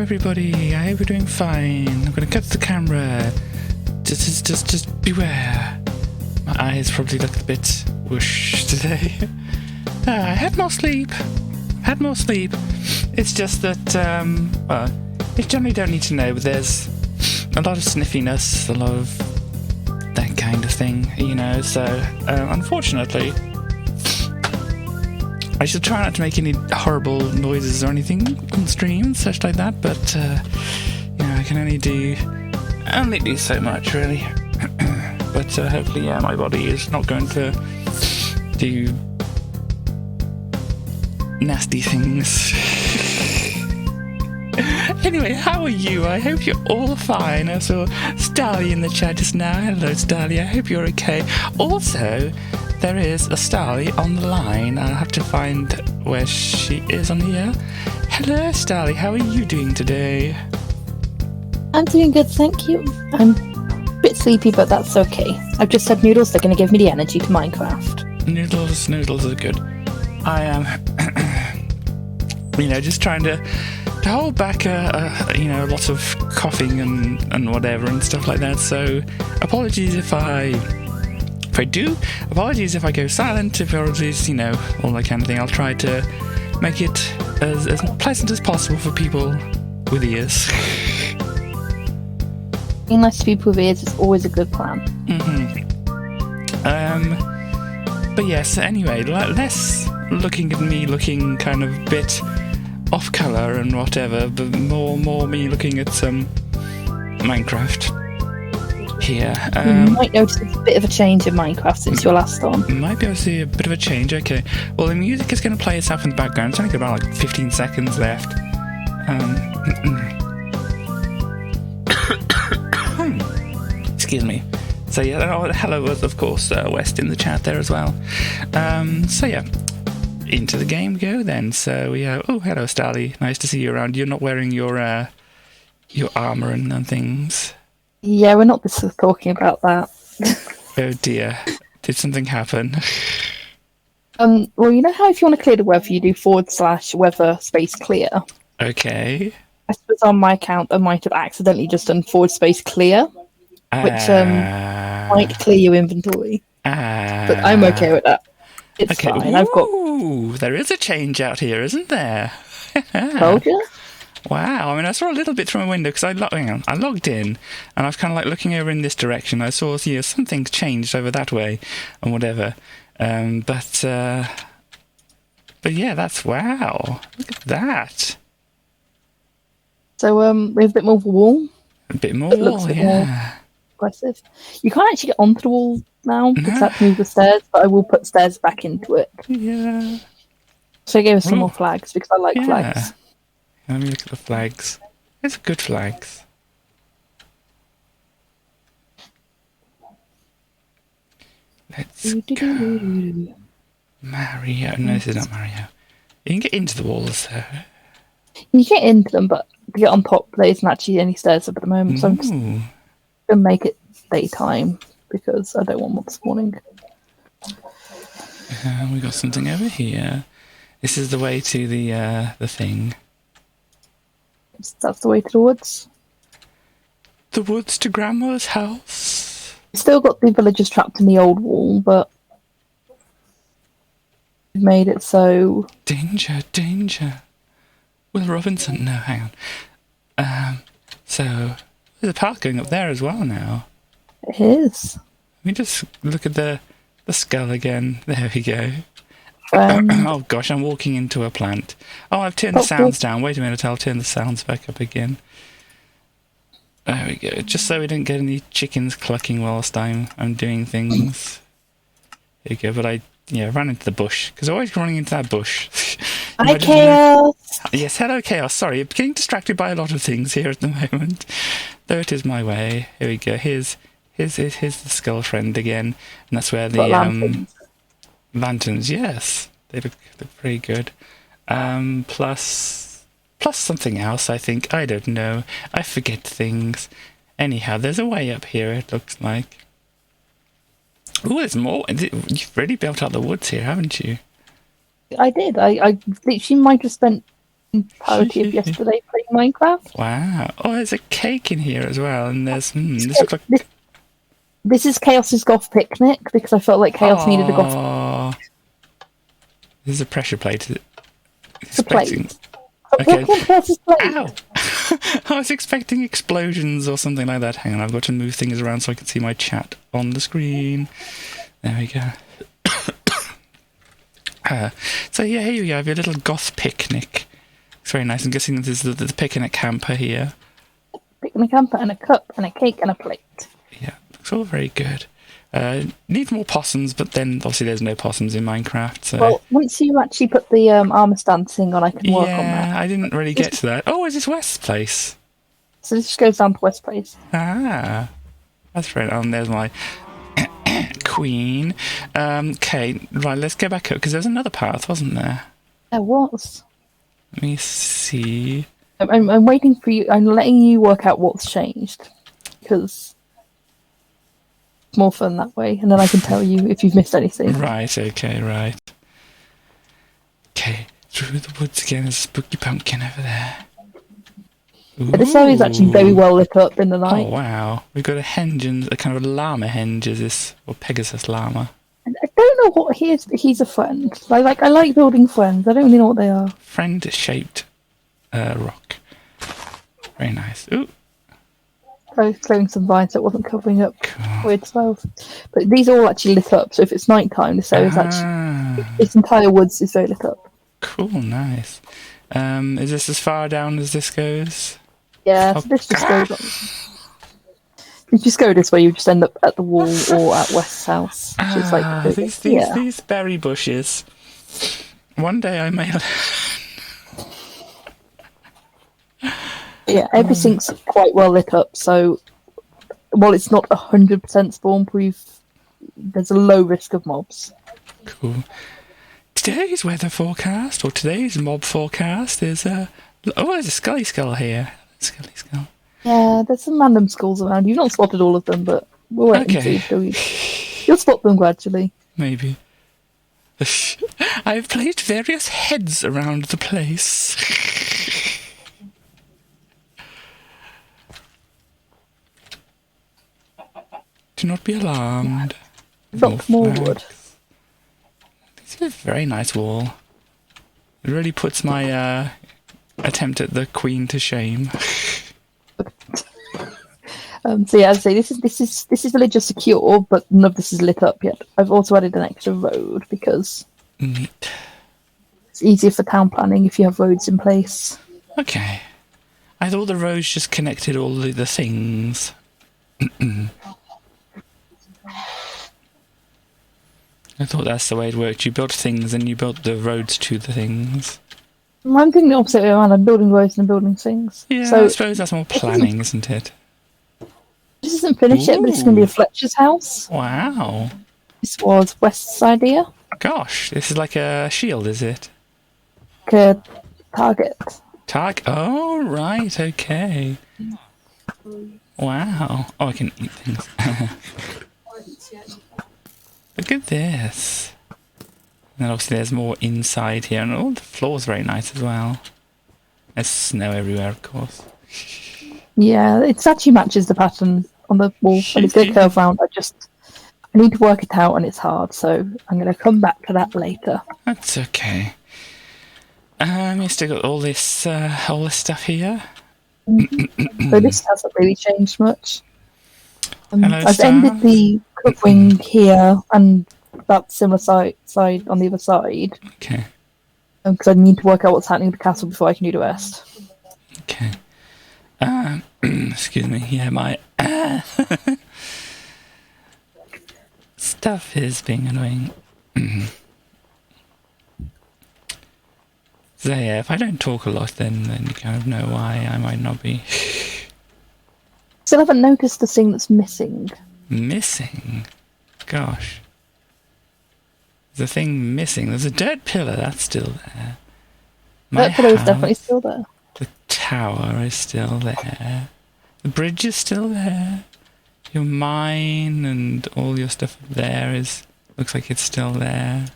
everybody. I hope you're doing fine. I'm gonna cut the camera. Just beware. My eyes probably look a bit whoosh today. I had more sleep. It's just that, you generally don't need to know, but there's a lot of sniffiness, a lot of that kind of thing, you know, so, unfortunately, I should try not to make any horrible noises or anything on stream and such like that, but, I can only do so much, really. But, hopefully, my body is not going to do nasty things. Anyway, how are you? I hope you're all fine. I saw Starly in the chat just now. Hello, Starly. I hope you're okay. Also, there is a Starly on the line. I'll have to find where she is on here. Hello, Starly. How are you doing today? I'm doing good, thank you. I'm a bit sleepy, but that's okay. I've just had noodles. They're going to give me the energy to Minecraft. Noodles are good. I am, just trying to hold back a lot of coughing and whatever and stuff like that. So apologies if I do. Apologies if I go silent. Apologies, all that kind of thing. I'll try to make it as pleasant as possible for people with ears. Being nice to people with ears is always a good plan. But yes. Anyway, less looking at me looking kind of a bit off colour and whatever, but more me looking at some Minecraft here. You might notice a bit of a change in Minecraft since your last on. Might be able to see a bit of a change, okay. Well, the music is going to play itself in the background. It's only got about 15 seconds left. Excuse me. So yeah, hello, of course, West in the chat there as well. So yeah. Into the game go then. So we have... Oh, hello, Starly. Nice to see you around. You're not wearing your armour and things. Yeah, we're not talking about that. Oh dear. Did something happen? Well, you know how if you want to clear the weather, you do /weather space clear? Okay. I suppose on my account, I might have accidentally just done / clear, which might clear your inventory. But I'm okay with that. It's fine. Ooh, there is a change out here, isn't there? Told you? Wow. I mean, I saw a little bit from a window because I logged in and I was kind of like looking over in this direction. I saw something changed over that way and whatever. But yeah, that's wow. Look at that. So we have a bit more of a wall. A bit more wall, yeah. Aggressive. You can't actually get onto the wall now because I have to move the stairs, but I will put stairs back into it. Yeah. So I gave us some more flags because I like flags. Let me look at the flags. It's good flags. Let's go. Mario. No, this is not Mario. You can get into the walls though. You get into them, but to get on top, there isn't actually any stairs up at the moment. So I'm just going to make it daytime because I don't want more this morning. We got something over here. This is the way to the thing. That's the way to the woods. The woods to Grandma's house. Still got the villagers trapped in the old wall, but we've made it so... Danger. Will Robinson? No, hang on. So, there's a path going up there as well now. It is. Let me just look at the skull again. There we go. Oh gosh, I'm walking into a plant. Oh, I've turned the sounds down. Wait a minute, I'll turn the sounds back up again. There we go. Just so we don't get any chickens clucking whilst I'm doing things. There you go. But I ran into the bush because I'm always running into that bush. Hi, Chaos. Yes, hello, Chaos. Sorry, I'm getting distracted by a lot of things here at the moment. Though it is my way. Here we go. Here's the skull friend again, and that's where the lanterns. Yes, they look pretty good. Plus something else. I think I don't know. I forget things. Anyhow, there's a way up here. It looks like. Oh, there's more. You've really built out the woods here, haven't you? I did. I literally might have spent entirety of yesterday playing Minecraft. Wow. Oh, there's a cake in here as well, and there's this looks like this is Chaos's goth picnic because I felt like Chaos needed a goth. This is a pressure plate. It's a plate. Okay. Ow! I was expecting explosions or something like that. Hang on, I've got to move things around so I can see my chat on the screen. There we go. So yeah, here you go. Have your little goth picnic. It's very nice. I'm guessing this is the picnic hamper here. Picnic hamper and a cup and a cake and a plate. Yeah, it's all very good. Need more possums, but then obviously there's no possums in Minecraft. So. Well, once you actually put the armor stand thing on, I can work on that. Yeah, I didn't really get to that. Oh, is this West's place? So this just goes down to West's place. Ah, that's right. And there's my queen. Okay, right, let's go back up, because there's another path, wasn't there? There was. Let me see. I'm waiting for you. I'm letting you work out what's changed, because it's more fun that way, and then I can tell you if you've missed anything. Right, okay, right. Okay, through the woods again, there's a spooky pumpkin over there. This area is actually very well lit up in the night. Oh, wow. We've got a henge, and a kind of a llama henge, is this? Or Pegasus llama. I don't know what he is, but he's a friend. I like building friends. I don't really know what they are. Friend-shaped rock. Very nice. Ooh. I was clearing some vines that wasn't covering up weird smells. But these are all actually lit up, so if it's night time, this area is actually... This entire woods is very lit up. Cool, nice. Is this as far down as this goes? Yeah, so this just goes on. If you just go this way, you just end up at the wall or at West's house. Which is like these berry bushes. One day I may... Yeah, everything's quite well lit up, so while it's not 100% spawn-proof, there's a low risk of mobs. Cool. Today's weather forecast, or today's mob forecast, is oh, there's a Scully Skull here. Scully Skull. Yeah, there's some random skulls around. You've not spotted all of them, but we'll wait and see. You'll spot them gradually. Maybe. I've placed various heads around the place. Do not be alarmed. Drop more wood. This is a very nice wall. It really puts my attempt at the queen to shame. So yeah, I'd say this is villager secure, but none of this is lit up yet. I've also added an extra road because neat. It's easier for town planning if you have roads in place. Okay. I thought the roads just connected all the things. I thought that's the way it worked. You built things and you built the roads to the things. I'm thinking the opposite way around. I'm building roads and building things. Yeah, so I suppose that's more planning, isn't it? This isn't finished yet, but it's going to be a Fletcher's house. Wow. This was West's idea. Gosh, this is like a shield, is it? Like a target. Oh, right, okay. Wow. Oh, I can eat things. Look at this. And then obviously there's more inside here, and all the floor's very nice as well. There's snow everywhere, of course. Yeah, it actually matches the pattern on the wall, and it's going to curve round. I need to work it out, and it's hard, so I'm going to come back to that later. That's okay. You still got all this stuff here. So this hasn't really changed much. I've Star. ended the covering here and that similar side on the other side. Okay. Because I need to work out what's happening with the castle before I can do the rest. Okay. Excuse me. Yeah, my stuff is being annoying. So yeah, if I don't talk a lot, then you kind of know why I might not be. Still haven't noticed the thing that's missing. Missing? Gosh. There's a thing missing. There's a dirt pillar, that's still there. Dirt pillar is definitely still there. The tower is still there. The bridge is still there. Your mine and all your stuff up there looks like it's still there.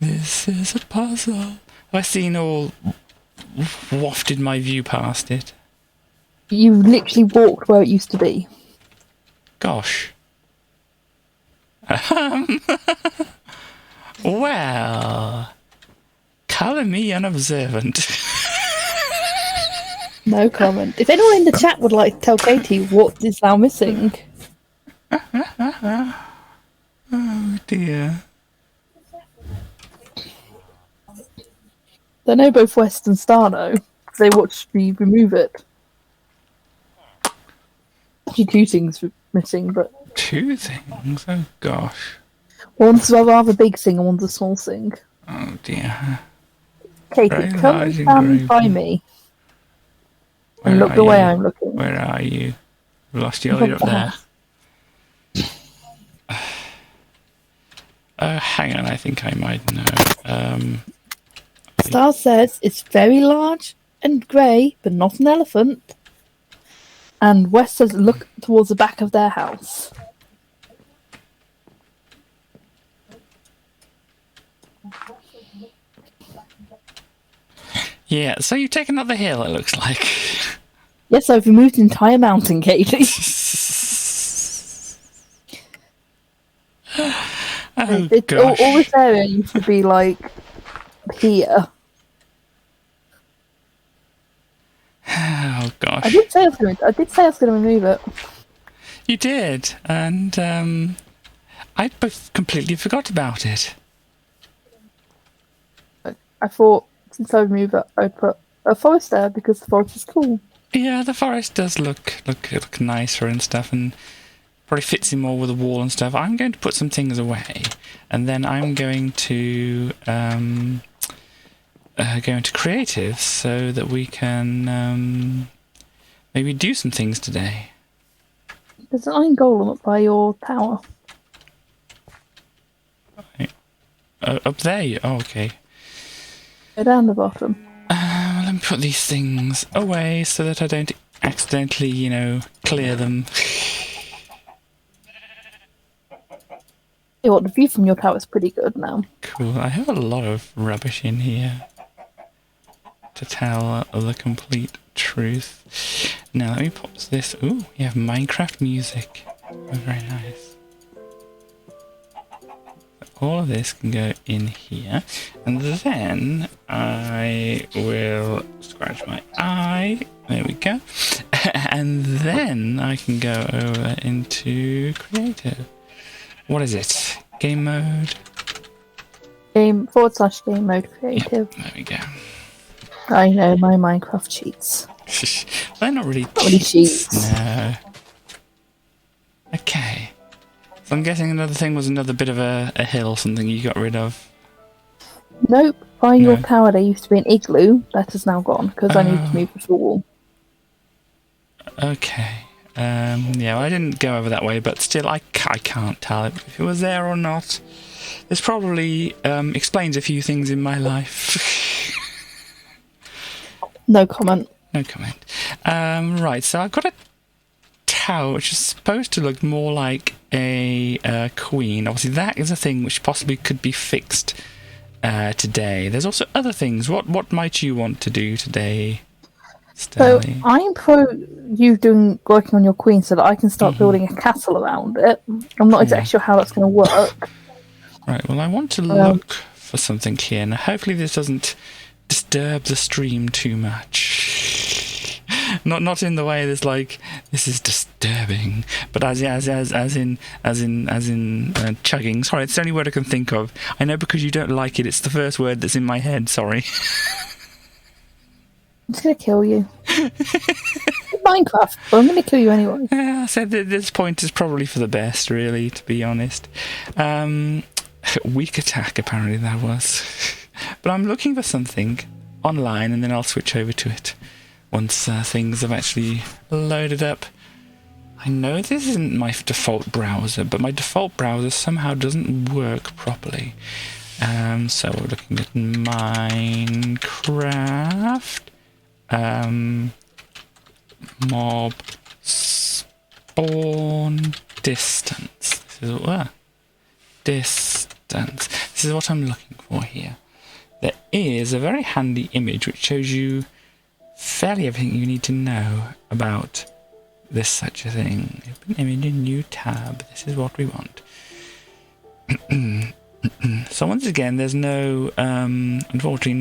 This is a puzzle. Have I seen all wafted my view past it? You literally walked where it used to be. Gosh. Well, colour me unobservant. No comment. If anyone in the chat would like to tell Katie what is now missing. Oh dear. They know both West and Star know. They watched me remove it. Actually, two things missing, but... Two things? Oh gosh. One's a rather big thing and one's a small thing. Oh dear. Katie, come and stand by me. And look the way I'm looking. Where are you? I've lost you. You're up there. Hang on, I think I might know. Star says it's very large and grey, but not an elephant. And West says look towards the back of their house. Yeah, so you've taken up the hill, it looks like. Yes, I've removed the entire mountain, Katie. Oh, gosh. All this area used to be like here. Oh gosh. I did say I was going to remove it. You did, and I completely forgot about it. I thought since I removed it, I'd put a forest there because the forest is cool. Yeah, the forest does look nicer and stuff, and probably fits in more with the wall and stuff. I'm going to put some things away, and then I'm going to go into creative so that we can maybe do some things today. There's an iron golem up by your tower. Up there? Oh, okay. Go down the bottom. Well, let me put these things away so that I don't accidentally, clear them. Yeah, what, the view from your tower is pretty good now. Cool. I have a lot of rubbish in here, to tell the complete truth. Now let me pop this. Ooh, you have Minecraft music. Oh, very nice. All of this can go in here, and then I will scratch my eye. There we go. And then I can go over into creative. What is it? Game mode? /game mode creative. Yep, there we go. I know my Minecraft cheats. They're not really cheats. No. Okay. So I'm guessing another thing was another bit of a hill or something you got rid of. Nope. By your tower there used to be an igloo. That is now gone because I need to move the wall. Okay. Yeah, I didn't go over that way, but still I can't tell if it was there or not. This probably explains a few things in my life. No comment. No comment. Right, so I've got a tower which is supposed to look more like a queen. Obviously, that is a thing which possibly could be fixed today. There's also other things. What might you want to do today, Stanley? So I'm pro you working on your queen so that I can start building a castle around it. I'm not exactly sure how that's going to work. Right, well, I want to look for something here. Now, hopefully this doesn't disturb the stream too much. Not in the way that's like, this is disturbing, but as in chugging. Sorry, it's the only word I can think of. I know because you don't like it, it's the first word that's in my head, sorry. I'm just going to kill you. Minecraft, but I'm going to kill you anyway. Yeah, I said that this point is probably for the best, really, to be honest. Weak attack, apparently that was. But I'm looking for something online, and then I'll switch over to it once things have actually loaded up. I know this isn't my default browser, but my default browser somehow doesn't work properly. So we're looking at Minecraft. Mob spawn distance. This is distance. this is what I'm looking for here. There is a very handy image which shows you fairly everything you need to know about this such a thing. Open image in new tab. This is what we want. So once again, there's no, unfortunately,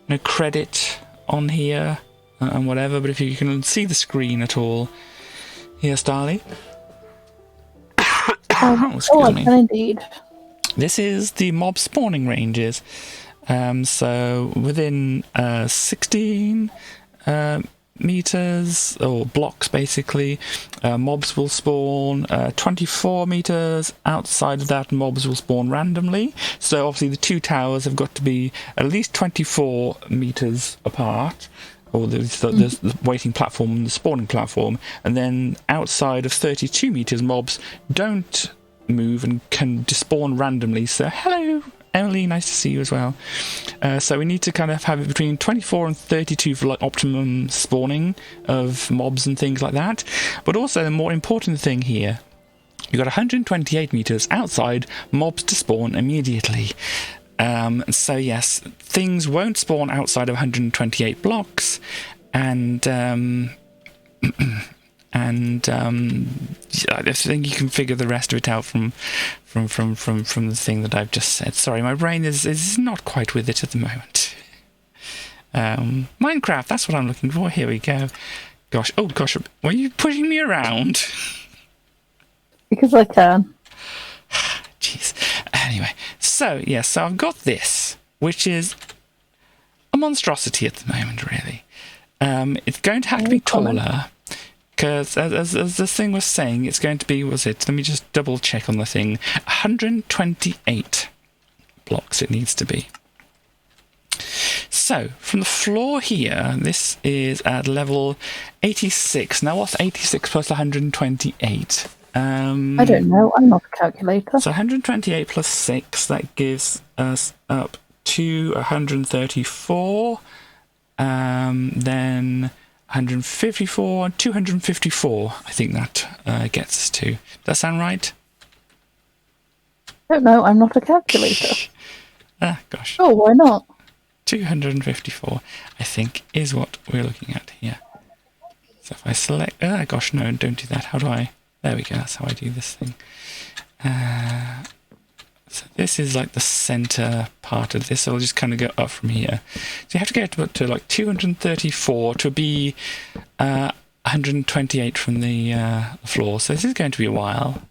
no credit on here and whatever. But if you can see the screen at all, here, Starly. Excuse me. I can indeed. This is the mob spawning ranges. So within 16 meters, or blocks basically, mobs will spawn. 24 meters outside of that, mobs will spawn randomly. So obviously the two towers have got to be at least 24 meters apart, or the waiting platform and the spawning platform. And then outside of 32 meters, mobs don't move and can despawn randomly. So hello, Emily, nice to see you as well. So we need to kind of have it between 24 and 32 for like optimum spawning of mobs and things like that. But also the more important thing here, you've got 128 meters outside, mobs to spawn immediately. So yes, things won't spawn outside of 128 blocks, and I think you can figure the rest of it out from the thing that I've just said. Sorry, my brain is not quite with it at the moment. Minecraft, that's what I'm looking for. Here we go. Gosh, oh gosh, were you pushing me around? Because I can. Jeez. Anyway, so yes, so I've got this, which is a monstrosity at the moment, really. It's going to have to be taller. Because, as this thing was saying, it's going to be, let me just double check on the thing, 128 blocks it needs to be. So, from the floor here, this is at level 86. Now, what's 86 plus 128? I don't know, I'm not a calculator. So 128 plus 6, that gives us up to 134. Then 154, 254, I think that gets us to. Does that sound right? I don't know, I'm not a calculator. Gosh. Oh, why not? 254, I think, is what we're looking at here. So if I select... gosh, no, don't do that. How do I... There we go, that's how I do this thing. So this is like the center part of this, so I'll just kind of go up from here. So you have to get to like 234 to be 128 from the floor, so this is going to be a while.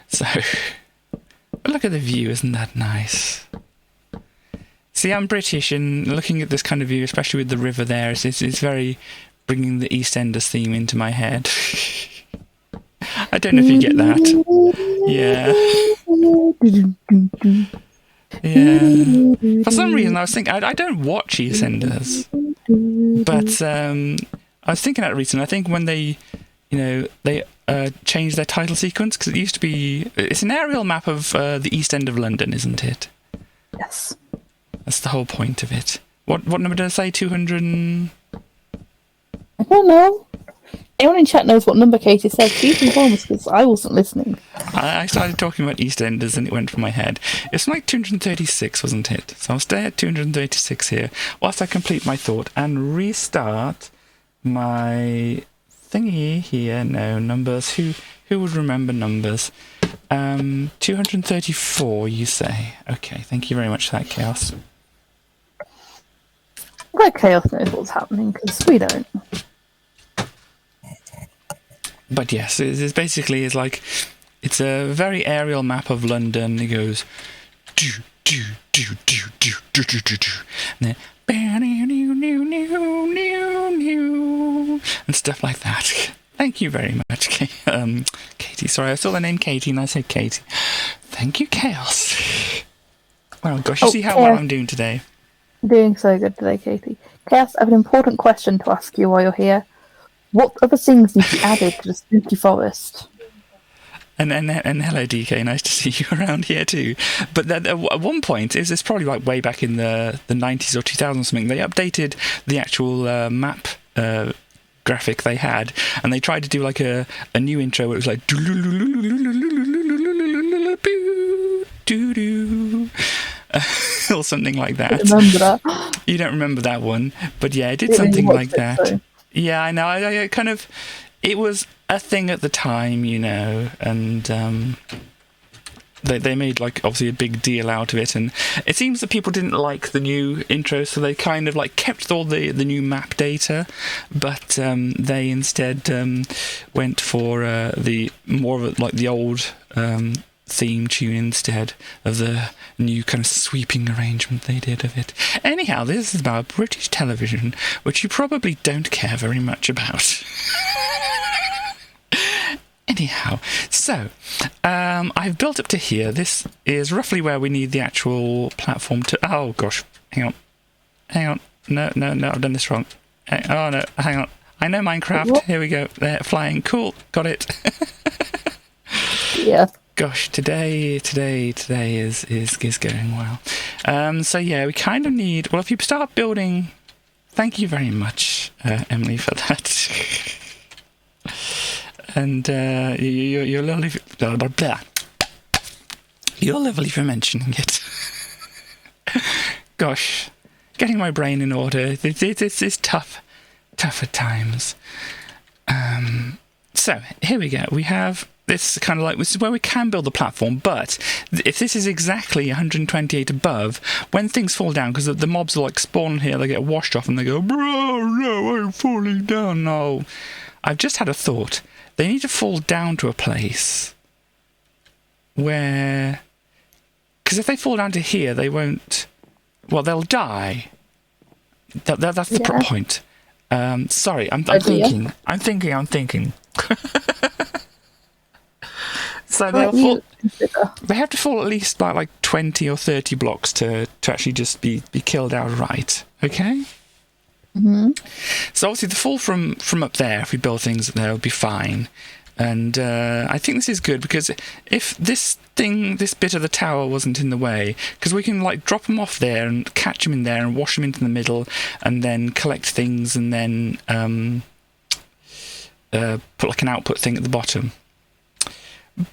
So, but look at the view, isn't that nice? See, I'm British, and looking at this kind of view, especially with the river there, it's very bringing the EastEnders theme into my head. I don't know if you get that. Yeah. Yeah. For some reason, I was thinking, I don't watch EastEnders, but I was thinking that recently. I think when they changed their title sequence, because it used to be, it's an aerial map of the East End of London, isn't it? Yes. That's the whole point of it. What number did I say? 200? I don't know. Anyone in chat knows what number Katie said. Please inform us, because I wasn't listening. I started talking about EastEnders and it went from my head. It's like 236, wasn't it? So I'll stay at 236 here whilst I complete my thought and restart my thingy here. No, numbers. Who would remember numbers? 234, you say? Okay, thank you very much for that, Chaos. Well, Chaos knows what's happening, because we don't. But yes, it's basically, it's a very aerial map of London. It goes do do do do do do do do do, and then and stuff like that. Thank you very much, Katie. Sorry, I saw the name Katie and I said Katie. Thank you, Chaos. Well, gosh, you see how well I'm doing today. You're doing so good today, Katie. Chaos, I have an important question to ask you while you're here. What other things need to be added to the spooky forest? And hello, DK. Nice to see you around here too. But at one point, it's probably like way back in the 90s or 2000s or something, they updated the actual map graphic they had, and they tried to do like a new intro where it was like do or something like that. I remember that. You don't remember that one, but yeah, it did something like that. So. Yeah, I know. I kind of, it was a thing at the time, you know, and they made like obviously a big deal out of it, and it seems that people didn't like the new intro, so they kind of like kept all the new map data, but they instead went for the more of like the old theme tune instead of the new kind of sweeping arrangement they did of it. Anyhow, this is about British television, which you probably don't care very much about. Anyhow, so I've built up to here. This is roughly where we need the actual platform to... Oh, gosh. Hang on. No, I've done this wrong. Oh, no, hang on. I know Minecraft. What? Here we go. There, flying. Cool. Got it. Yeah. Gosh, today is going well. So, yeah, we kind of need... Well, if you start building... Thank you very much, Emily, for that. And you're lovely. Blah, blah, blah. You're lovely for mentioning it. Gosh, getting my brain in order. It's tough at times. So here we go. We have this kind of like, this is where we can build the platform, but if this is exactly 128 above, when things fall down, because the mobs are like spawn here, they get washed off and they go, bro, no, I'm falling down. No, I've just had a thought. They need to fall down to a place where... Because if they fall down to here, they won't... Well, they'll die. That's the point. Sorry, I'm thinking. I'm thinking. So they have to fall at least like 20 or 30 blocks to actually just be killed outright. Okay? Mm-hmm. So obviously the fall from up there, if we build things up there, will be fine. And I think this is good because if this bit of the tower wasn't in the way, because we can like drop them off there and catch them in there and wash them into the middle and then collect things and then put like an output thing at the bottom.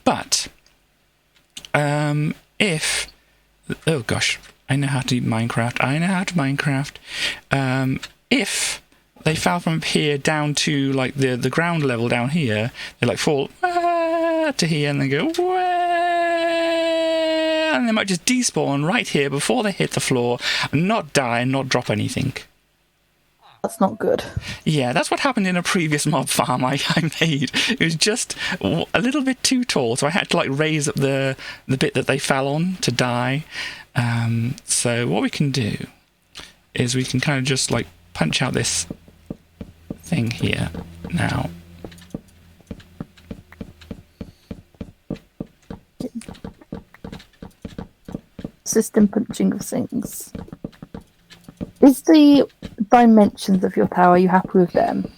But if... Oh gosh, I know how to Minecraft. If they fell from up here down to like the ground level down here, they like fall to here and then go and they might just despawn right here before they hit the floor and not die and not drop anything. That's not good. Yeah, that's what happened in a previous mob farm I made. It was just a little bit too tall, so I had to like raise up the bit that they fell on to die. So what we can do is we can kind of just like punch out this thing here now. System punching of things. Is the dimensions of your tower, are you happy with them?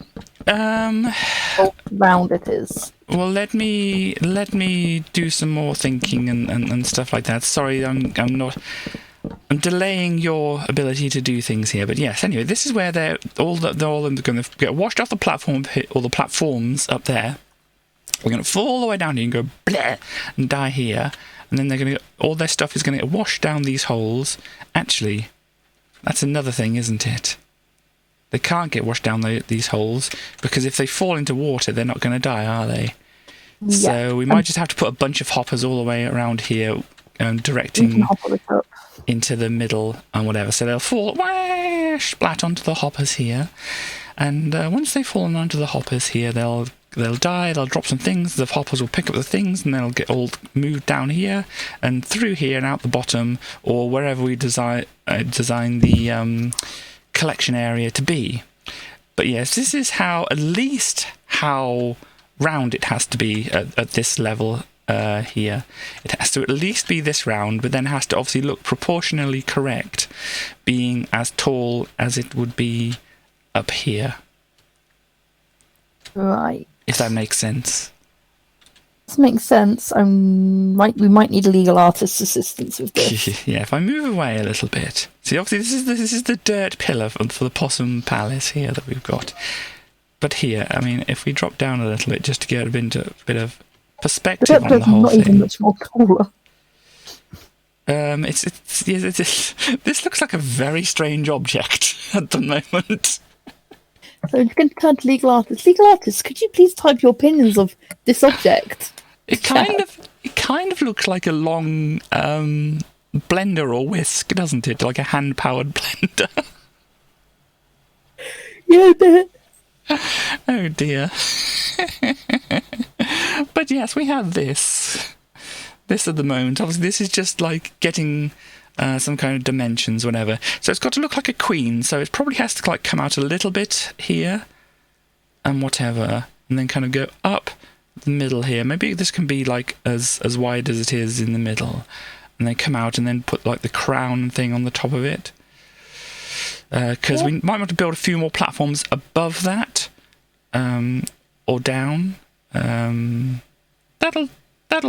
How round it is. Well, let me do some more thinking and stuff like that. Sorry, I'm delaying your ability to do things here, but yes. Anyway, this is where they're all going to get washed off the platform, or the platforms up there. We're going to fall all the way down here and go bleh and die here, and then they're going to all their stuff is going to get washed down these holes. Actually, that's another thing, isn't it? They can't get washed down these holes because if they fall into water, they're not going to die, are they? Yeah. So we might just have to put a bunch of hoppers all the way around here, directing into the middle and whatever. So they'll fall splat onto the hoppers here, and once they've fallen onto the hoppers here, they'll die. They'll drop some things. The hoppers will pick up the things, and they'll get all moved down here and through here and out the bottom, or wherever we design the collection area to be. But yes, this is at least how round it has to be at this level here. It has to at least be this round, but then has to obviously look proportionally correct, being as tall as it would be up here. Right. If that makes sense. This makes sense. We might need a legal artist's assistance with this. Yeah, if I move away a little bit. See, obviously this is the dirt pillar for the Possum Palace here that we've got. But here, I mean, if we drop down a little bit just to get a bit of perspective on the whole thing. Not even much more taller. This looks like a very strange object at the moment. So I'm going to turn to Legal Artist. Legal Artist, could you please type your opinions of this object? It kind of looks like a long blender or whisk, doesn't it? Like a hand-powered blender. Yeah, dear. Oh dear. But yes, we have this. This at the moment. Obviously, this is just like getting some kind of dimensions, whatever. So it's got to look like a queen. So it probably has to like come out a little bit here and whatever, and then kind of go up the middle here. Maybe this can be like as wide as it is in the middle, and then come out and then put like the crown thing on the top of it. Because we might want to build a few more platforms above that, or down. That'll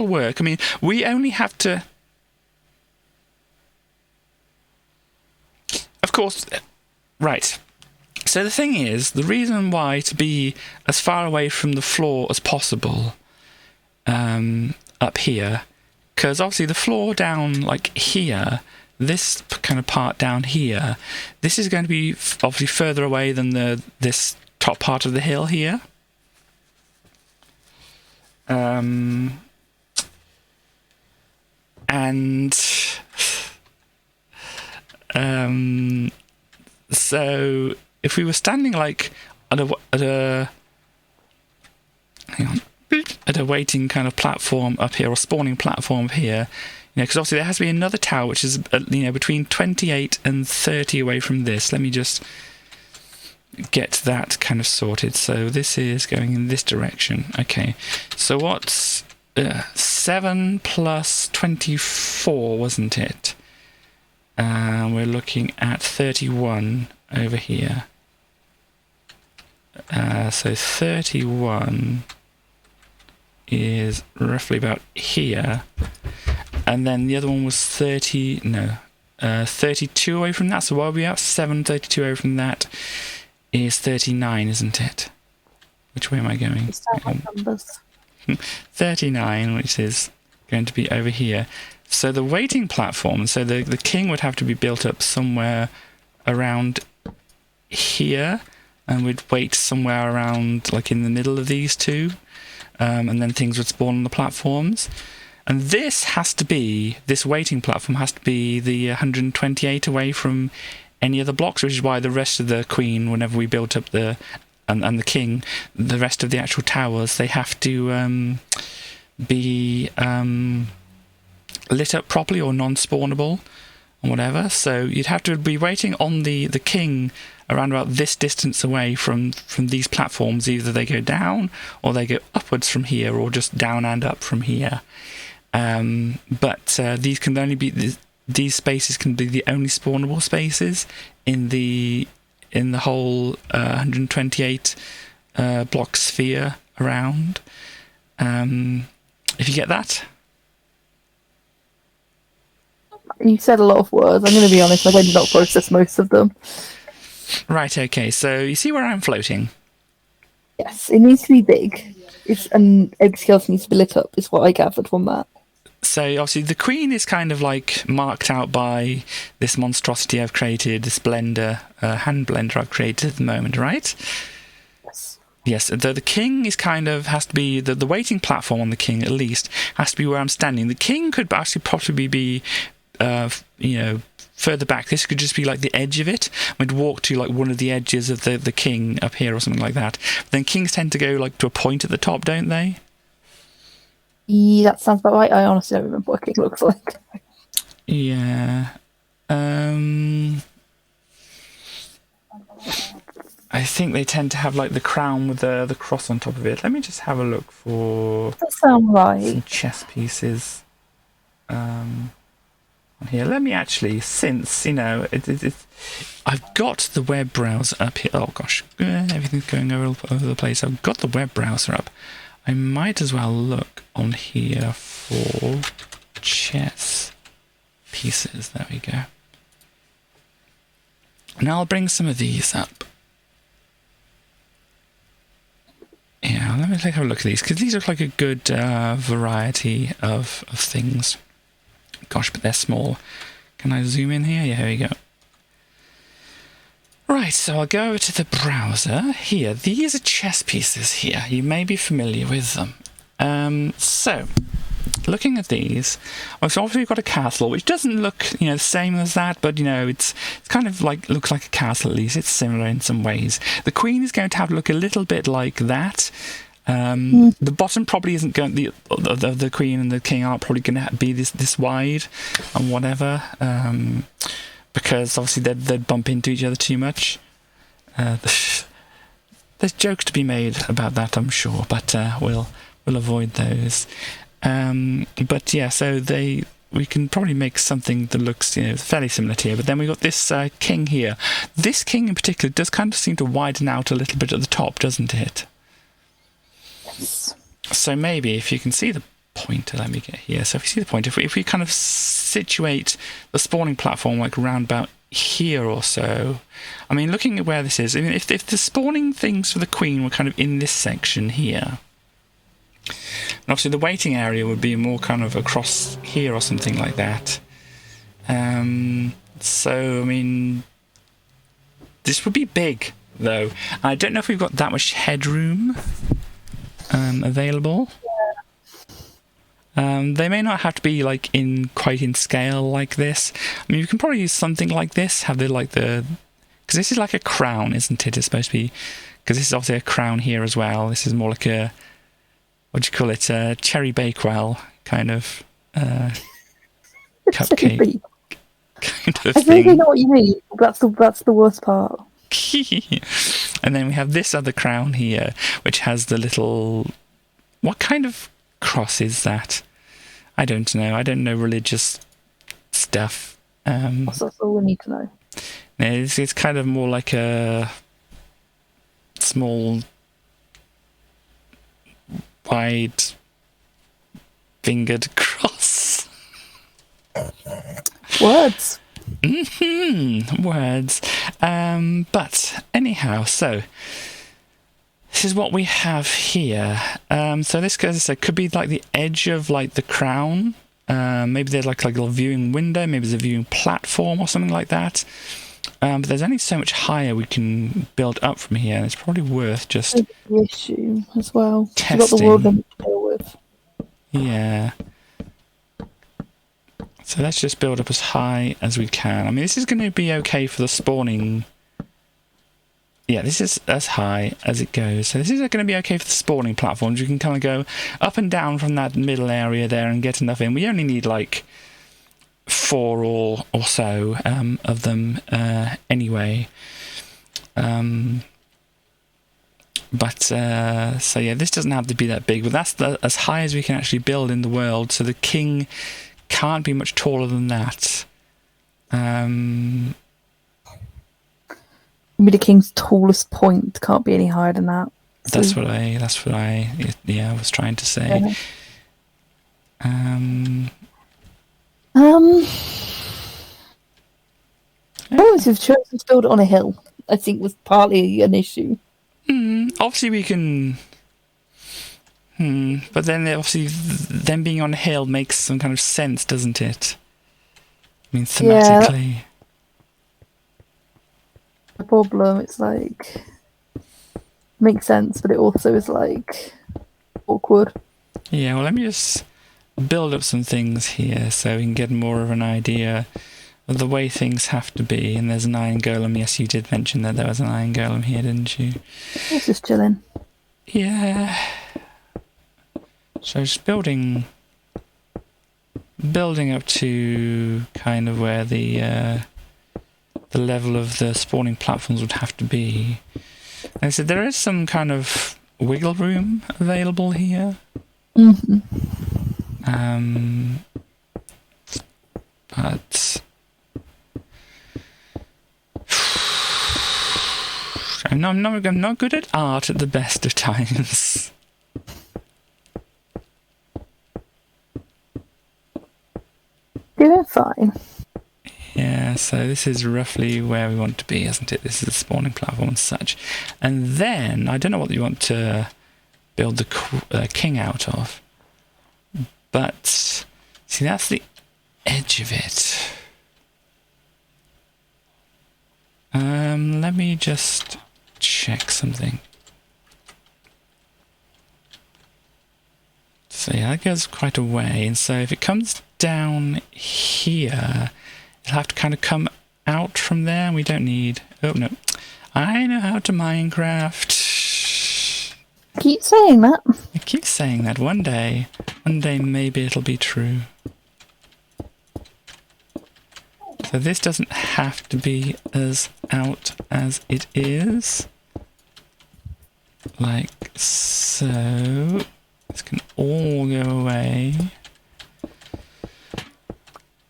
work. I mean, we only have to. Of course, right. So the thing is, the reason why to be as far away from the floor as possible, up here, because obviously the floor down like here. This kind of part down here, this is going to be obviously further away than this top part of the hill here. And so if we were standing like at a waiting kind of platform up here, or spawning platform here, because obviously there has to be another tower which is between 28 and 30 away from this. Let me just get that kind of sorted. So this is going in this direction. Okay, so what's 7 plus 24, wasn't it? We're looking at 31 over here. So 31 is roughly about here. And then the other one was 32 away from that. So what are we at? 732 away from that is 39, isn't it? Which way am I going? 39, which is going to be over here. So the waiting platform, so the king would have to be built up somewhere around here, and we'd wait somewhere around like in the middle of these two, and then things would spawn on the platforms. And this waiting platform has to be the 128 away from any other blocks, which is why the rest of the queen, whenever we built up and the king, the rest of the actual towers, they have to be lit up properly or non-spawnable or whatever. So you'd have to be waiting on the king around about this distance away from these platforms. Either they go down or they go upwards from here, or just down and up from here. But these can only be these spaces can be the only spawnable spaces in the whole 128 block sphere around. If you get that. You said a lot of words. I'm going to be honest, I did not process most of them. Right, okay. So you see where I'm floating? Yes, it needs to be big. And everything else needs to be lit up, is what I gathered from that. So obviously the queen is kind of like marked out by this monstrosity I've created, this blender, hand blender I've created at the moment, right? Yes. Yes, the king is kind of, has to be, the waiting platform on the king at least, has to be where I'm standing. The king could actually possibly be, further back. This could just be like the edge of it. We'd walk to like one of the edges of the king up here or something like that. But then kings tend to go like to a point at the top, don't they? Yeah, that sounds about right. I honestly don't remember what a king looks like. Yeah. I think they tend to have like the crown with the cross on top of it. Let me just have a look for that sounds right. Some chess pieces on here. Let me actually, since I've got the web browser up here. Oh gosh, everything's going all over the place. I've got the web browser up. I might as well look on here for chess pieces. There we go. Now I'll bring some of these up. Yeah, let me have a look at these, because these look like a good variety of things. Gosh, but they're small. Can I zoom in here? Yeah, here we go. Right, so I'll go over to the browser. Here, these are chess pieces here. You may be familiar with them. So, looking at these, obviously we've got a castle, which doesn't look, the same as that, but, it's kind of like, looks like a castle at least. It's similar in some ways. The queen is going to have to look a little bit like that. The bottom probably isn't going, the queen and the king aren't probably going to be this wide and whatever. Because obviously they'd bump into each other too much. There's jokes to be made about that, I'm sure, but we'll avoid those. But yeah, so we can probably make something that looks fairly similar to here. But then we've got this king here. This king in particular does kind of seem to widen out a little bit at the top, doesn't it? Yes. So maybe if you can see the pointer, let me get here. So if you see the pointer, if we kind of situate the spawning platform like around about here or so, I mean, looking at where this is, I mean, if the spawning things for the queen were kind of in this section here, and obviously the waiting area would be more kind of across here or something like that. So, I mean, this would be big, though. I don't know if we've got that much headroom available. They may not have to be like quite in scale like this. I mean, you can probably use something like this. Have because this is like a crown, isn't it? It's supposed to be, because this is obviously a crown here as well. This is more like a, what do you call it? A Cherry Bakewell kind of cupcake kind of thing. I really know what you mean. That's the worst part. And then we have this other crown here, which has the little. What kind of cross is that? I don't know. I don't know religious stuff. That's all we need to know. It's kind of more like a small, wide-fingered cross. Words. Words. But anyhow, so this is what we have here. So this, as I said, could be like the edge of like the crown. Maybe there's like a little viewing window. Maybe there's a viewing platform or something like that. But there's only so much higher we can build up from here, and it's probably worth just the issue as well. Testing. You've got the world to deal with. Yeah. So let's just build up as high as we can. I mean, this is going to be okay for the spawning. Yeah, this is as high as it goes. So this is going to be okay for the spawning platforms. You can kind of go up and down from that middle area there and get enough in. We only need like 4 or so of them anyway. So yeah, this doesn't have to be that big, but that's as high as we can actually build in the world. So the king can't be much taller than that. Maybe the king's tallest point can't be any higher than that. So. That's what I was trying to say. Yeah. We've chosen to build it on a hill, I think was partly an issue. Obviously we can. But then obviously them being on a hill makes some kind of sense, doesn't it? I mean, thematically. Yeah. The problem, it's like makes sense, but it also is like awkward. Yeah, well, let me just build up some things here so we can get more of an idea of the way things have to be. And there's an iron golem. Yes, you did mention that there was an iron golem here, didn't you? It's just chilling. Yeah. So just building up to kind of where the level of the spawning platforms would have to be. And so there is some kind of wiggle room available here. Mm-hmm. But I'm not good at art at the best of times. Doing fine. Yeah, so this is roughly where we want to be, isn't it? This is the spawning platform and such. And then, I don't know what you want to build the king out of. But, see, that's the edge of it. Let me just check something. So yeah, that goes quite a way, and so if it comes down here, it'll have to kind of come out from there, and we don't need... Oh, no. I know how to Minecraft. Keep saying that. I keep saying that. One day maybe it'll be true. So this doesn't have to be as out as it is. Like so. This can all go away.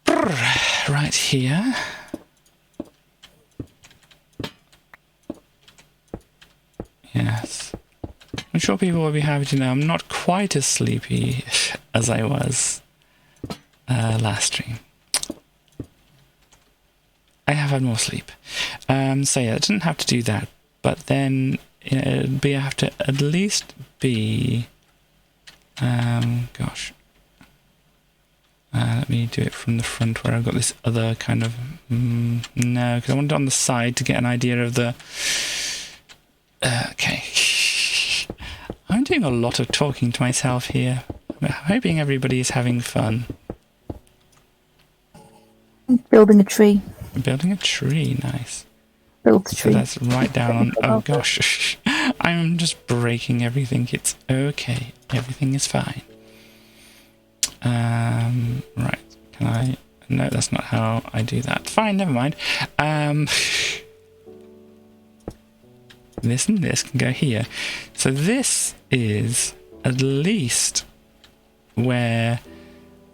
Right here. Yes. I'm sure people will be happy to know I'm not quite as sleepy as I was last stream. I have had more sleep. So yeah, it doesn't have to do that. But then it'd have to at least be... gosh. Let me do it from the front where I've got this other kind of... no, because I want it on the side to get an idea of the... okay. I'm doing a lot of talking to myself here. I'm hoping everybody is having fun. Building a tree. Building a tree, nice. Build a tree. So that's right down on... Oh gosh. I'm just breaking everything. It's okay. Everything is fine. Right. Can I... No, that's not how I do that. Fine, never mind. This and this can go here. So this is at least where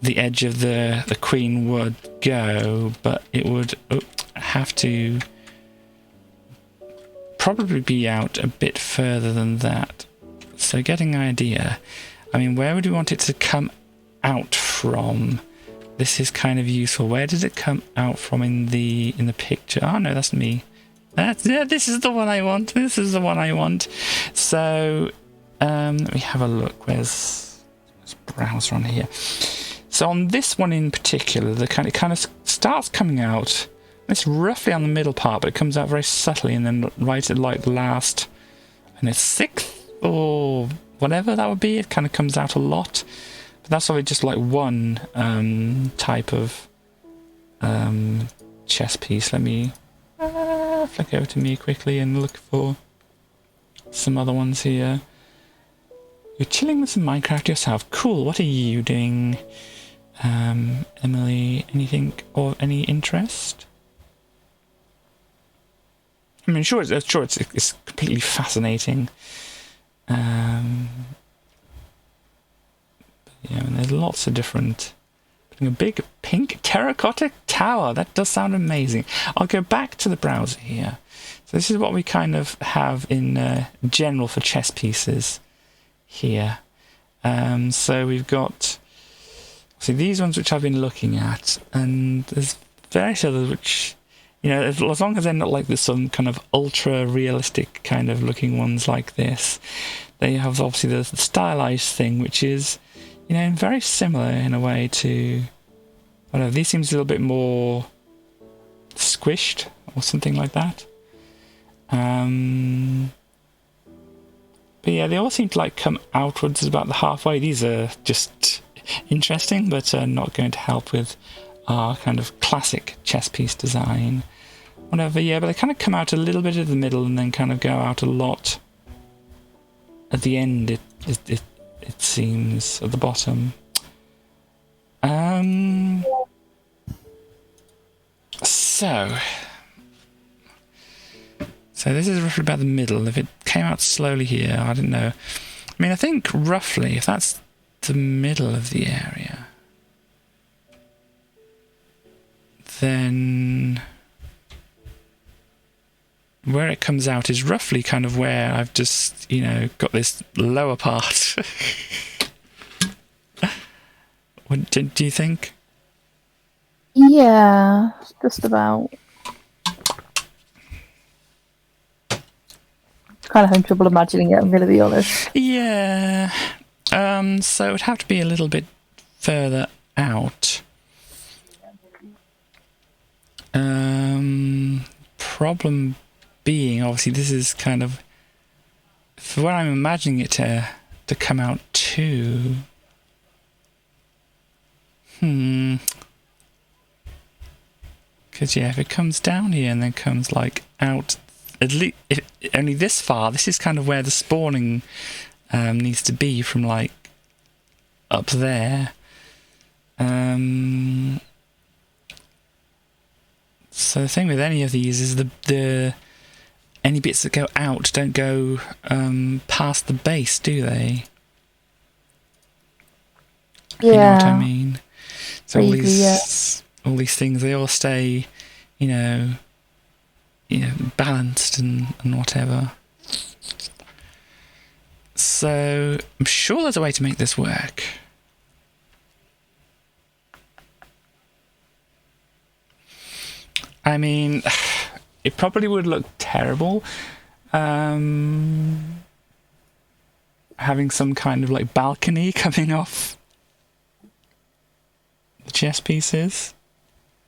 the edge of the queen would go, but it would have to probably be out a bit further than that. So getting an idea, I mean, where would we want it to come out from? This is kind of useful. Where does it come out from in the picture? Oh no, that's me. This is the one I want. This is the one I want. So let me have a look. Where's browser on here? So on this one in particular, it kind of starts coming out. It's roughly on the middle part, but it comes out very subtly, and then right at like the last, and it's sixth or whatever that would be. It kind of comes out a lot, but that's only just like one type of chess piece. Let me flick over to me quickly and look for some other ones here. You're chilling with some Minecraft yourself. Cool. What are you doing? Emily, anything of any interest? I mean, sure, it's completely fascinating. Yeah, and there's lots of different... A big pink terracotta tower. That does sound amazing. I'll go back to the browser here. So this is what we kind of have in general for chess pieces here. So we've got... See, these ones which I've been looking at, and there's various others which, you know, as long as they're not like some kind of ultra realistic kind of looking ones like this, they have obviously the stylized thing, which is, you know, very similar in a way to whatever. These seems a little bit more squished or something like that. But yeah, they all seem to like come outwards about the halfway. These are just interesting, but not going to help with our kind of classic chess piece design. Whatever, yeah, but they kind of come out a little bit at the middle and then kind of go out a lot at the end. It seems at the bottom. So this is roughly about the middle. If it came out slowly here, I don't know. I mean, I think roughly, if that's the middle of the area, then where it comes out is roughly kind of where I've just, you know, got this lower part. What do you think? Yeah, just about. Kind of having trouble imagining it, I'm going to be honest. Yeah. So it would have to be a little bit further out. problem being, obviously, this is kind of, for where I'm imagining it to come out to. Because, yeah, if it comes down here and then comes, like, out, at least, only this far, this is kind of where the spawning needs to be from, like, up there. So the thing with any of these is the any bits that go out don't go past the base, do they? Yeah. You know what I mean? So Vaguely, all these things, they all stay, you know, balanced and whatever. So I'm sure there's a way to make this work. I mean, it probably would look terrible having some kind of like balcony coming off the chess pieces.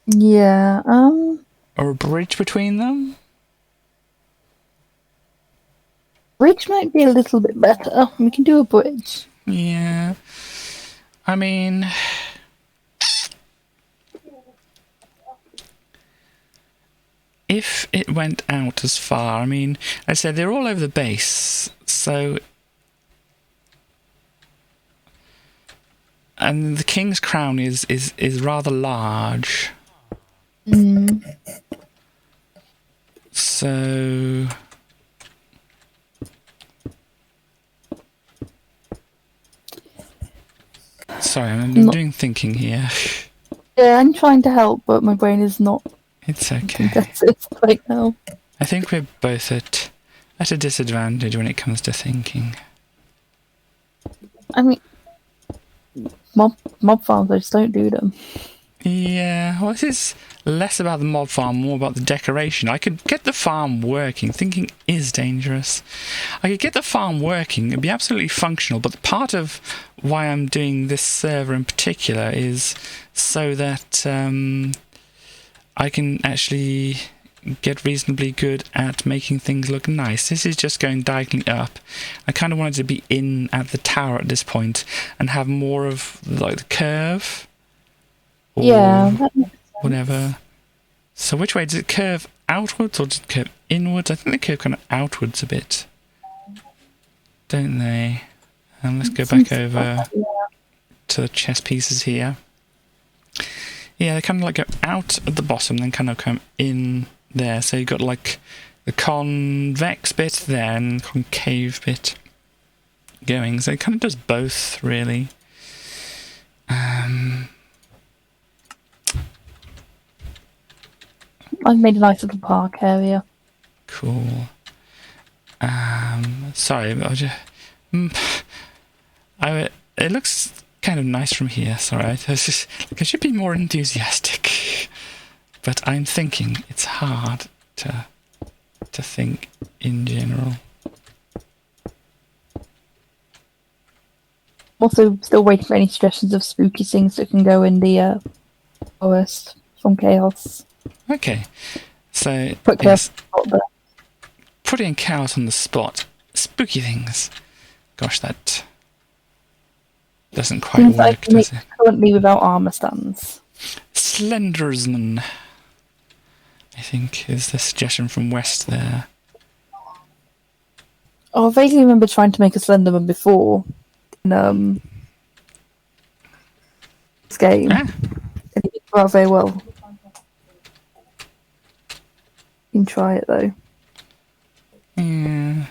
Yeah. Or a bridge between them. Bridge might be a little bit better. We can do a bridge. Yeah. I mean, if it went out as far, I mean, I said they're all over the base, so... And the King's Crown is rather large. So... Sorry, I'm doing thinking here. Yeah, I'm trying to help, but my brain is not... It's okay. Right now. I think we're both at a disadvantage when it comes to thinking. I mean, mob farms, I just don't do them. Yeah, well, this is less about the mob farm, more about the decoration. I could get the farm working. Thinking is dangerous. I could get the farm working. It'd be absolutely functional, but part of why I'm doing this server in particular is so that I can actually get reasonably good at making things look nice. This is just going diagonally up. I kind of wanted to be in at the tower at this point and have more of like the curve. Or yeah, that makes sense. Whatever. So which way? Does it curve outwards or does it curve inwards? I think they curve kind of outwards a bit. Don't they? And let's go back over to the chess pieces here. Yeah, they kind of like go out at the bottom, then kind of come in there. So you've got like the convex bit there and the concave bit going. So it kind of does both, really. I've made a nice little park area. Cool. Sorry, I just, it looks kind of nice from here. Sorry, I should be more enthusiastic, but I'm thinking it's hard to think in general. Also, still waiting for any suggestions of spooky things that can go in the forest from Chaos. Okay, so Put Chaos on the spot there. Putting Chaos on the spot. Spooky things. Gosh, that doesn't quite work, does it? Currently without armor stands. Slendersman, I think, is the suggestion from West there. Oh, I vaguely remember trying to make a Slenderman before in this game. And it didn't go out very well. You can try it though. Yeah.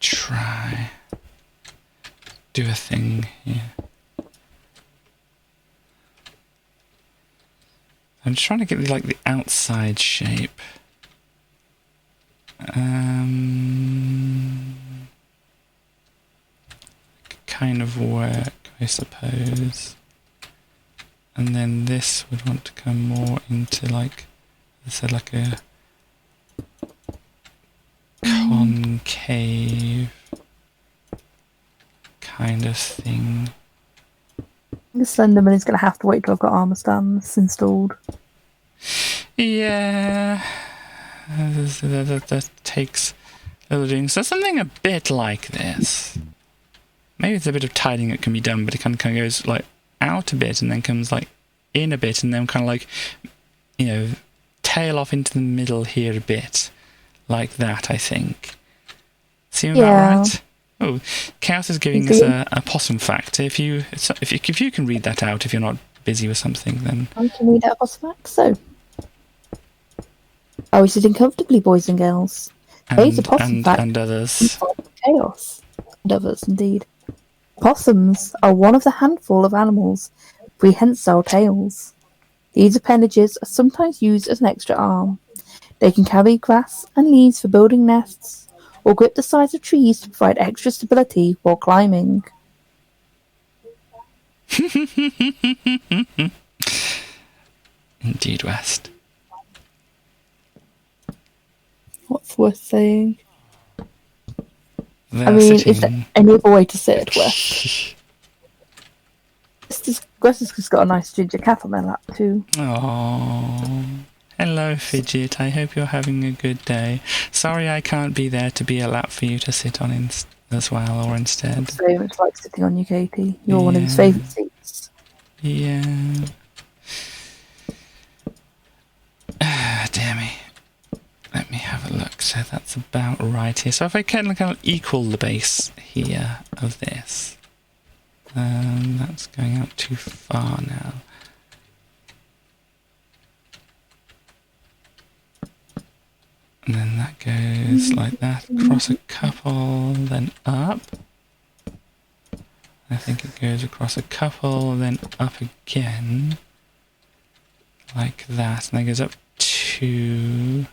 Try. Do a thing here. I'm just trying to get like the outside shape. Kind of work, I suppose. And then this would want to come more into like, I said, like a concave kind of thing. The Slenderman is going to have to wait till I've got armor stands installed. Yeah. That takes a little doing. So something a bit like this. Maybe it's a bit of tidying that can be done, but it kind of goes like out a bit and then comes like in a bit and then kind of like, you know, tail off into the middle here a bit. Like that, I think. Seem about right? Oh, Chaos is giving us a possum fact. If you can read that out, if you're not busy with something, then I can read out a possum fact. So, are we sitting comfortably, boys and girls? And others. Chaos. And others, indeed. Possums are one of the handful of animals with prehensile tails. These appendages are sometimes used as an extra arm. They can carry grass and leaves for building nests, or grip the sides of trees to provide extra stability while climbing. Indeed, West. What's worth saying? Is there any other way to say it, West? West has just got a nice ginger cat on their lap, too. Oh, hello, Fidget. I hope you're having a good day. Sorry I can't be there to be a lap for you to sit on as well, or instead. It's very much like sitting on you, Katie. You're one of his favourite seats. Yeah. Dear me. Let me have a look. So that's about right here. So if I can kind of equal the base here of this, that's going out too far now. And then that goes like that, across a couple, then up. I think it goes across a couple, then up again. Like that, and then goes up to...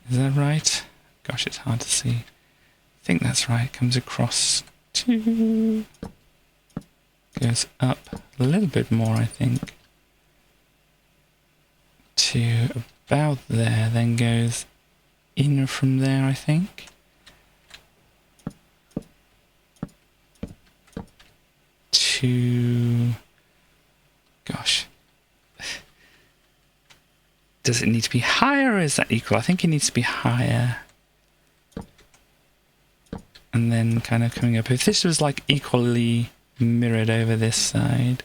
Is that right? Gosh, it's hard to see. I think that's right. It comes across to... Goes up a little bit more, I think. To about there, then goes in from there, I think. To... Gosh. Does it need to be higher or is that equal? I think it needs to be higher. And then kind of coming up. If this was like equally mirrored over this side.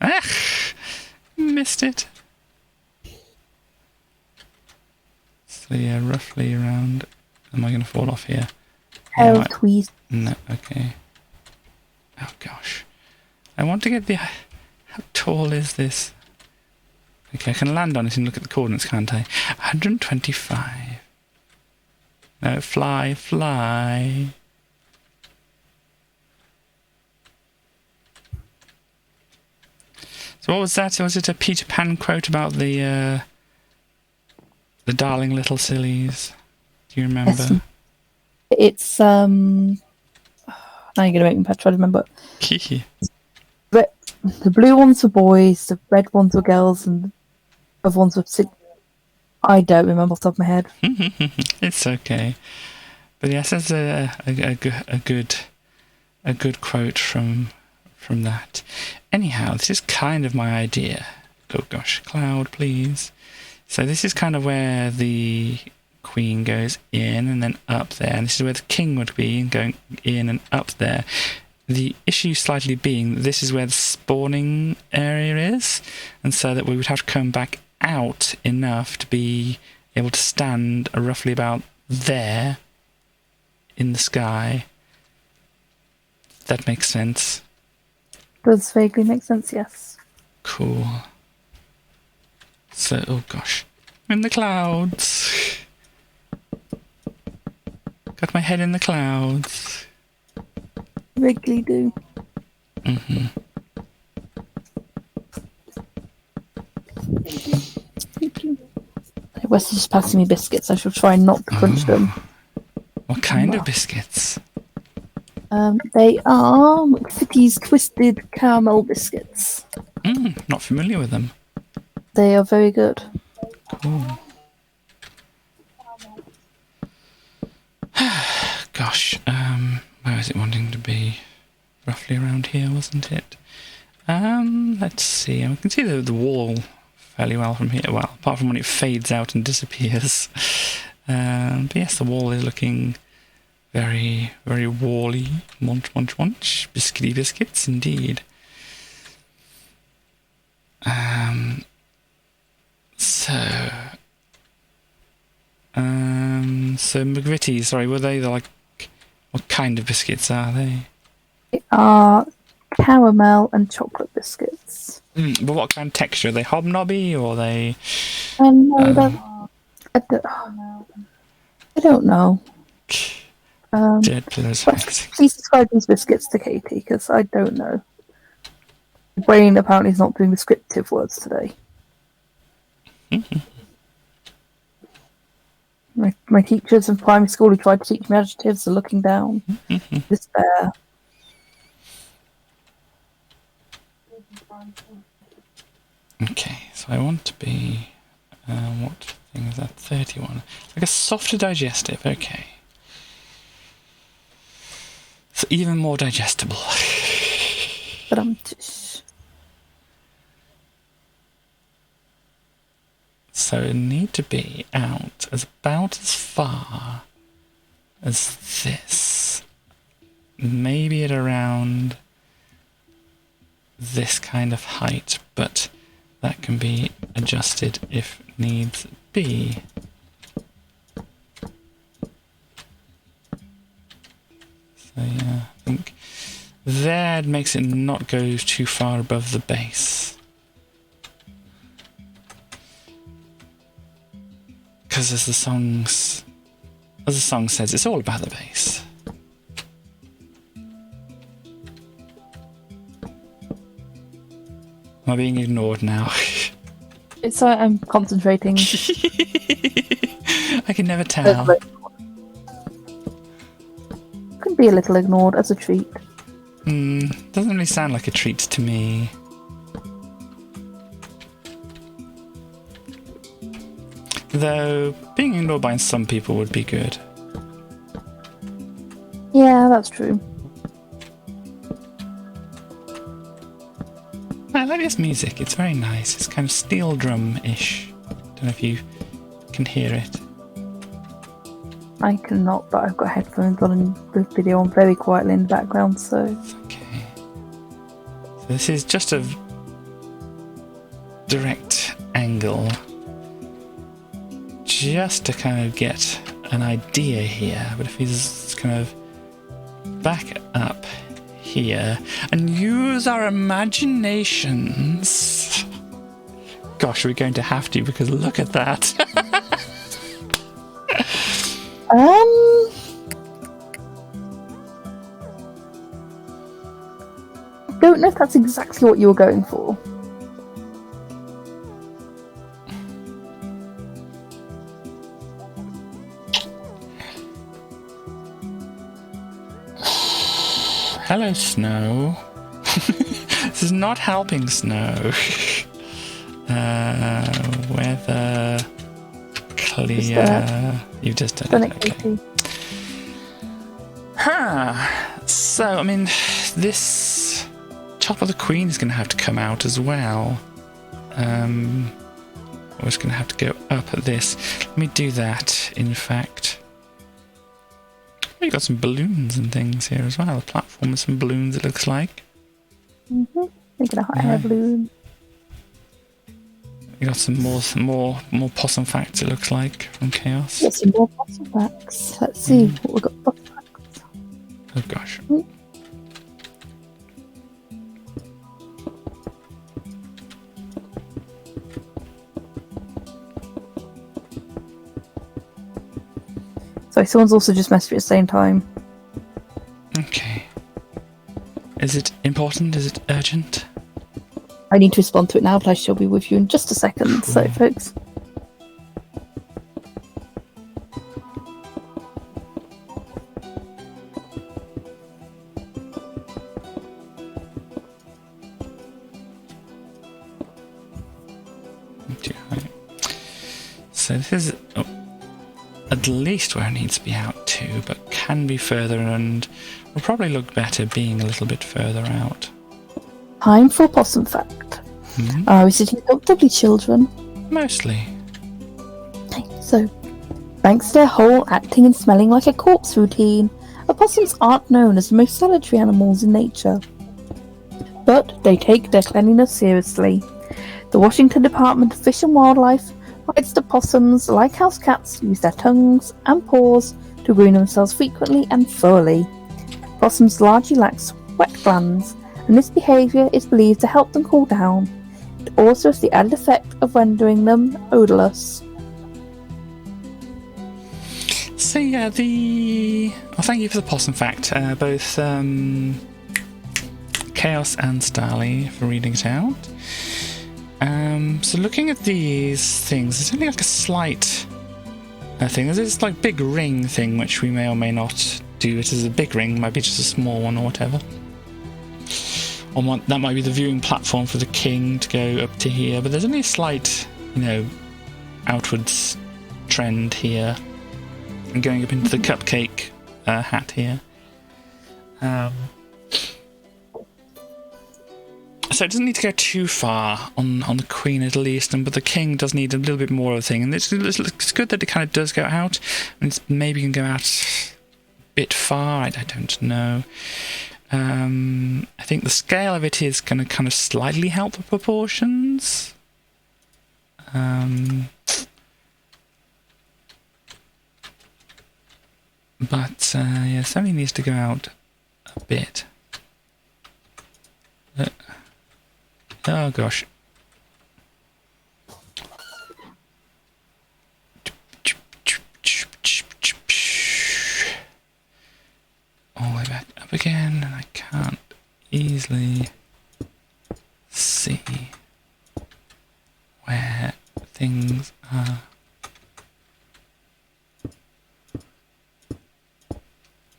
Ah! Missed it. So yeah, roughly around... Am I going to fall off here? No, please. No, okay. Oh gosh. I want to get the... How tall is this? Okay, I can land on it and look at the coordinates, can't I? 125. No, fly, fly. So what was that? Was it a Peter Pan quote about the darling little sillies? Do you remember? It's now you're gonna make me try to remember. The blue ones were boys, the red ones were girls, and the other ones were I don't remember off the top of my head. It's okay. But yes, that's a good quote from that. Anyhow, this is kind of my idea. Oh gosh, cloud, please. So this is kind of where the queen goes in and then up there, and this is where the king would be, going in and up there. The issue slightly being that this is where the spawning area is, and so that we would have to come back out enough to be able to stand roughly about there in the sky. That makes sense. Does vaguely make sense, yes. Cool. So, oh gosh. I'm in the clouds. Got my head in the clouds. Vaguely do. Mm-hmm. Wes is just passing me biscuits. I shall try not to crunch them. What kind of biscuits? They are McVitie's Twisted Caramel Biscuits. Not familiar with them. They are very good. Cool. Gosh, where is it wanting to be? Roughly around here, wasn't it? Let's see. I can see the wall fairly well from here. Well, apart from when it fades out and disappears. But yes, the wall is looking very, very wally. Munch, munch, munch. Biscuity biscuits, indeed. So McVitie's, sorry, were they like, what kind of biscuits are they? They are caramel and chocolate biscuits. But what kind of texture? Are they hobnobby or are they... No, I don't know. Please describe these biscuits to Katie, because I don't know. The brain apparently is not doing descriptive words today. My teachers in primary school who tried to teach me adjectives are looking down. Despair. Okay, so I want to be... what thing is that? 31. Like a softer digestive, okay. So even more digestible. So it need to be out as about as far as this. Maybe at around this kind of height, but that can be adjusted if needs be. So yeah, I think that makes it not go too far above the base. Because as the song says, it's all about the bass. Am I being ignored now? It's like I'm concentrating. I can never tell. Could be a little ignored as a treat. Doesn't really sound like a treat to me. Though, being ignored by some people would be good. Yeah, that's true. I like this music, it's very nice. It's kind of steel drum-ish. Don't know if you can hear it. I cannot, but I've got headphones on and the video on very quietly in the background, so... Okay. So this is just a direct angle. Just to kind of get an idea here, but if he's kind of back up here and use our imaginations. Gosh, we're going to have to, because look at that. I don't know if that's exactly what you were going for. Hello, Snow. This is not helping, Snow. Weather clear. You've just done it. Okay. So, I mean, this top of the Queen is going to have to come out as well. We're just going to have to go up at this. Let me do that, in fact. You've got some balloons and things here as well. A platform with some balloons, it looks like. Thinking a hot air balloon. You got some more possum facts, it looks like, from Chaos. Got some more possum facts. Let's see what we've got. Possum facts. Oh gosh. Sorry, someone's also just messaged me at the same time. Okay. Is it important? Is it urgent? I need to respond to it now, but I shall be with you in just a second. Cool. So, folks. So this is at least where it needs to be out to, but can be further and will probably look better being a little bit further out. Time for a possum fact. Are we sitting comfortably, children? Mostly. Okay, so, thanks to their whole acting and smelling like a corpse routine, opossums aren't known as the most solitary animals in nature. But they take their cleanliness seriously. The Washington Department of Fish and Wildlife writes that possums, like house cats, use their tongues and paws to groom themselves frequently and thoroughly. Possums largely lack sweat glands, and this behaviour is believed to help them cool down. It also has the added effect of rendering them odourless. So yeah, well, thank you for the possum fact. Both Chaos and Starly for reading it out. So looking at these things, there's only like a slight thing. There's this like big ring thing which we may or may not do it as a big ring, might be just a small one or whatever. Or that might be the viewing platform for the king to go up to here, but there's only a slight, outwards trend here. And going up into the cupcake hat here. So it doesn't need to go too far on the queen at least, but the king does need a little bit more of a thing. And it's good that it kind of does go out, and it's maybe can go out a bit far. I don't know. I think the scale of it is going to kind of slightly help the proportions. But yeah, something needs to go out a bit. Oh gosh. All the way back up again, and I can't easily see where things are.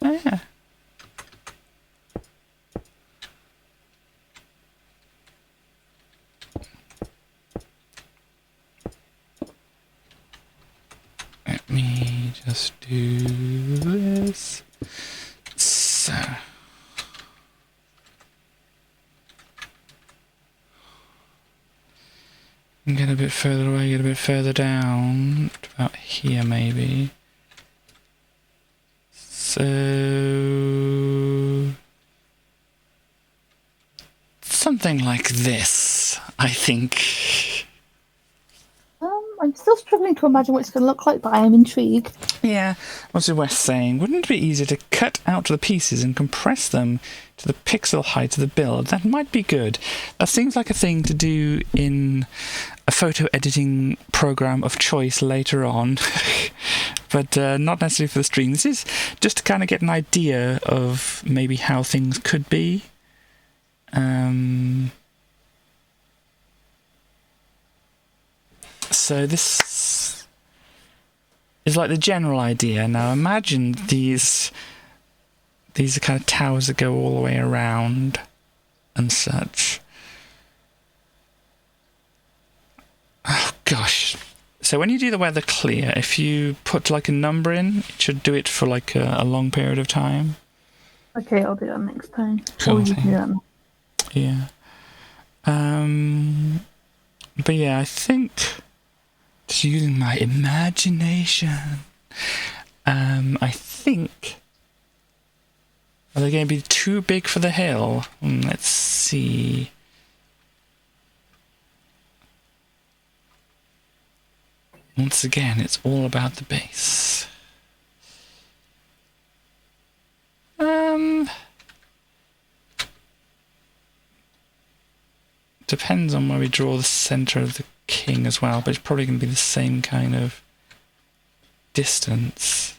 Yeah. Let me just do this. So. Get a bit further away, get a bit further down. About here, maybe. So. Something like this, I think. I'm still struggling to imagine what it's going to look like, but I am intrigued. Yeah, what's Wes saying? Wouldn't it be easier to cut out the pieces and compress them to the pixel height of the build? That might be good. That seems like a thing to do in a photo editing program of choice later on, but not necessarily for the stream. This is just to kind of get an idea of maybe how things could be. So this is like the general idea. Now imagine these are kind of towers that go all the way around and such. Oh gosh. So when you do the weather clear, if you put like a number in, it should do it for like a long period of time. Okay, I'll do that next time. Cool. Or you can do that now. Yeah. But yeah, I think just using my imagination, I think, are they going to be too big for the hill? Let's see. Once again, it's all about the base. Depends on where we draw the center of the king as well, but it's probably going to be the same kind of distance.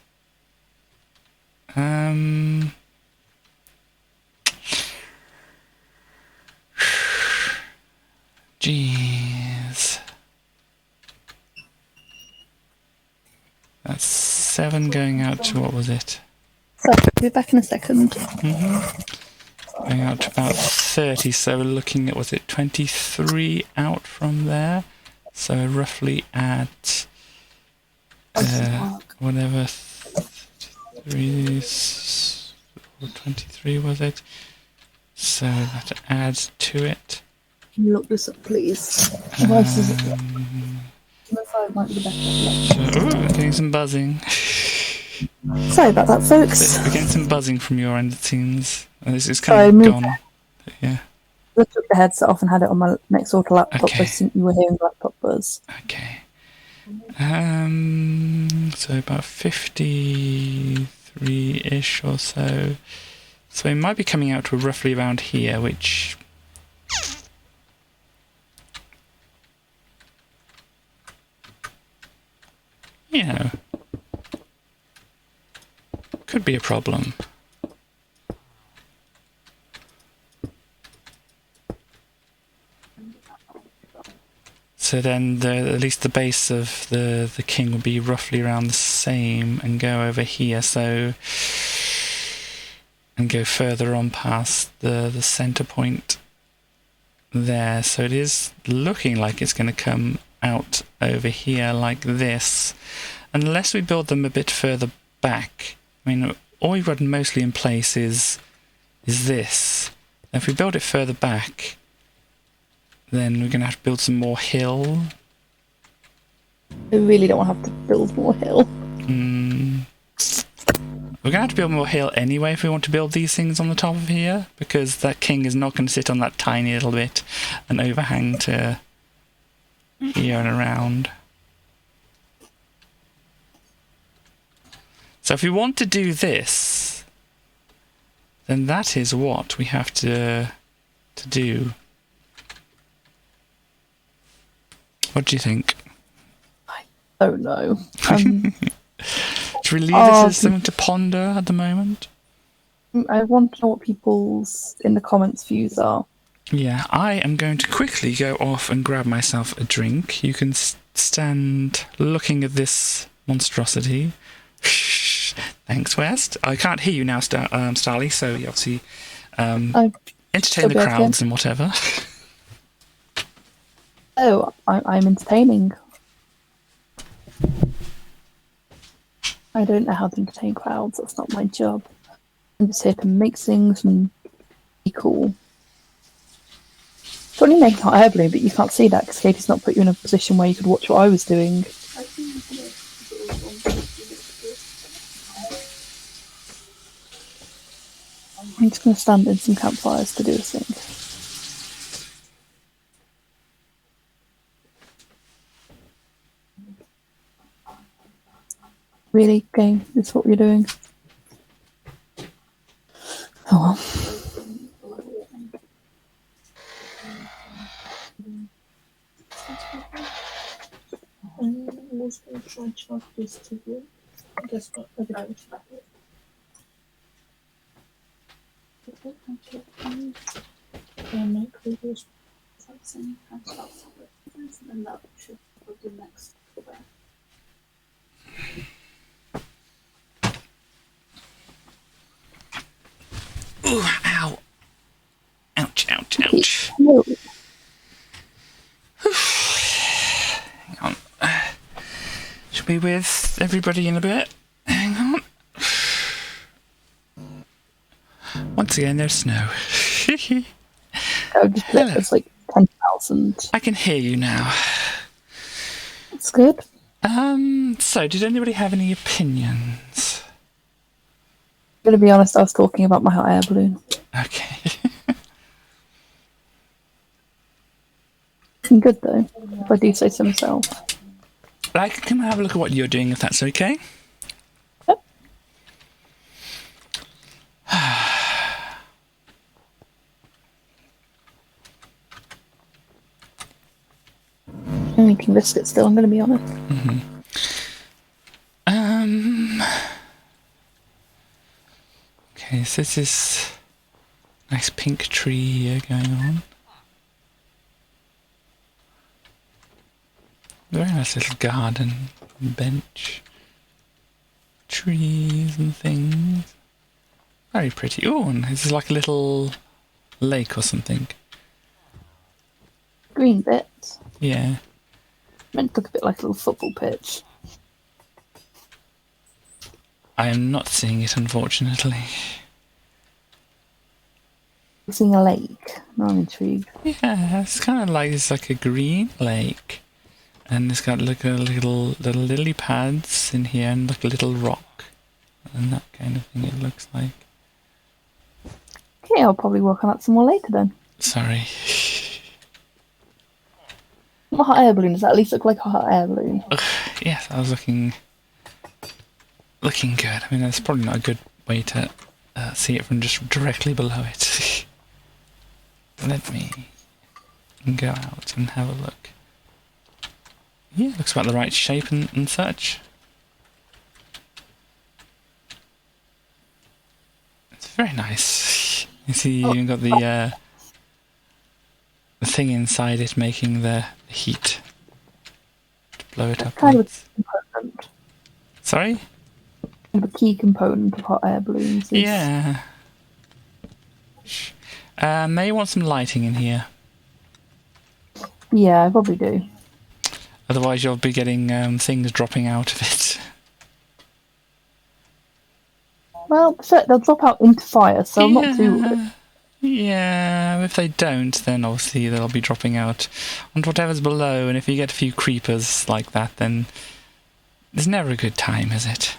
Jeez. That's 7 going out to, what was it? So, I'll be back in a second. Going out to about 30, so we're looking at, was it 23 out from there? So roughly at whatever 3 or 23 was it? So that adds to it. Can you look this up, please? Otherwise, this is might be the best. So, getting some buzzing. Sorry about that, folks. We're getting some buzzing from your end, it seems. It's kind of gone. Yeah. I took the headset off and had it on my next door to laptop, so I think you were hearing laptop buzz. Okay. So about 53-ish or so. So it might be coming out to roughly around here, which... you know, could be a problem. So then at least the base of the king will be roughly around the same and go over here, so and go further on past the center point there. So it is looking like it's going to come out over here like this, unless we build them a bit further back. I mean, all we've got mostly in place is this. Now, if we build it further back, then we're going to have to build some more hill. I really don't want to have to build more hill. We're going to have to build more hill anyway if we want to build these things on the top of here, because that king is not going to sit on that tiny little bit and overhang to here and around. So if we want to do this, then that is what we have to do. What do you think? I don't know. Should we leave this as something to ponder at the moment? I want to know what people's in the comments views are. Yeah, I am going to quickly go off and grab myself a drink. You can stand looking at this monstrosity. Thanks, West. I can't hear you now, Starly, so you obviously entertain the crowds and whatever. Oh, I'm entertaining. I don't know how to entertain crowds. That's not my job. I'm just here to make things and be cool. It's only making hot air balloon, but you can't see that because Katie's not put you in a position where you could watch what I was doing. I'm just going to stand in some campfires to do this thing. Really, game? This is what you're doing? Oh well. I was going to try charge this to you. I guess not. I don't make videos. And that should be the next one. Ooh, ow. Ouch, ouch, ouch. No. Hang on. Should be with everybody in a bit. Hang on. Once again, there's snow. I would just put it as like 10,000. I can hear you now. That's good. So did anybody have any opinions? I'm going to be honest, I was talking about my hot air balloon. Okay. Looking good though, if I do say so myself. I can come and have a look at what you're doing, if that's okay. Yep. I'm eating biscuits still, I'm going to be honest. Mm-hmm. Okay, so this is nice pink tree here going on. Very nice little garden, bench, trees and things. Very pretty. Oh, and this is like a little lake or something. Green bit. Yeah. Meant to look a bit like a little football pitch. I am not seeing it, unfortunately. Seeing a lake. Now I'm intrigued. Yeah, it's kind of like it's like a green lake, and it's got like a little lily pads in here and like a little rock, and that kind of thing. It looks like. Okay, I'll probably work on that some more later then. Sorry. Not a hot air balloon. Does that at least look like a hot air balloon? Yes, I was looking good. I mean, that's probably not a good way to see it from just directly below it. Let me go out and have a look. Yeah, looks about the right shape and such. It's very nice. You see, you even got the thing inside it making the heat to blow it up. Kind of a key component. Sorry? Kind of a key component of hot air balloons. Yeah. May want some lighting in here. Yeah, I probably do. Otherwise you'll be getting things dropping out of it. Well, they'll drop out into fire, so I'm not too worried. Yeah, if they don't, then obviously they'll be dropping out onto whatever's below, and if you get a few creepers like that, then it's never a good time, is it?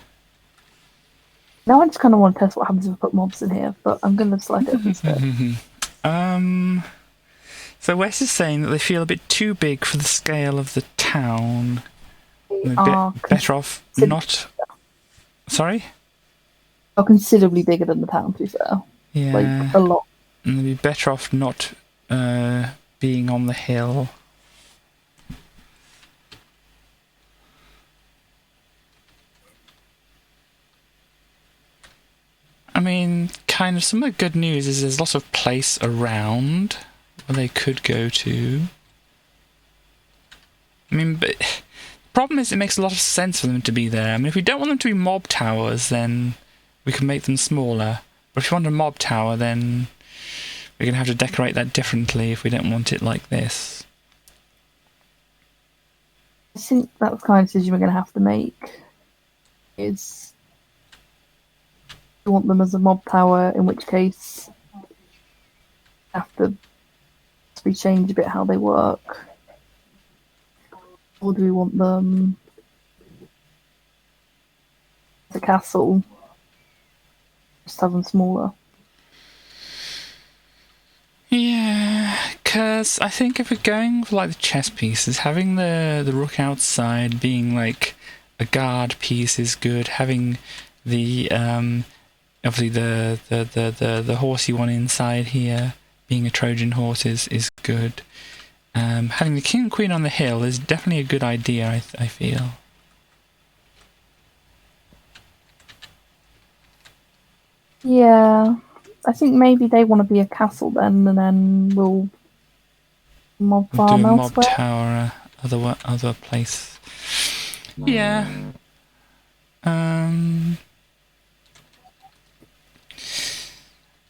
Now I just kind of want to test what happens if I put mobs in here, but I'm going to select it instead. So Wes is saying that they feel a bit too big for the scale of the town. They They're are better off not... Sorry? are considerably bigger than the town, to be fair. Yeah. Like, a lot. And they'd be better off not being on the hill. I mean, kind of some of the good news is there's lots of place around where they could go to. I mean, but the problem is it makes a lot of sense for them to be there. I mean, if we don't want them to be mob towers, then we can make them smaller. But if you want a mob tower, then we're going to have to decorate that differently if we don't want it like this. I think that's the kind of decision we're going to have to make. Is we want them as a mob tower, in which case have to change a bit how they work. Or do we want them as a castle? Just have them smaller. Yeah, because I think if we're going for like the chess pieces, having the rook outside being like a guard piece is good. Having the obviously the horsey one inside here being a Trojan horse is good. Having the king and queen on the hill is definitely a good idea. I feel. Yeah, I think maybe they want to be a castle then, and then we'll mob farm do a mob elsewhere. tower, other place. Yeah.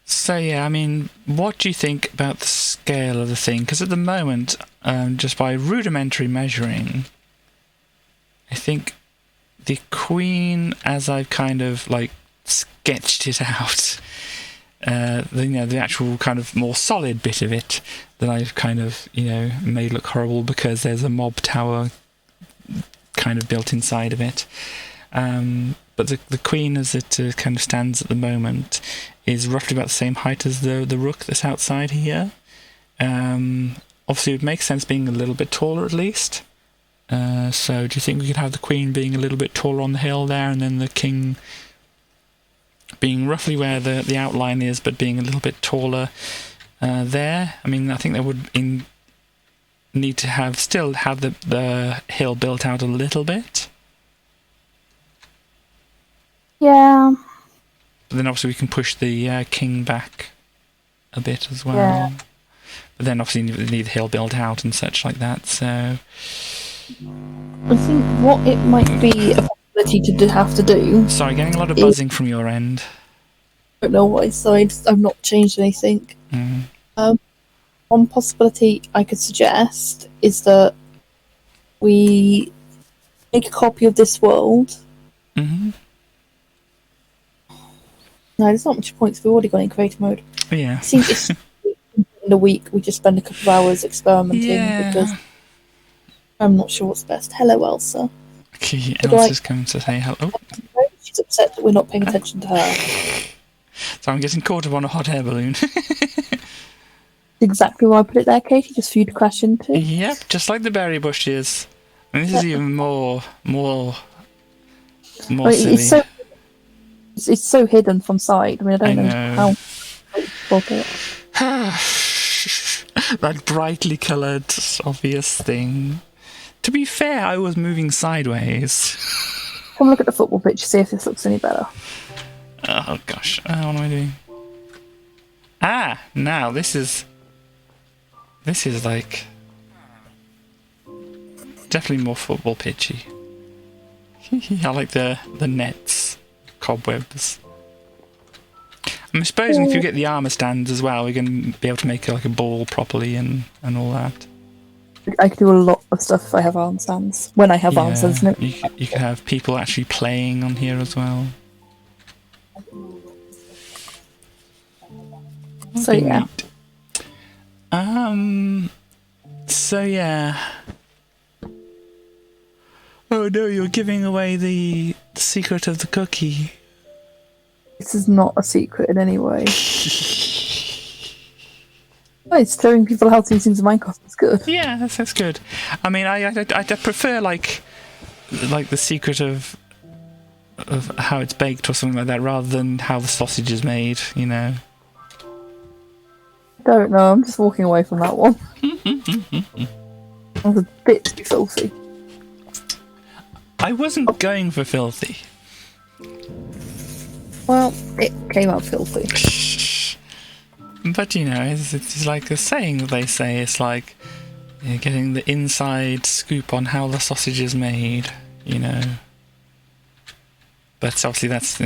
So yeah, I mean, what do you think about the scale of the thing? Because at the moment, just by rudimentary measuring, I think the queen, as I've kind of like sketched it out, the actual kind of more solid bit of it that I've kind of made look horrible because there's a mob tower kind of built inside of it. But the queen, as it kind of stands at the moment, is roughly about the same height as the rook that's outside here. Obviously, it would make sense being a little bit taller at least. So do you think we could have the queen being a little bit taller on the hill there, and then the king being roughly where the outline is, but being a little bit taller there? I mean, I think that would need to still have the hill built out a little bit. Yeah. But then obviously we can push the king back a bit as well. Yeah. But then obviously you need the hill built out and such like that, so... I think what it might be a possibility to have to do... Sorry, getting a lot of buzzing from your end. I don't know why side I've not changed anything. One possibility I could suggest is that we make a copy of this world. Mm-hmm. No, there's not much points. We've already got it in creative mode. Yeah. I think it's in the week we just spend a couple of hours experimenting because Yeah. I'm not sure what's best. Hello, Elsa. Okay, Would you Elsa's come to say hello. She's upset that we're not paying attention to her. So I'm getting caught up on a hot air balloon. Exactly why I put it there, Katie, just for you to crash into. Yep, just like the berry bushes. And this is even more silly. It's so hidden from sight. I mean, I don't know know. how to it. That brightly coloured, obvious thing. To be fair, I was moving sideways. Come look at the football pitch, see if this looks any better. Oh gosh, what am I doing? Ah, now this is like definitely more football pitchy. I like the nets, cobwebs. I'm supposing if you get the armour stands as well, we're going to be able to make like a ball properly and all that. I could do a lot of stuff if I have arm stands. When I have arm stands, no. You can have people actually playing on here as well. So yeah. So yeah. Oh no, you're giving away the secret of the cookie. This is not a secret in any way. Oh, it's showing people how to use things in Minecraft. It's good. Yeah, that's good. I mean, I prefer like the secret of how it's baked or something like that, rather than how the sausage is made. You know. Don't know. I'm just walking away from that one. That was a bit too filthy. I wasn't going for filthy. Well, it came out filthy. But you know, it's like a saying that they say. It's like getting the inside scoop on how the sausage is made. You know. But obviously that's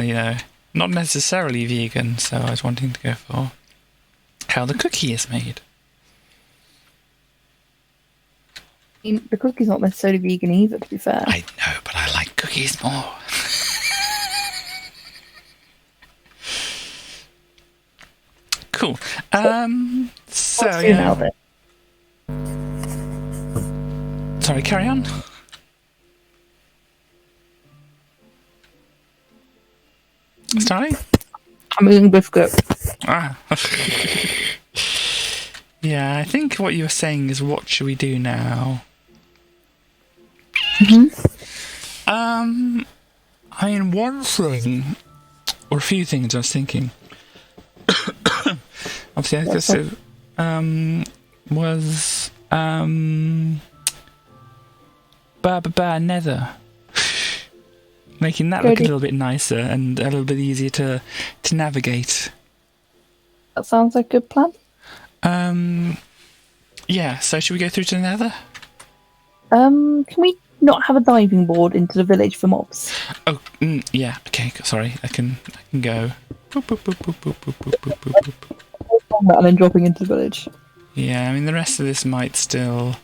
not necessarily vegan. So I was wanting to go for how the cookie is made. I mean, the cookie's not necessarily vegan either, to be fair. I know, but I like cookies more. Cool. So yeah. Sorry, carry on. Sorry? I'm eating biscuit. Ah. Yeah, I think what you were saying is what should we do now? I mean, one thing, or a few things I was thinking. Obviously, I guess it was Nether. Making that look a little bit nicer and a little bit easier to navigate. That sounds like a good plan. Yeah, so should we go through to the Nether? Can we not have a diving board into the village for mobs? Oh, yeah. Okay, sorry. I can go. And then dropping into the village. Yeah, I mean the rest of this might still.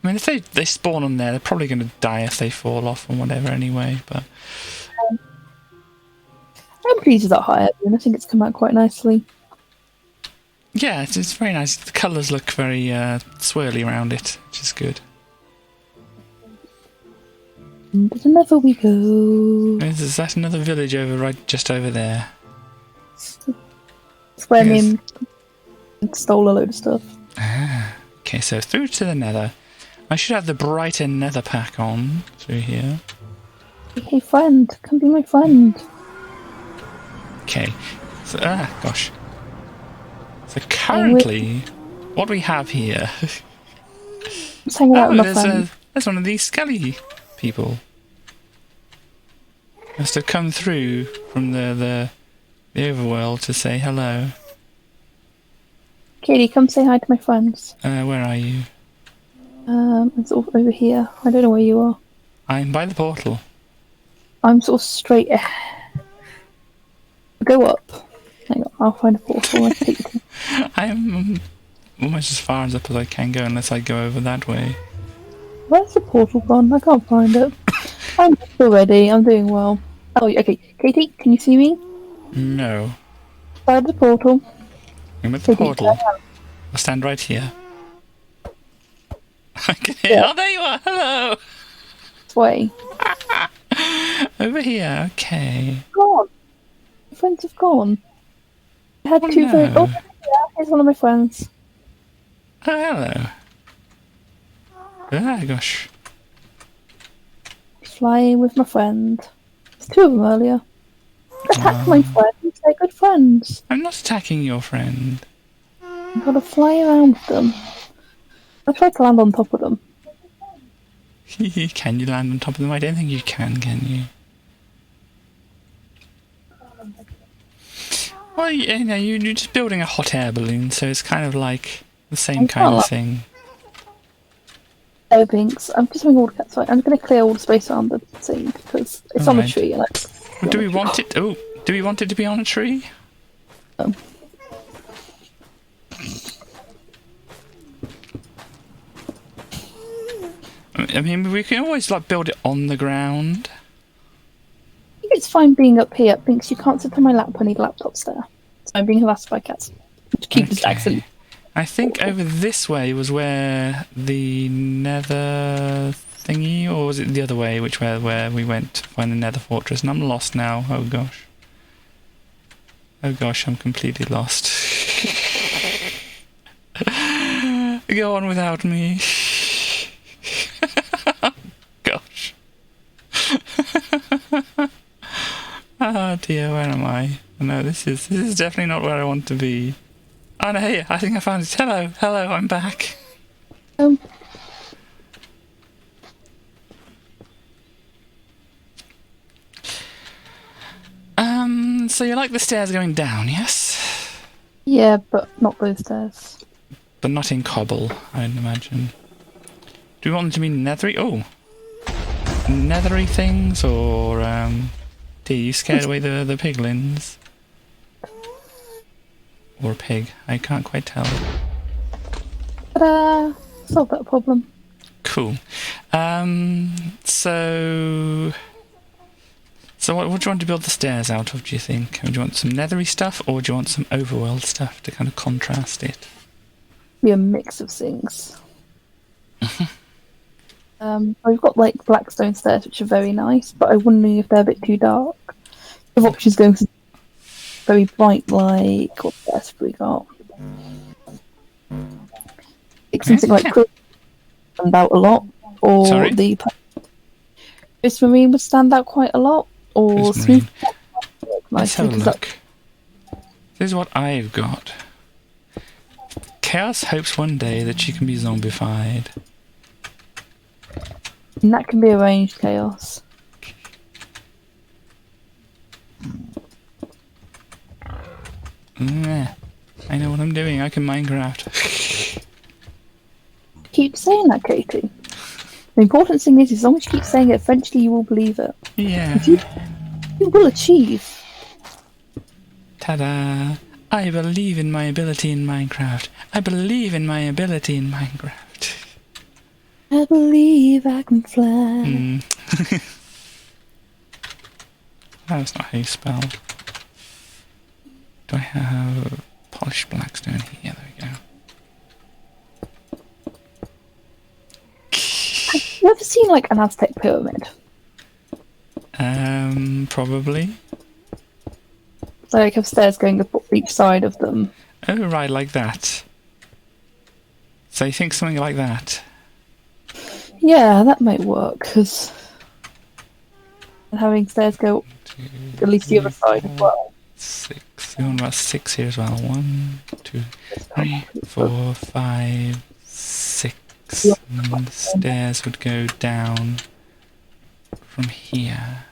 I mean, if they spawn on there, they're probably going to die if they fall off and whatever anyway. But I'm pleased with that higher, and I think it's come out quite nicely. yeah, it's very nice. The colours look very swirly around it, which is good. Into the Nether we go. Is that another village just over there? That's where me and stole a load of stuff. Okay, so through to the Nether. I should have the brighter Nether pack on through here. Hey friend, come be my friend. Okay, so gosh. So currently, what do we have here? Let's hang out with my friend. There's one of these skelly people. Must have come through from the overworld to say hello. Katie, come say hi to my friends. Where are you? It's all over here. I don't know where you are. I'm by the portal. I'm sort of straight ahead. Go up. Hang on, I'll find a portal. I'll take you. I'm almost as far up as I can go unless I go over that way. Where's the portal gone? I can't find it. I'm still ready. I'm doing well. Oh, okay. Katie, can you see me? No. Side of the portal. I'm at the portal. I'll stand right here. I can hear. Oh, there you are. Hello. This way. Over here. Okay. Gone. My friends have gone. I had Oh, two very. no. Oh, yeah, here's one of my friends. Oh, hello. Ah, gosh. Flying with my friend. There's two of them earlier. Attack my friends. They're good friends. I'm not attacking your friend. I've got to fly around with them. I tried to land on top of them. Can you land on top of them? I don't think you can you? Well, you know, you're just building a hot air balloon, so it's kind of like the same kind of thing. Oh, Binks. I'm just having all the cats right. I'm going to clear all the space around the thing because it's on a Alright. tree. And Do we want it? Oh, do we want it to be on a tree? Oh. I mean, we can always like build it on the ground. I think it's fine being up here. Binks, you can't sit on my lap. I need laptops there. So I'm being harassed by cats. To keep this accent. I think over this way was where the nether thingy, or was it the other way, where we went to find the nether fortress? And I'm lost now. Oh gosh. Oh gosh, I'm completely lost. Go on without me. Gosh. Oh dear, where am I? No, this is definitely not where I want to be. Oh no, here, I think I found it. Hello, I'm back. So you like the stairs going down, yes? Yeah, but not those stairs. But not in cobble, I'd imagine. Do we want them to be nethery? Oh! Nethery things, or, do you scared away the piglins? Or a pig, I can't quite tell. Ta-da! Solved that problem. Cool. So what do you want to build the stairs out of, do you think? Do you want some nethery stuff, or do you want some overworld stuff to kind of contrast it? Be a mix of things. We've got like blackstone stairs, which are very nice, but I'm wondering if they're a bit too dark. The options going very bright, like what else have we got? Like something like Crystal stand out a lot, or Sorry? the Prismarine would stand out quite a lot, or Prismarine. Smooth. Let's have a because look. This is what I've got. Chaos hopes one day that she can be zombified. and that can be arranged chaos. I know what I'm doing. I can Minecraft. Keep saying that, Katie. The important thing is, as long as you keep saying it, eventually you will believe it. Yeah. You will achieve. Ta-da! I believe in my ability in Minecraft. I believe in my ability in Minecraft. I believe I can fly. That's not how you spell. Do I have polished blackstone here? There we go. Have you ever seen like an Aztec pyramid? Probably. So like have stairs going up each side of them. Oh, right, like that. So you think something like that? Yeah, that might work, because having stairs go at least the other side as well. 6. We want about 6 here as well. 1, 2, 3, 4, 5, 6. And the stairs would go down from here.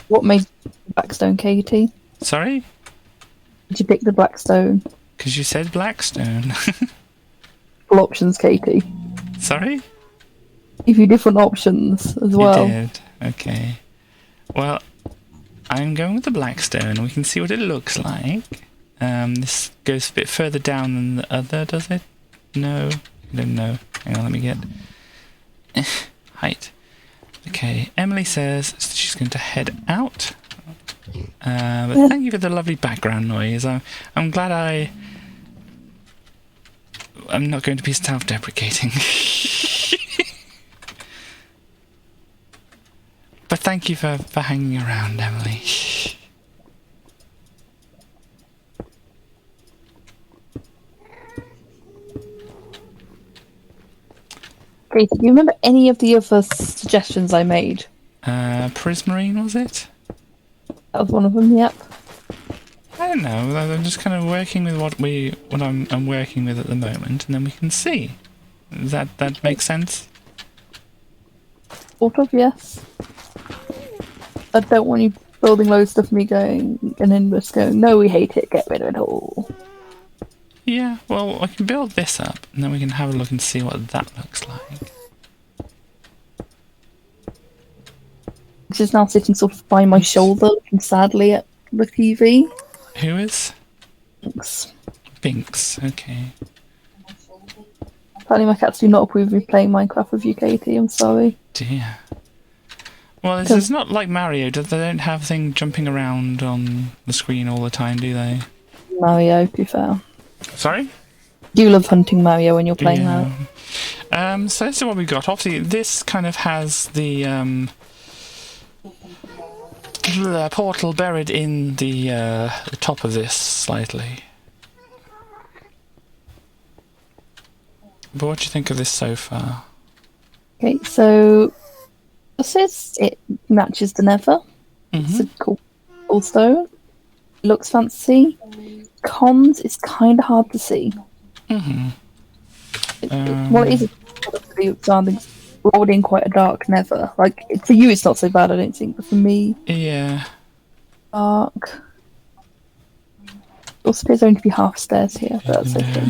What made Blackstone, Katie? Sorry? Did you pick the Blackstone? Because you said blackstone. Full options, Katie. Sorry? Give you different options as well. You did. Okay. Well, I'm going with the blackstone. We can see what it looks like. This goes a bit further down than the other, does it? No. I don't know. Hang on, let me get... height. Okay, Emily says she's going to head out. But thank you for the lovely background noise. I'm glad I'm not going to be self-deprecating. But thank you for hanging around, Emily. Okay, do you remember any of the other suggestions I made? Prismarine, was it? That was one of them, yep. I don't know. I'm just kind of working with what I'm working with at the moment, and then we can see. Does that make sense? Sort of, yes. I don't want you building loads of stuff and me going, and then just going, no, we hate it, get rid of it all. Yeah, well, I can build this up, and then we can have a look and see what that looks like. Which is now sitting sort of by my shoulder, looking sadly at the TV. Who is? Thanks. Binks, okay. Apparently my cats do not approve of me playing Minecraft with you, Katie, I'm sorry. Dear. Well, it's not like Mario. They don't have things jumping around on the screen all the time, do they? Mario, to be fair. Sorry? You love hunting Mario when you're playing Mario. So this is what we've got. Obviously, this kind of has the portal buried in the top of this slightly. But what do you think of this so far? Okay, so it says it matches the nether. It's a cool stone. It looks fancy. Cons, it's kind of hard to see. Well, it is we're already in quite a dark nether. Like, for you it's not so bad, I don't think, but for me... Yeah. Dark. It also appears only to be half stairs here, but that's okay.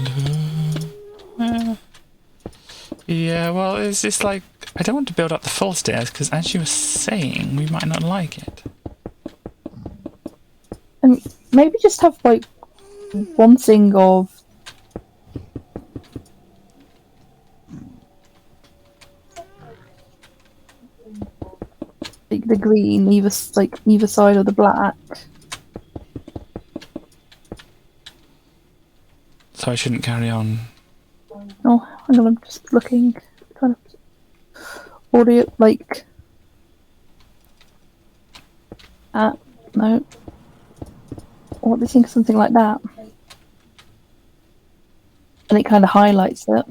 Yeah, well, it's just like, I don't want to build up the full stairs, because as you were saying, we might not like it. And maybe just have, like, one thing of... like, the green, either side of the black. So I shouldn't carry on. Oh, hang on, I'm just looking. Kind of audio, like. No. What do you think of something like that? And it kind of highlights it.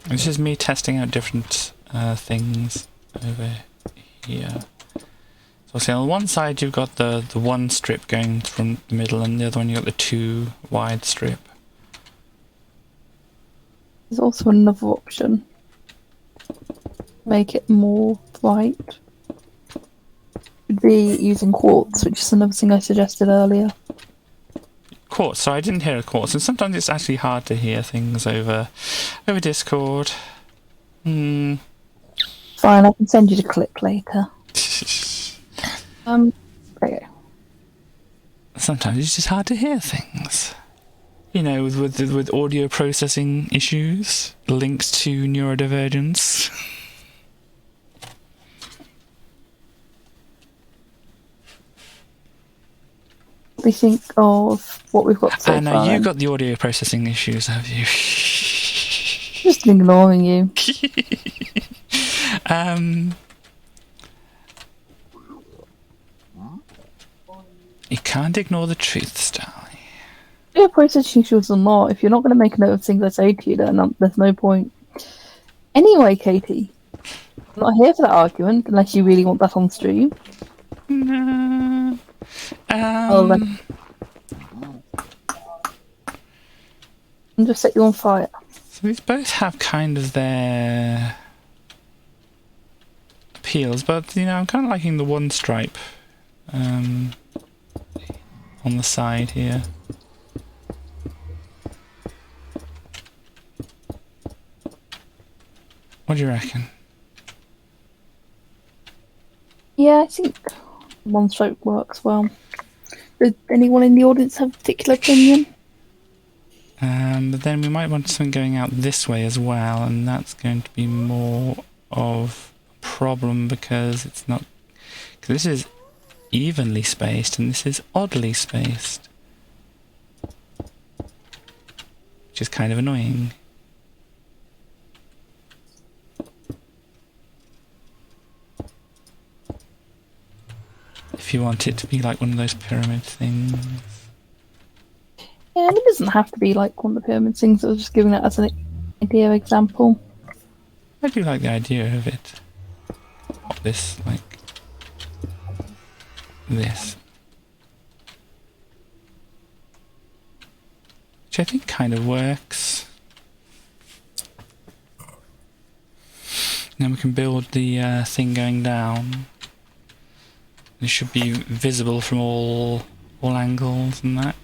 This is me testing out different things over here. So see, on one side you've got the one strip going from the middle, and the other one you've got the two wide strip. There's also another option. Make it more bright. Would be using quartz, which is another thing I suggested earlier. Quartz, so I didn't hear a quartz, and sometimes it's actually hard to hear things over Discord. Fine, I can send you the clip later. Okay. Sometimes it's just hard to hear things. You know, with audio processing issues linked to neurodivergence. What do you think of what we've got so far? Anna, you've got the audio processing issues, have you? Just ignoring you. You can't ignore the truth, Starly. Yeah, processing issues or not, if you're not going to make a note of things I say to you, then there's no point. Anyway, Katie, I'm not here for that argument, unless you really want that on stream. No. I'll just set you on fire. So these both have kind of their appeals, but, you know, I'm kind of liking the one stripe on the side here. What do you reckon? Yeah, I think one stripe works well. Does anyone in the audience have a particular opinion? But then we might want something going out this way as well, and that's going to be more of a problem because it's not... Because this is evenly spaced and this is oddly spaced. which is kind of annoying. If you want it to be like one of those pyramid things. Yeah, it doesn't have to be like one of the pyramid things. I was just giving it as an idea example. I do like the idea of it. This, like this. Which I think kind of works. Then we can build the thing going down. It should be visible from all angles and that.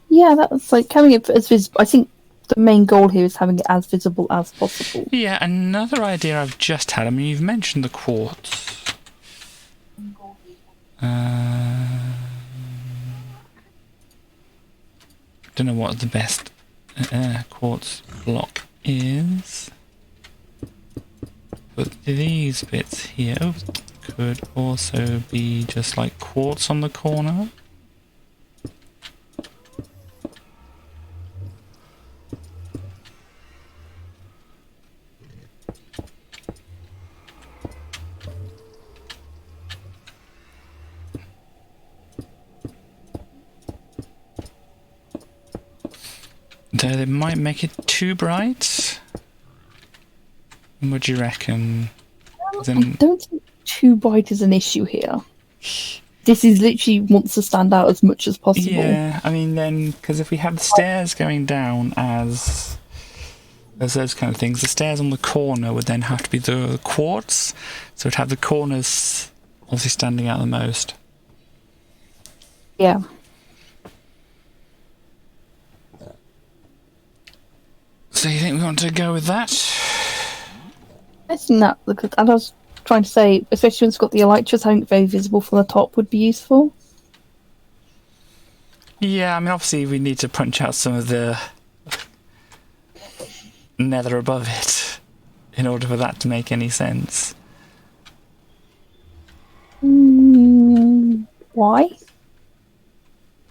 Yeah, that's like having it as visible. I think the main goal here is having it as visible as possible. Yeah, another idea I've just had. I mean, you've mentioned the quartz. Don't know what the best quartz block is. But these bits here could also be just like quartz on the corner. Though they might make it too bright. What do you reckon? I don't think too bright is an issue here. This is literally wants to stand out as much as possible. Yeah, I mean then, because if we have the stairs going down as those kind of things, the stairs on the corner would then have to be the quartz, so it'd have the corners obviously standing out the most. Yeah. So you think we want to go with that? I think that, because I was trying to say, especially when it's got the elytras, having it very visible from the top would be useful. Yeah, I mean obviously we need to punch out some of the nether above it in order for that to make any sense. Why?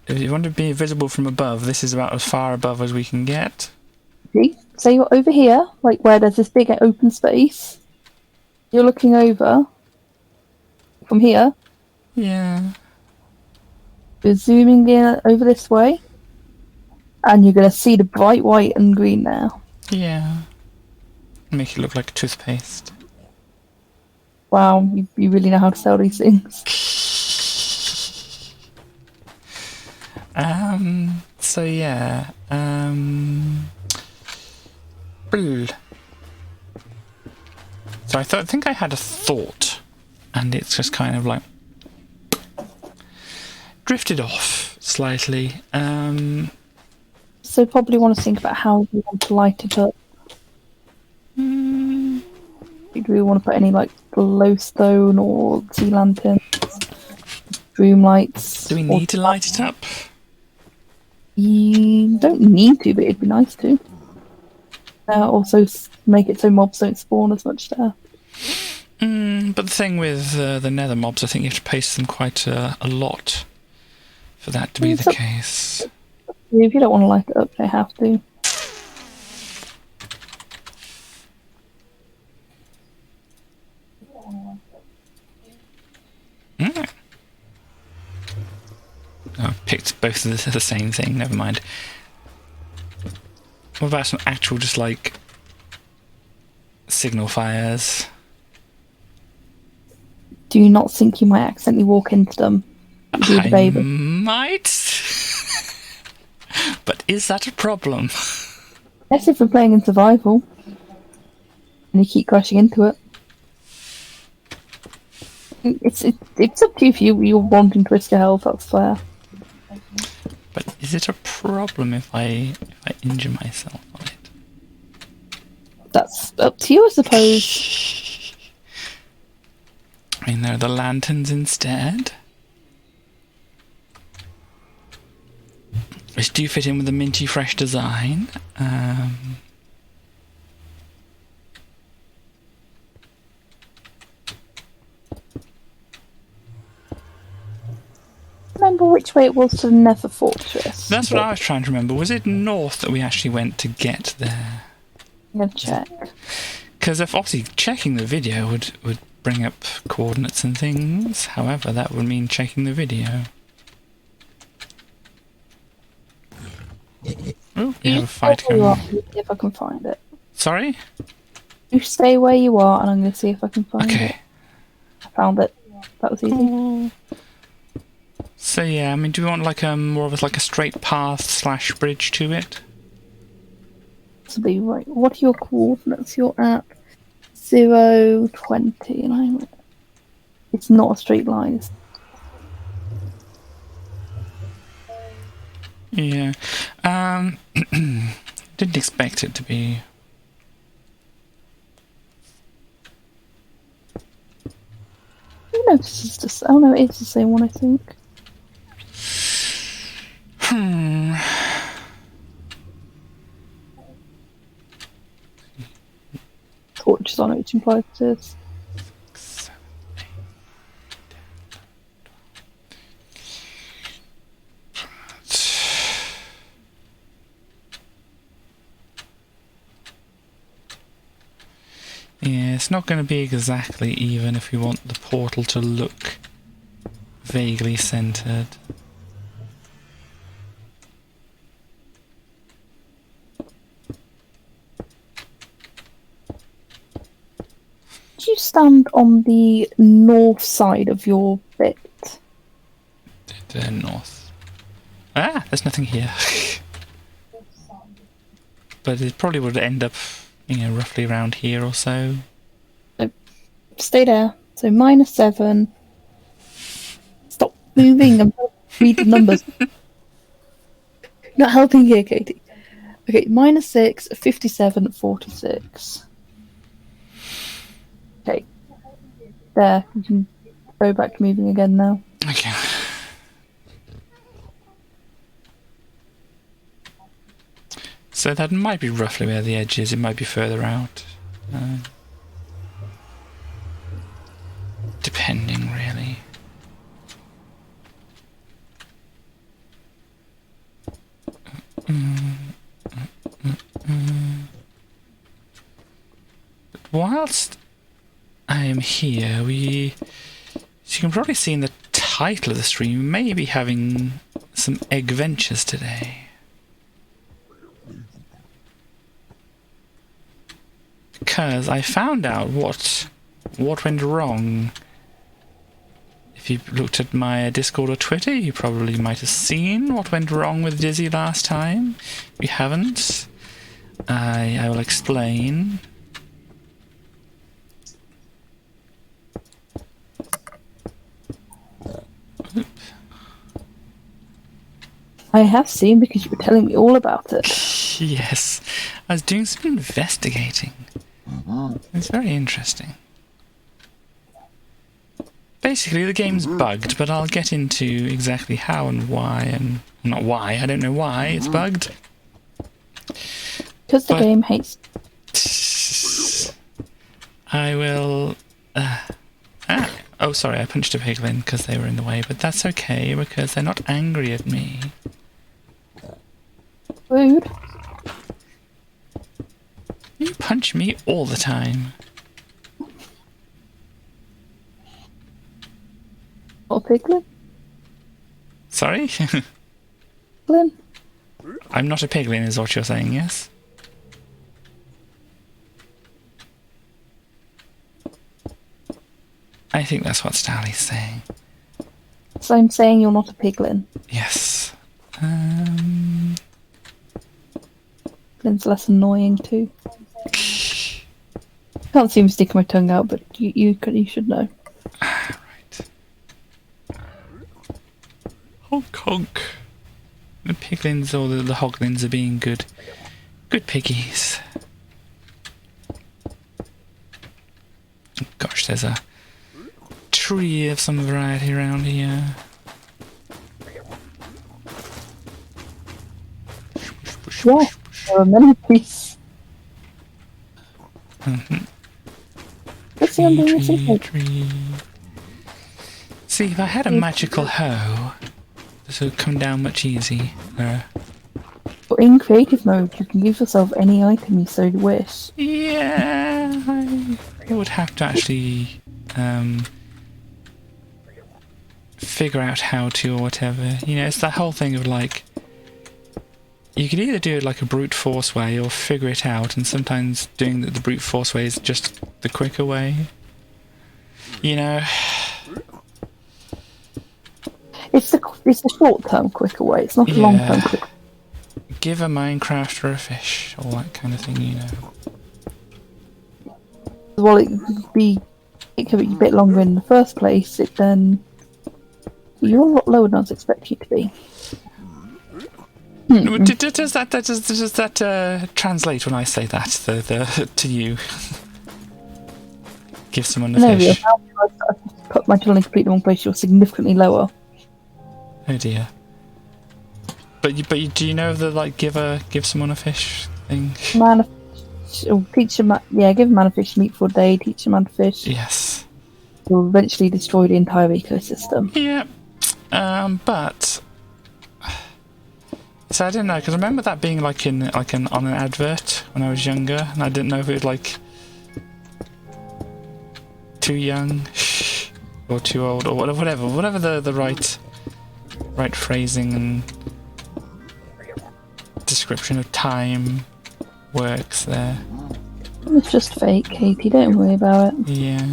If you want to be visible from above, this is about as far above as we can get. See? So you're over here, like where there's this big open space. You're looking over from here. Yeah. You're zooming in over this way, and you're going to see the bright white and green there. Yeah. Make it look like toothpaste. Wow, you really know how to sell these things. So yeah. So I think I had a thought, and it's just kind of like drifted off slightly. So probably want to think about how you want to light it up. Do we want to put any like glowstone or sea lanterns, room lights? Do we need to light it up? You don't need to, but it'd be nice to. Also make it so mobs don't spawn as much there. But the thing with the nether mobs, I think you have to paste them quite a lot for that to be the case. If you don't want to light it up, they have to. I picked both of the same thing, never mind. What about some actual just like signal fires? Do you not think you might accidentally walk into them? I might. But is that a problem? Yes, if we're playing in survival and you keep crashing into it. It's up to you if you're wanting to risk your health, that's fair. But is it a problem if I injure myself on it? That's up to you, I suppose. I mean, there are the lanterns instead. Which do fit in with the minty fresh design. remember which way it was to the Nether Fortress? That's what I was trying to remember. Was it north that we actually went to get there? I'm gonna check. Because if obviously checking the video would bring up coordinates and things. However, that would mean checking the video. Oh, we have a fight going on. See if I can find it. Sorry? You stay where you are, and I'm going to see if I can find Okay. it. I found it. That was easy. So yeah, I mean, do we want like more of a straight path / bridge to it? Possibly, right. What are your coordinates? You're at 0, 20, and I'm. It's not a straight line. It's Yeah. Didn't expect it to be. no, this is just. Oh no, it's the same one, I think. Torches on it, which implies it is. Yeah, it's not going to be exactly even if we want the portal to look vaguely centered. Did you stand on the north side of your bit? The north. Ah, there's nothing here. But it probably would end up, roughly around here or so. Stay there. So -7. Stop moving and read the numbers. Not helping here, Katie. Okay, -6, 57, 46. Okay. There. You can go back to moving again now. Okay. So that might be roughly where the edge is. It might be further out. Depending, really. But whilst I am here, as you can probably see in the title of the stream, we may be having some egg ventures today. Because I found out what went wrong. If you looked at my Discord or Twitter, you probably might have seen what went wrong with Dizzy last time. If you haven't, I will explain. Oop. I have seen because you were telling me all about it. Yes, I was doing some investigating. It's very interesting. Basically, the game's bugged, but I'll get into exactly how and why, and not why, I don't know why it's bugged. Because the game hates. I will... Oh, sorry, I punched a piglin because they were in the way, but that's okay, because they're not angry at me. Rude. You punch me all the time. Or piglin? Sorry? Piglin? I'm not a piglin is what you're saying, yes? I think that's what Stallie's saying. So I'm saying you're not a piglin. Yes. Piglin's less annoying too. Can't seem to stick my tongue out, but you should know. Right. Honk honk. The piglins or the hoglins are being good piggies. Gosh, there's a tree of some variety around here. Yeah, there are many trees. Let's see, I'm doing this. Tree. See, if I had a magical hoe, this will come down much easy. But in creative mode, you can give yourself any item you so wish. Yeah, I would have to actually figure out how to or whatever. You know, it's that whole thing of like, you could either do it like a brute force way or figure it out, and sometimes doing the brute force way is just the quicker way. You know? It's the short-term quicker way, it's not a long-term quicker. Give a Minecrafter a fish, all that kind of thing, you know. Well, it could be a bit longer in the first place, you're a lot lower than I was expecting you to be. Does that translate when I say that to you? Give someone a fish. No, I put my tunnel in completely the wrong place, you're significantly lower. Oh dear. But do you know the like give someone a fish thing? Give a man a fish, meat for a day, teach a man to fish. Yes. You'll eventually destroy the entire ecosystem. Yeah. But so I didn't know, because I remember that being like on an advert when I was younger, and I didn't know if it was like too young or too old or whatever the right phrasing and description of time works there. It's just fake, Katie, don't worry about it. Yeah.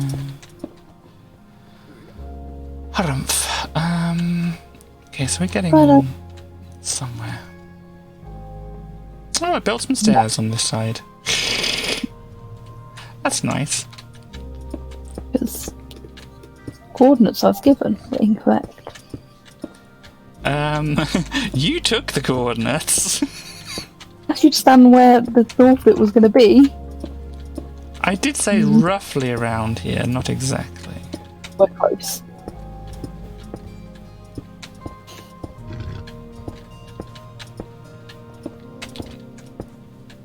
Harumph. Okay, so we're getting somewhere. Oh, I built some stairs on this side. That's nice. Because coordinates I was given were incorrect. You took the coordinates. I should stand where the thought it was going to be. I did say roughly around here, not exactly. We're close.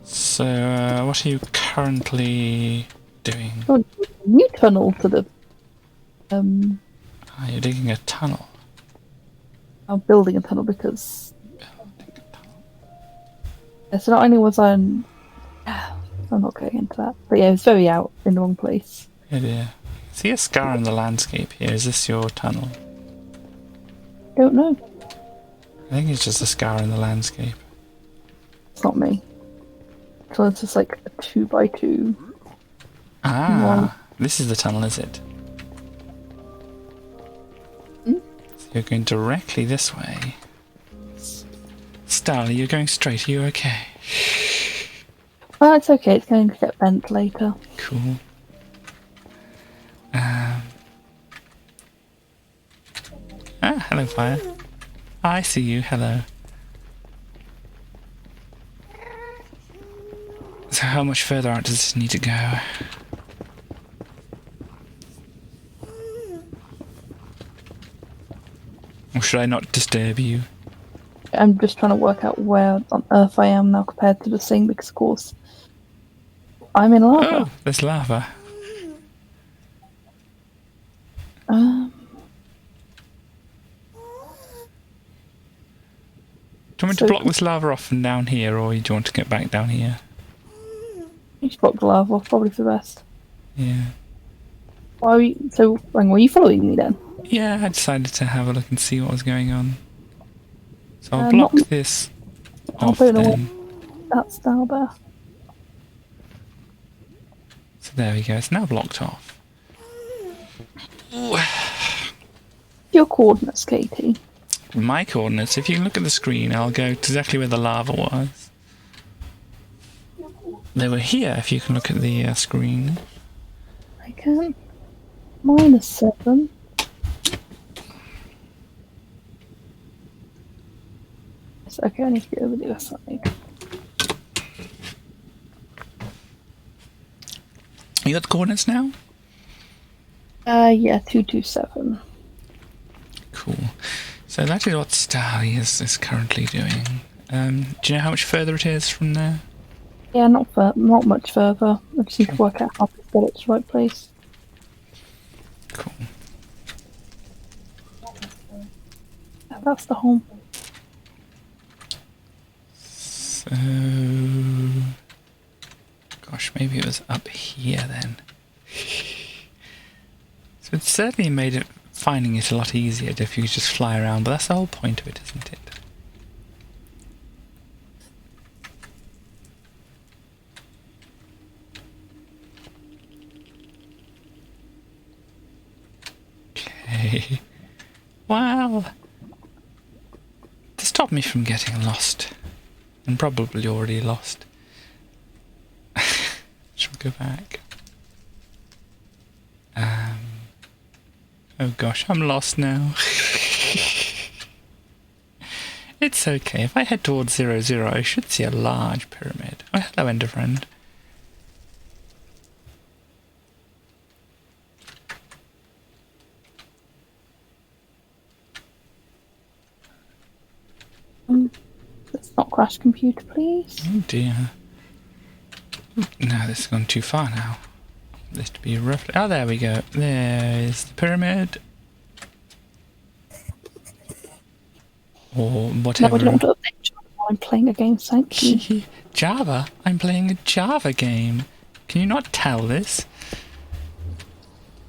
So, what are you currently doing? Oh, new tunnel to the. You're digging a tunnel. I'm building a tunnel because. So not only was I'm not going into that, but yeah, it was very out in the wrong place. Yeah, dear. See a scar in the landscape here. Is this your tunnel? Don't know. I think it's just a scar in the landscape. It's not me. So it's just like a 2x2. Ah, this is the tunnel, is it? Hmm? So you're going directly this way. Starly, you're going straight. Are you okay? Well, it's okay. It's going to get bent later. Cool. Hello, fire. I see you. Hello. So how much further out does this need to go? Or should I not disturb you? I'm just trying to work out where on Earth I am now compared to the thing, because of course I'm in lava. Oh, there's lava. Do you want me to block this lava off from down here, or do you want to get back down here? You should block the lava off, probably for the best. Yeah. Why are you, so, were you following me then? Yeah, I decided to have a look and see what was going on. So I'll block this off then. That's down there. So there we go, it's now blocked off. Ooh. Your coordinates, Katie. My coordinates, if you look at the screen, I'll go exactly where the lava was. They were here, if you can look at the screen. I can. -7. Okay, I need to get over the other side. You got the coordinates now? Yeah, 227. Cool. So that is what Starly is currently doing. Do you know how much further it is from there? Yeah, not much further. I just need to work out how to get it to the right place. Cool. that's the home. So... Gosh, maybe it was up here then. So it certainly made it finding it a lot easier if you could just fly around, but that's the whole point of it, isn't it? Okay. Well, to stop me from getting lost, and probably already lost, shall we go back? Oh gosh, I'm lost now. It's okay. If I head towards 00, I should see a large pyramid. Oh, hello, Ender friend. Let's not crash computer, please. Oh dear. No, this has gone too far now. This to be roughly... Oh, there we go. There's the pyramid. Or whatever. No, I don't want to update Java while I'm playing a game, thank you. Java? I'm playing a Java game. Can you not tell this?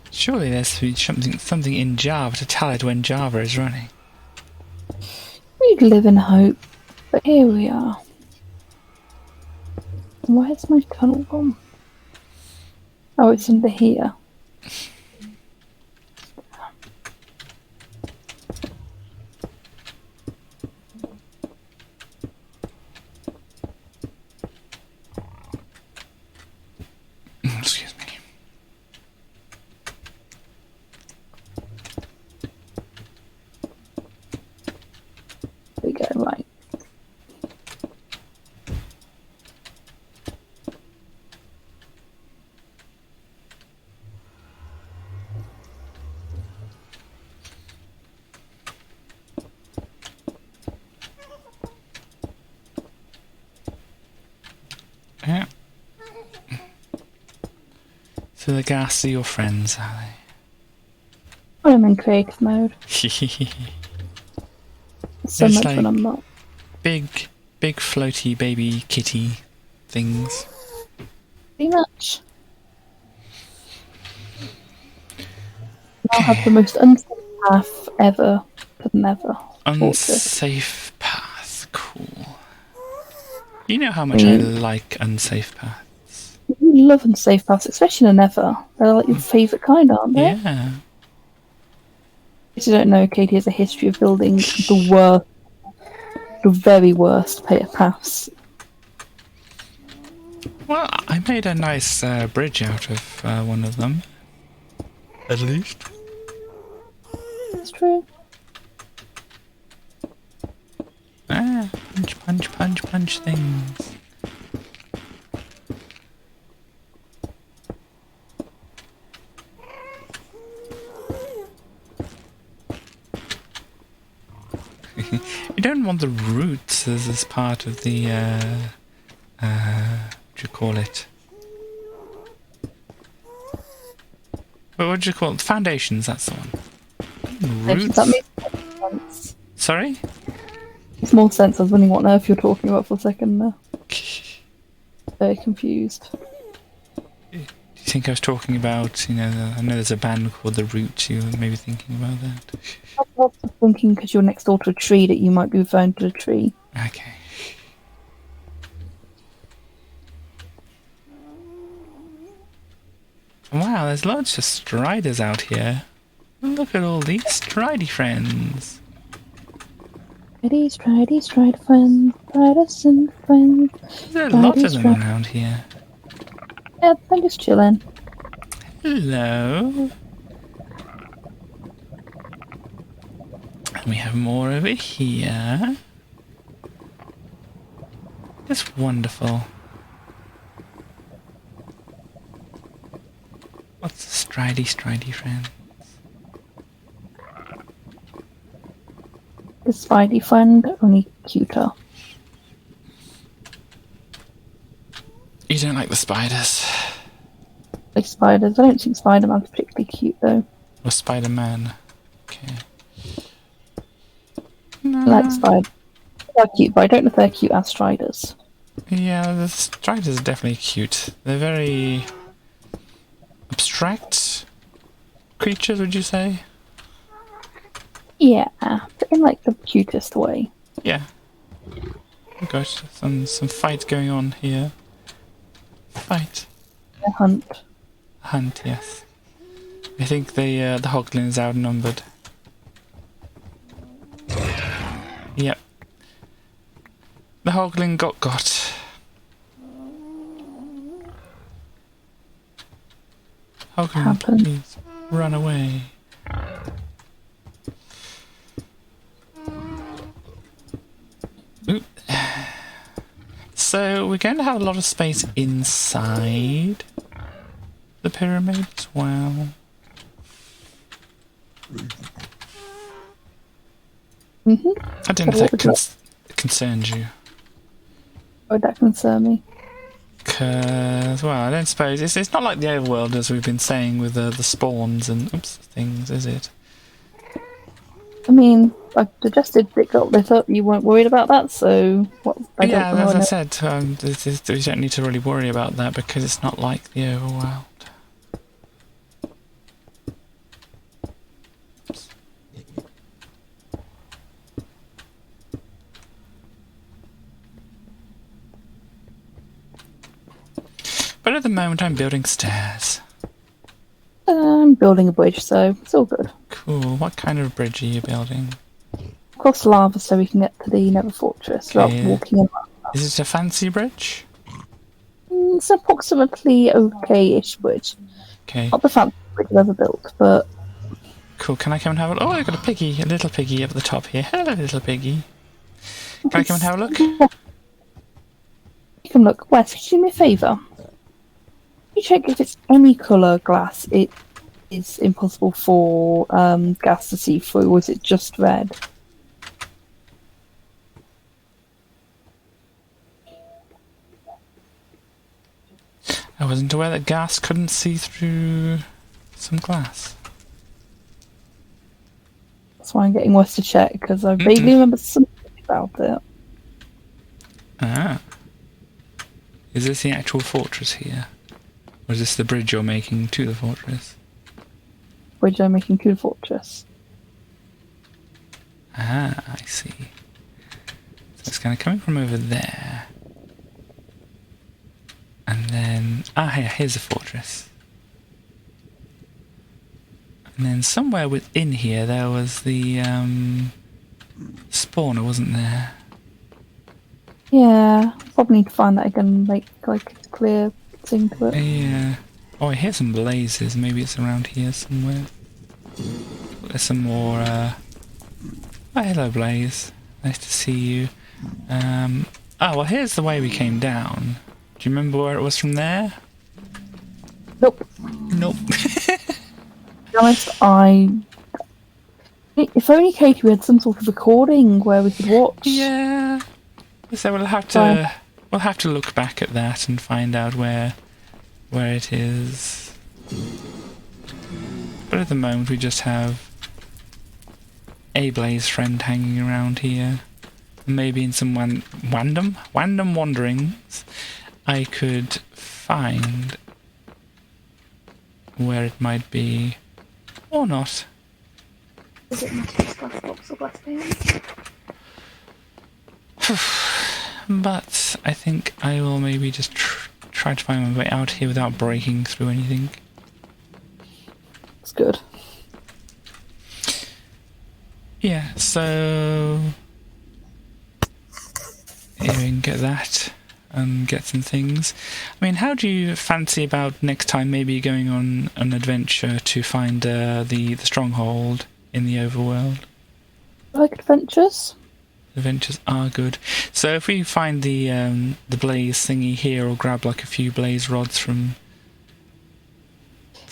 Surely there's to be something in Java to tell it when Java is running. We'd live in hope, but here we are. Where's my tunnel gone? Oh, it's under here. Excuse me. There we go, right. Yeah. So the ghast are your friends, are they? When I'm in creative mode. So It's much like- when I'm not. big floaty baby kitty things. Pretty much. I'll have the most unsafe path ever for the Nether. Unsafe path, cool. You know how much I like unsafe paths. You love unsafe paths, especially in the Nether. They're like your favourite kind, aren't they? Yeah. If you don't know, Katie has a history of building the very worst paths. Well, I made a nice bridge out of one of them. At least. It's true. Ah, punch things. You don't want the roots as part of the, what do you call it? Well, what do you call it? Foundations, that's the one. Roots? That makes more sense. Sorry? It's more sense. I was wondering what on earth you're talking about for a second there. Very confused. Do you think I was talking about, you know, I know there's a band called The Roots, you were maybe thinking about that? I was thinking because you're next door to a tree that you might be referring to the tree. Okay. Wow, there's lots of striders out here. Look at all these stridey friends. Stride friends, striders and friends. There's a lot of them around here. Yeah, I'm just chilling. Hello. And we have more over here. That's wonderful. What's the stridey friend? The Spidey friend, only cuter. You don't like the spiders? Like spiders. I don't think Spider-Man's particularly cute though. Or Spider-Man? Okay. Like spiders. They're cute, but I don't know if they're cute as striders. Yeah, the striders are definitely cute. They're very abstract creatures, would you say? Yeah, but in like the cutest way. Yeah. Oh gosh, some fight going on here. Fight. A hunt. Hunt, yes. I think the Hoglin is outnumbered. Yep. The Hoglin got. Hoglin, please run away. Oop. So we're going to have a lot of space inside the pyramid as well. I don't know if that concerns you. Why would that concern me? Because, well, I don't suppose it's not like the overworld as we've been saying with the spawns and things, is it? I mean, I suggested it got lit up. You weren't worried about that, so what? Yeah, as I said, we don't need to really worry about that because it's not like the overworld. But at the moment, I'm building stairs. I'm building a bridge, so it's all good. Cool. What kind of bridge are you building? Across lava so we can get to the Nether Fortress without walking in lava. Is it a fancy bridge? It's approximately okay-ish bridge. Okay. Not the fanciest bridge I've ever built, but... Cool. Can I come and have a look? Oh, I've got a little piggy up the top here. Hello, little piggy. Can I come and have a look? You can look. Wes, could you do me a favour? You check if it's any colour glass it is impossible for gas to see through, or is it just red? I wasn't aware that gas couldn't see through some glass. That's why I'm getting Wes to check, because I vaguely remember something about it. Ah. Is this the actual fortress here? Or is this the bridge you're making to the fortress? Bridge I'm making to the fortress. Ah, I see. So it's kind of coming from over there. And then... Ah, yeah, here's the fortress. And then somewhere within here there was the spawner, wasn't there? Yeah, probably need to find that again and make like a clear thing to it. Yeah. Oh, I hear some blazes. Maybe it's around here somewhere. There's some more... Oh, hello, Blaze. Nice to see you. Oh, well, here's the way we came down. Do you remember where it was from there? Nope. Nope. To be honest, if only Katie had some sort of recording where we could watch. Yeah. So we'll have to look back at that and find out where it is. But at the moment we just have a Blaze friend hanging around here. Maybe in some random wanderings I could find where it might be or not. Is it Matthew's glass box or glass pane? But I think I will maybe just try to find my way out here without breaking through anything. It's good. Yeah, so here we can get that and get some things. I mean, how do you fancy about next time maybe going on an adventure to find the stronghold in the overworld? Like adventures? Adventures are good. So if we find the blaze thingy here, or grab like a few blaze rods from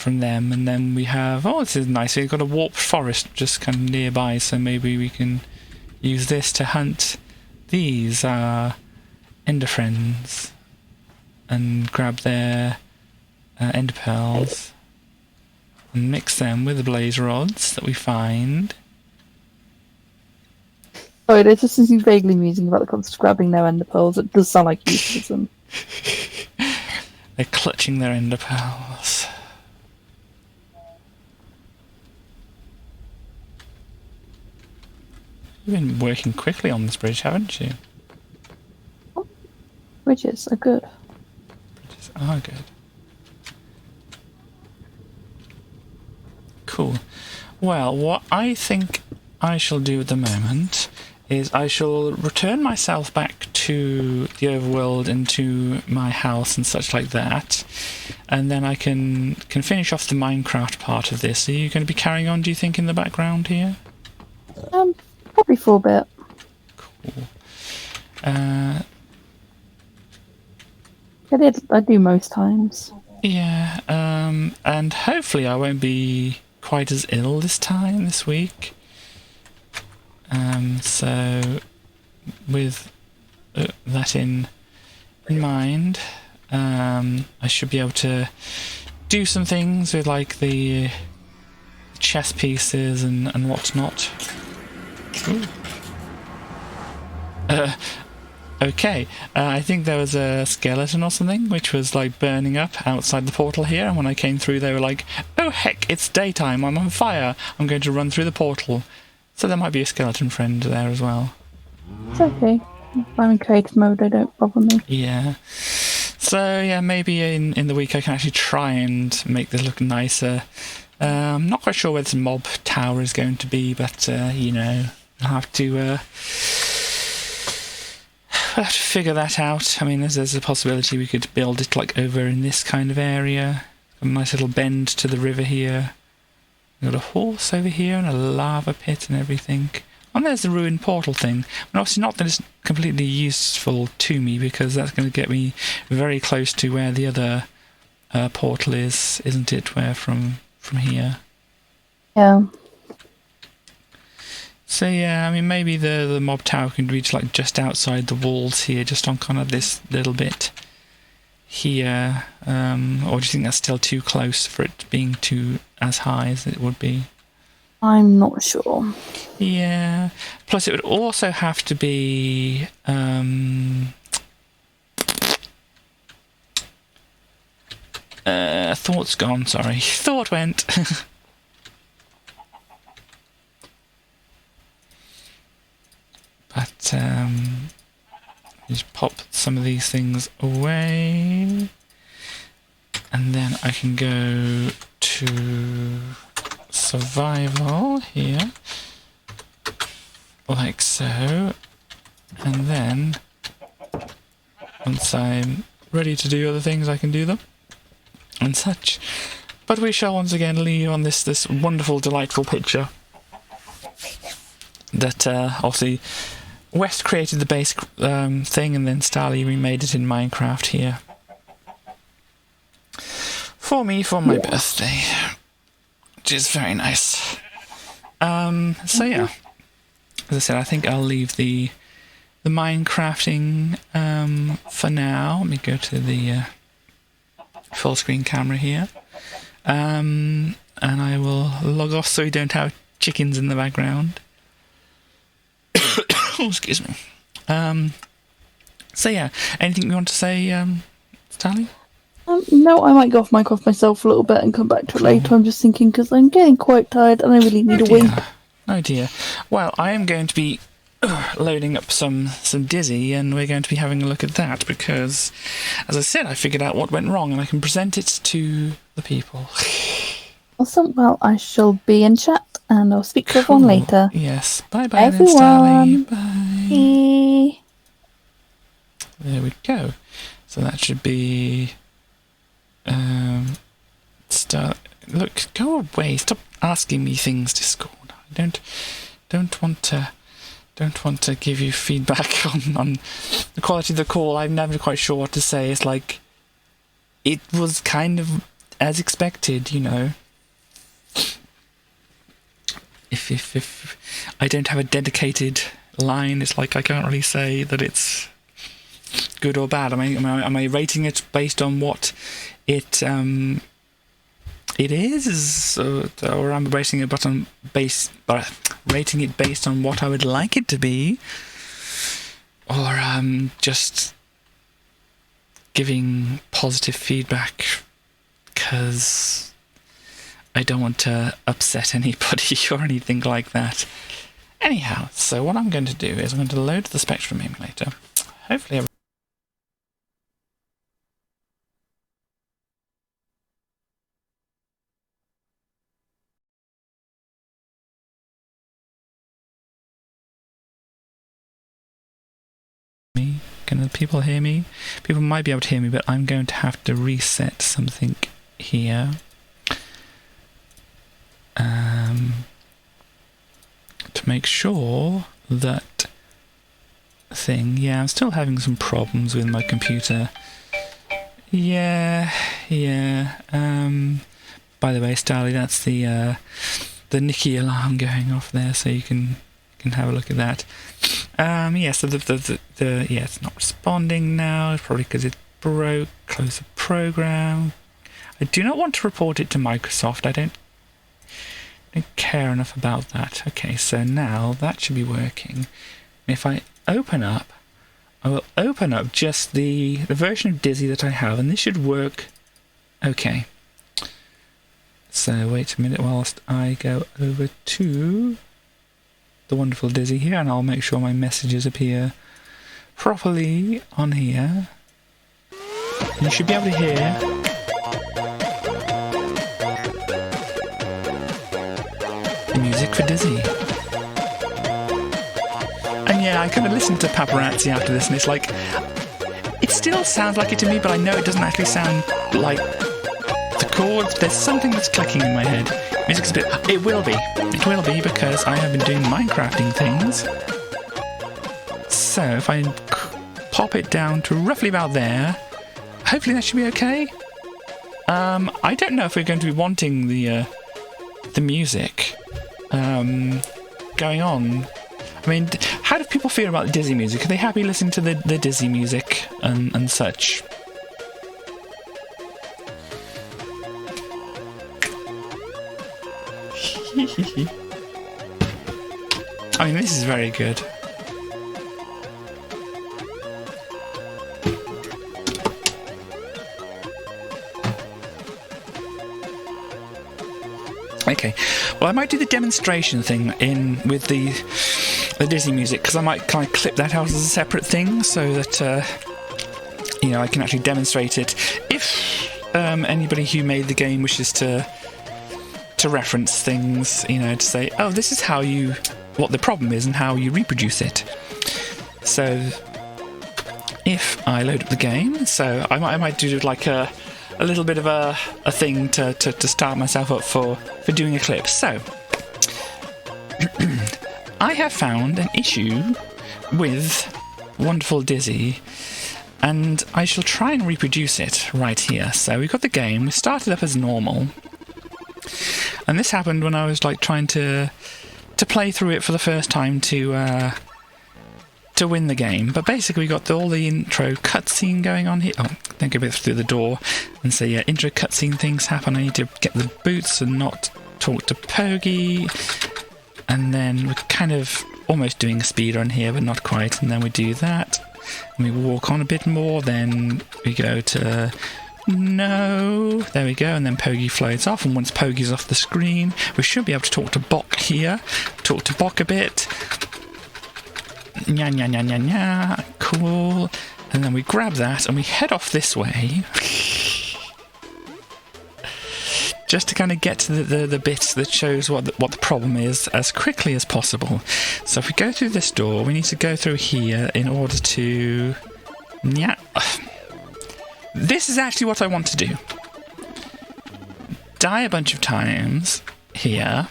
them, and then we have, oh, this is nice, we've got a warped forest just kind of nearby, so maybe we can use this to hunt these ender friends and grab their ender pearls and mix them with the blaze rods that we find. Oh, it just seems vaguely amusing about the concept of grabbing their ender pearls. It does sound like euphemism. They're clutching their ender pearls. You've been working quickly on this bridge, haven't you? Bridges are good. Bridges are good. Cool. Well, what I think I shall do at the moment is I shall return myself back to the overworld and to my house and such like that, and then I can finish off the Minecraft part of this. Are you going to be carrying on, do you think, in the background here? Probably for a bit. Cool. I do most times. Yeah, and hopefully I won't be quite as ill this week. So with that in mind, I should be able to do some things with like the chess pieces and whatnot. Ooh. Okay, I think there was a skeleton or something which was like burning up outside the portal here, and when I came through they were like, oh heck, it's daytime, I'm on fire, I'm going to run through the portal. So there might be a skeleton friend there as well. It's okay. If I'm in creative mode, they don't bother me. Yeah. So yeah, maybe in the week I can actually try and make this look nicer. I'm not quite sure where this mob tower is going to be, but you know, I'll have to figure that out. I mean, there's a possibility we could build it like over in this kind of area. A nice little bend to the river here. We've got a horse over here and a lava pit and everything. And there's the ruined portal thing. And obviously not that it's completely useful to me, because that's going to get me very close to where the other portal is, isn't it? Where from here. Yeah. So yeah, I mean, maybe the mob tower can reach like just outside the walls here, just on kind of this little bit here. Or do you think that's still too close for it being too as high as it would be? I'm not sure. Yeah. Plus, it would also have to be thought's gone. Sorry, thought went. But just pop some of these things away, and then I can go to survival here, like so, and then once I'm ready to do other things I can do them and such. But we shall once again leave on this wonderful, delightful picture that obviously West created the base thing, and then Starly remade it in Minecraft here for me for my birthday, which is very nice. So yeah, as I said, I think I'll leave the Minecrafting for now. Let me go to the full screen camera here, and I will log off so we don't have chickens in the background. Oh, excuse me. So yeah, anything you want to say, Starly? No, I might go off Minecraft myself for a little bit and come back to it later. I'm just thinking because I'm getting quite tired and I really need a wee. Oh dear. Well, I am going to be loading up some Dizzy, and we're going to be having a look at that because, as I said, I figured out what went wrong and I can present it to the people. Awesome. Well, I shall be in chat and I'll speak to everyone later. Yes. Bye bye, everyone. Then, Starly. Bye. Bye. There we go. So that should be. Look, go away. Stop asking me things, Discord. I don't want to give you feedback on the quality of the call. I'm never quite sure what to say. It's like it was kind of as expected, you know. If I don't have a dedicated line, it's like I can't really say that it's good or bad. Am I rating it based on what it it is, or I'm rating it based on what I would like it to be, or just giving positive feedback because I don't want to upset anybody or anything like that. Anyhow, so what I'm going to do is I'm going to load the Spectrum emulator. Hopefully can people hear me? People might be able to hear me, but I'm going to have to reset something here. To make sure that thing. Yeah, I'm still having some problems with my computer. Yeah. By the way, Starly, that's the Nikki alarm going off there, so you can have a look at that. Yeah, so yeah, it's not responding now. It's probably because it broke. Close the program. I do not want to report it to Microsoft. I don't care enough about that. Okay, so now that should be working. If I open up, I will open up just the version of Dizzy that I have, and this should work okay. So wait a minute whilst I go over to the wonderful Dizzy here, and I'll make sure my messages appear properly on here. You should be able to hear the music for Dizzy. And yeah, I kind of listened to Paparazzi after this, and it's like, it still sounds like it to me, but I know it doesn't actually sound like the chords. There's something that's clicking in my head. Music's a bit... It will be because I have been doing Minecrafting things. So if I pop it down to roughly about there, hopefully that should be okay. I don't know if we're going to be wanting the music going on. I mean, how do people feel about the Dizzy music? Are they happy listening to the Dizzy music and such? I mean, this is very good. Okay, well, I might do the demonstration thing with the Dizzy music, because I might kind of clip that out as a separate thing so that I can actually demonstrate it. If anybody who made the game wishes to reference things, to say, oh, this is what the problem is and how you reproduce it. So if I load up the game, so I might do like a little bit of a thing to start myself up for doing a clip. So I have found an issue with wonderful Dizzy, and I shall try and reproduce it right here. So we've got the game, we started up as normal, and this happened when I was like trying to play through it for the first time to win the game. But basically we got all the intro cutscene going on here. Oh, don't go a bit through the door. And so yeah, intro cutscene things happen. I need to get the boots and not talk to Pogi. And then we're kind of almost doing a speedrun here, but not quite. And then we do that. And we walk on a bit more. Then we go to no. There we go. And then Pogi floats off. And once Pogi's off the screen, we should be able to talk to Bok here. Talk to Bok a bit. Nya, nya, nya, nya, nya. Cool. And then we grab that and we head off this way. Just to kind of get to the bits that shows what the problem is as quickly as possible. So if we go through this door, we need to go through here in order to... Yeah. This is actually what I want to do. Die a bunch of times here.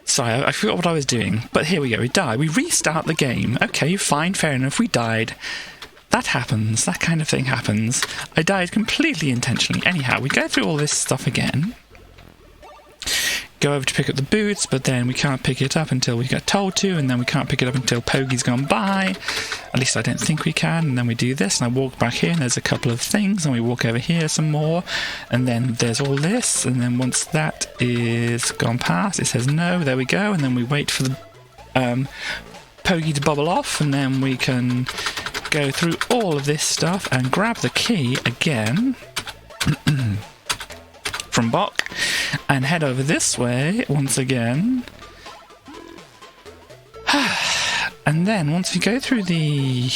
Sorry, I forgot what I was doing. But here we go, we die. We restart the game. Okay, fine, fair enough, we died. That happens, that kind of thing happens. I died completely intentionally. Anyhow, we go through all this stuff again. Go over to pick up the boots, but then we can't pick it up until we get told to, and then we can't pick it up until Pogi's gone by. At least I don't think we can. And then we do this, and I walk back here, and there's a couple of things, and we walk over here some more, and then there's all this, and then once that is gone past, it says no, there we go, and then we wait for the Pogie to bubble off, and then we can go through all of this stuff and grab the key again from Bock and head over this way once again. And then once we go through the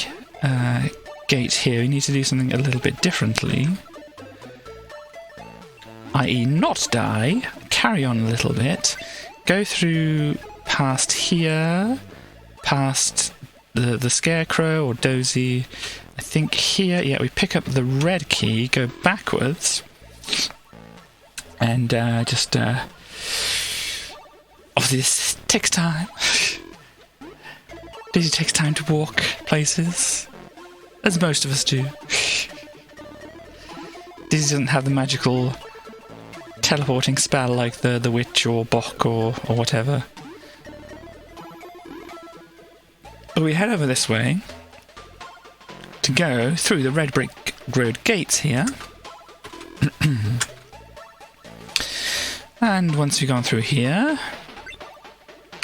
gate here, we need to do something a little bit differently, i.e. not die, carry on a little bit, go through past here, past the Scarecrow or Dozy, I think here, yeah, we pick up the red key, go backwards, and just obviously this takes time. It takes time to walk places, as most of us do. Dizzy doesn't have the magical teleporting spell like the witch or Bock or whatever. But we head over this way to go through the red brick road gates here. And once we've gone through here,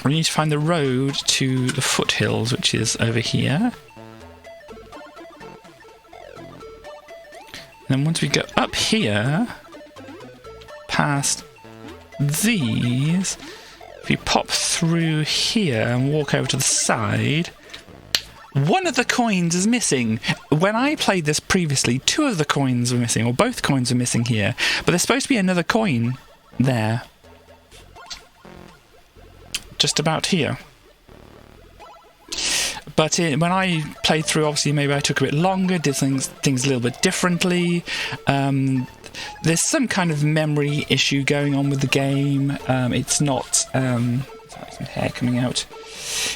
we need to find the road to the foothills, which is over here. And then once we go up here, past these, if you pop through here and walk over to the side, one of the coins is missing. When I played this previously, 2 of the coins were missing, or both coins were missing here, but there's supposed to be another coin there. Just about here. But when I played through, obviously maybe I took a bit longer, did things a little bit differently. There's some kind of memory issue going on with the game. It's not... sorry, some hair coming out.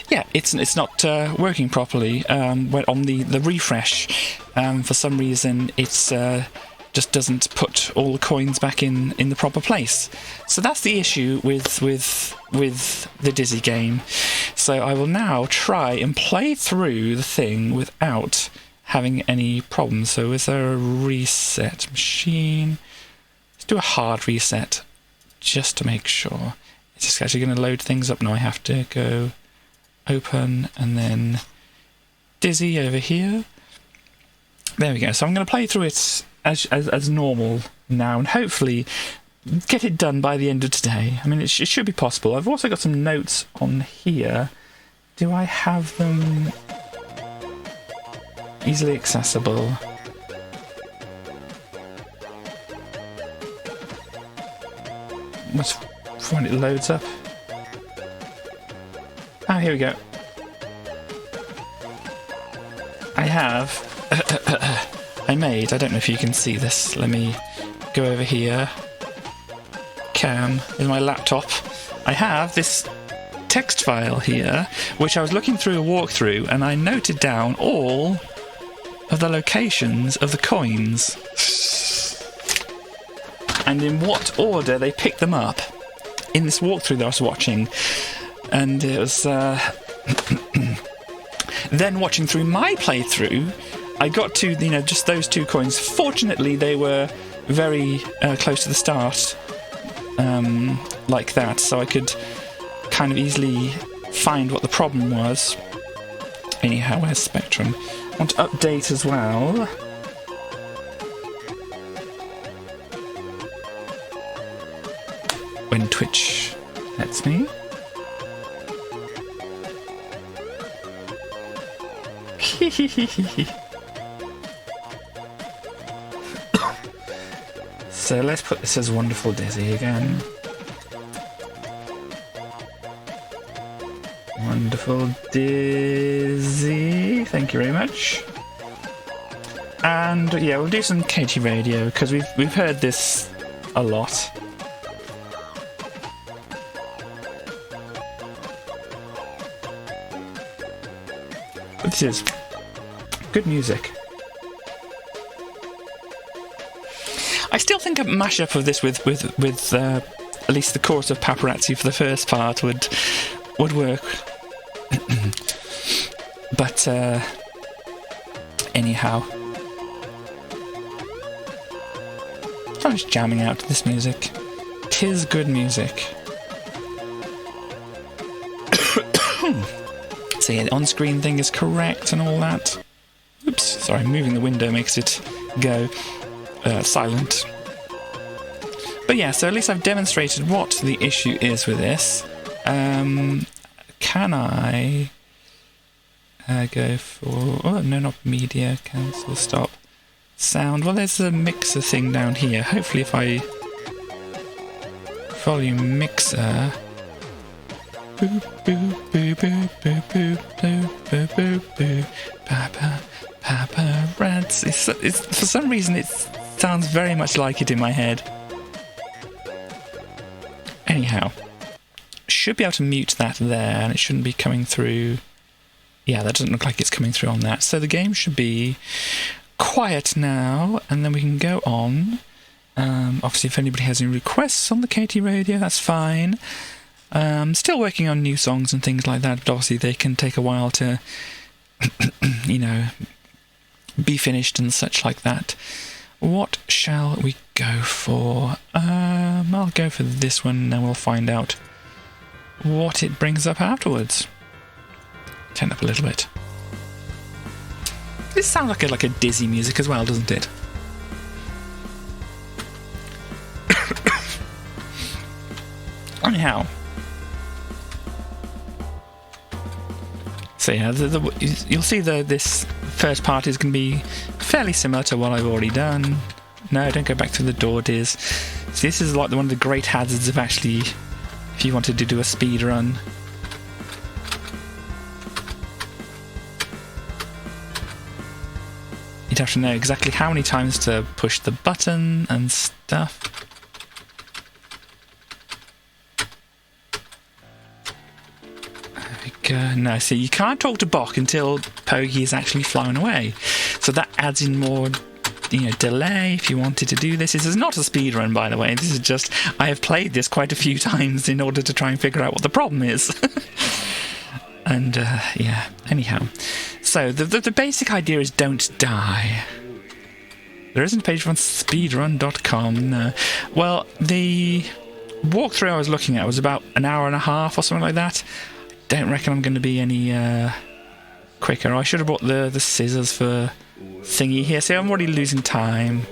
Yeah, it's not working properly. When on the refresh, for some reason, it's... just doesn't put all the coins back in the proper place. So that's the issue with the Dizzy game. So I will now try and play through the thing without having any problems. So is there a reset machine? Let's do a hard reset just to make sure. It's just actually going to load things up now. I have to go open and then Dizzy over here. There we go. So I'm going to play through it as normal now, and hopefully get it done by the end of today. I mean, it should be possible. I've also got some notes on here. Do I have them easily accessible? What's when it loads up? Oh, here we go. I have... I don't know if you can see this, let me go over here. Cam is my laptop. I have this text file here, which I was looking through a walkthrough, and I noted down all of the locations of the coins. And in what order they picked them up in this walkthrough that I was watching. And it was... then watching through my playthrough, I got to, just those 2 coins. Fortunately, they were very close to the start, like that, so I could kind of easily find what the problem was. Anyhow, where's Spectrum? I want to update as well. When Twitch lets me. So let's put this as Wonderful Dizzy again. Wonderful Dizzy, thank you very much. And yeah, we'll do some Katie Radio because we've heard this a lot. But this is good music. I still think a mashup of this with at least the chorus of Paparazzi for the first part would work. But Anyhow. I'm just jamming out to this music. 'Tis good music. So yeah, the on-screen thing is correct and all that. Oops, sorry, moving the window makes it go silent. But yeah, so at least I've demonstrated what the issue is with this. Can I go for... Oh, no, not media, cancel, stop. Sound. Well, there's a mixer thing down here. Hopefully if I... Volume mixer... Boop, boop, boop, boop, boop, boop, boop, boop, boop, boop. Papa, Papa, rats. It's, for some reason, it sounds very much like it in my head. Anyhow, should be able to mute that there, and it shouldn't be coming through. Yeah, that doesn't look like it's coming through on that. So the game should be quiet now, and then we can go on. Obviously, if anybody has any requests on the KT Radio, that's fine. Still working on new songs and things like that, but obviously they can take a while to, you know, be finished and such like that. What shall we go for? I'll go for this one, and then we'll find out what it brings up afterwards. Turn up a little bit. This sounds like a dizzy music as well, doesn't it? Anyhow. So yeah, you'll see this first part is going to be fairly similar to what I've already done. No, don't go back to the door, Diz. See, this is like one of the great hazards of actually, if you wanted to do a speed run. You'd have to know exactly how many times to push the button and stuff. No, see, you can't talk to Bock until Pogi is actually flying away. So that adds in more, delay if you wanted to do this. This is not a speed run, by the way. This is just, I have played this quite a few times in order to try and figure out what the problem is. And, yeah, anyhow. So, the basic idea is don't die. There isn't a page on speedrun.com, no. Well, the walkthrough I was looking at was about an hour and a half or something like that. Don't reckon I'm going to be any quicker. I should have brought the scissors for thingy here. See, I'm already losing time.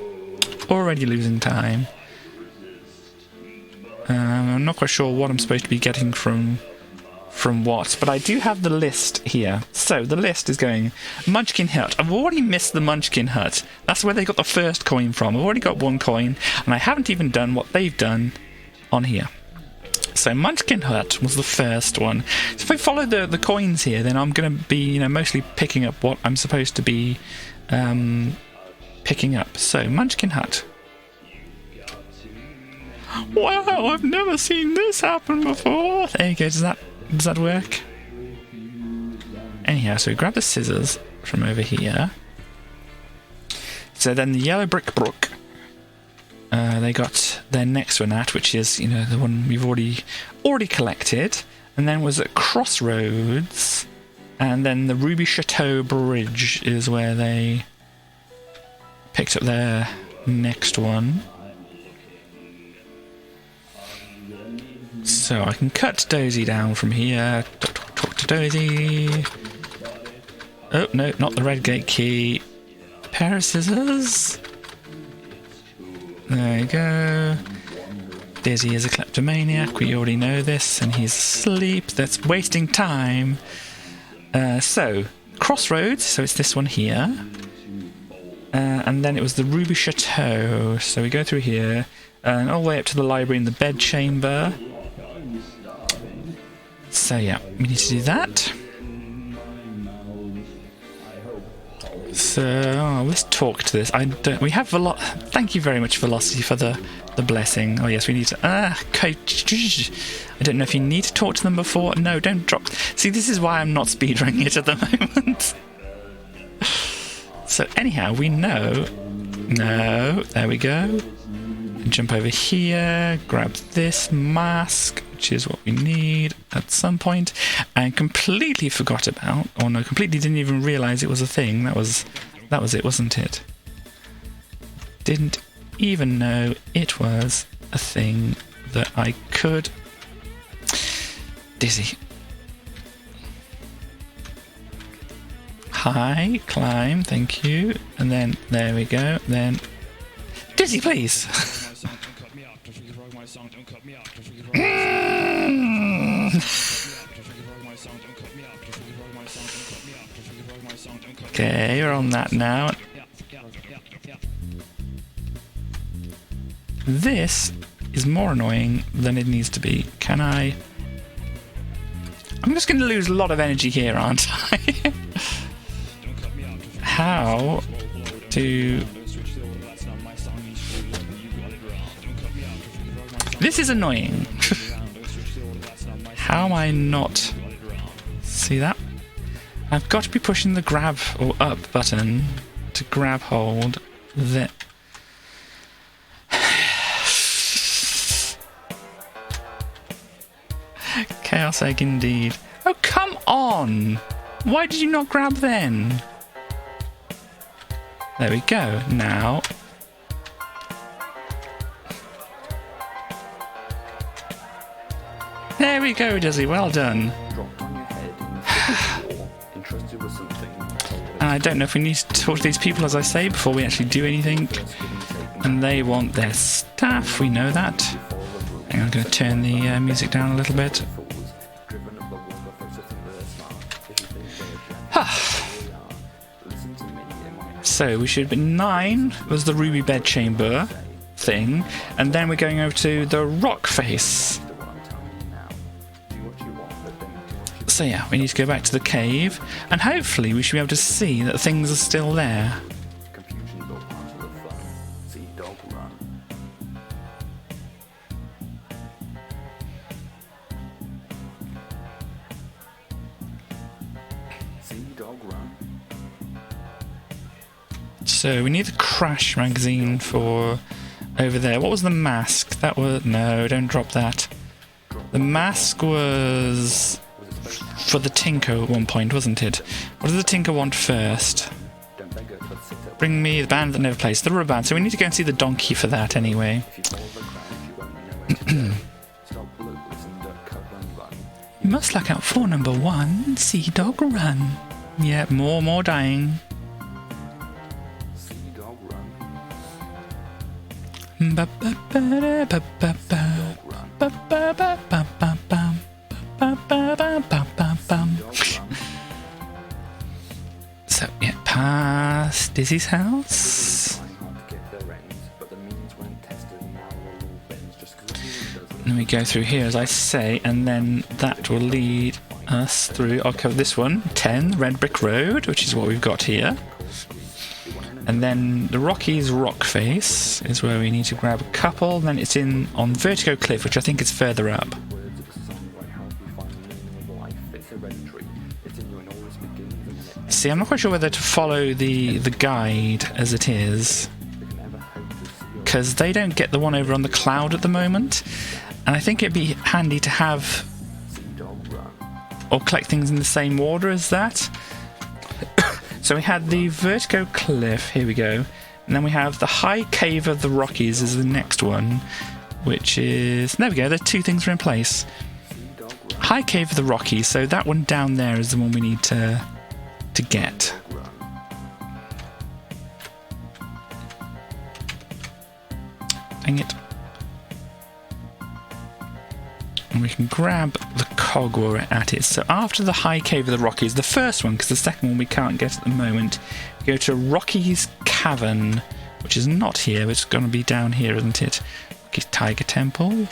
I'm not quite sure what I'm supposed to be getting from what, but I do have the list here. So the list is going Munchkin Hut. I've already missed the Munchkin Hut. That's where they got the first coin from. I've already got one coin, and I haven't even done what they've done on here. So Munchkin Hut was the first one. So if I follow the coins here, then I'm going to be, mostly picking up what I'm supposed to be picking up. So Munchkin Hut. Wow, I've never seen this happen before. There you go. Does that work? Anyhow, so we grab the scissors from over here. So then the Yellow Brick Brook. They got their next one at, which is, the one we've already collected. And then was at Crossroads. And then the Ruby Chateau Bridge is where they picked up their next one. So I can cut Dozy down from here. Talk to Dozy. Oh, no, not the red gate key. Pair of scissors. There you go. Dizzy is a kleptomaniac, we already know this, and he's asleep. That's wasting time. So, Crossroads, so it's this one here. And then it was the Ruby Chateau. So we go through here, and all the way up to the library in the bedchamber. So yeah, we need to do that. So let's talk to this. We have thank you very much, Velocity, for the blessing. Oh yes, we need to. Coach. I don't know if you need to talk to them before. No, don't drop. See, this is why I'm not speedrunning it at the moment. So anyhow, we know. No, there we go. Jump over here. Grab this mask, which is what we need at some point, and completely forgot about, or no, completely didn't even realise it was a thing. That was That was it, wasn't it? Didn't even know it was a thing that I could. Dizzy. High, climb, thank you. And then, there we go. Then, Dizzy, please! Okay, you're on that now. This is more annoying than it needs to be. Can I... I'm just going to lose a lot of energy here, aren't I? How to... This is annoying. How am I not... See that? I've got to be pushing the grab or up button to grab hold. That. Chaos egg indeed. Oh, come on! Why did you not grab then? There we go. Now. There we go, Dizzy. Well done. And I don't know if we need to talk to these people, as I say, before we actually do anything. And they want their stuff, we know that. I'm going to turn the music down a little bit. So we should be 9 was the ruby bed chamber thing, and then we're going over to the rock face. So yeah, we need to go back to the cave, and hopefully we should be able to see that things are still there. So we need the crash magazine for over there. What was the mask? That was... No, don't drop that. The mask was... for the Tinker at one point, wasn't it? What does the Tinker want first? Bring me the band that never plays, the rubber band. So we need to go and see the donkey for that anyway. You must look out for number 1, Sea Dog Run. Yeah, more dying. So, yeah, past Dizzy's house. And then we go through here, as I say, and then that will lead us through. I'll cover this one, 10, Red Brick Road, which is what we've got here. And then the Rockies Rock Face is where we need to grab a couple. Then it's in on Vertigo Cliff, which I think is further up. See, I'm not quite sure whether to follow the guide as it is, because they don't get the one over on the cloud at the moment, and I think it'd be handy to have or collect things in the same order as that. So we had the Vertigo Cliff, here we go, and then we have the High Cave of the Rockies is the next one, which is... There we go, the two things are in place. High Cave of the Rockies, so that one down there is the one we need to get. Dang it. And we can grab the cog while we're at it. So after the High Cave of the Rockies, the first one, because the second one we can't get at the moment, we go to Rocky's Cavern, which is not here, but it's going to be down here, isn't it? Rocky's Tiger Temple.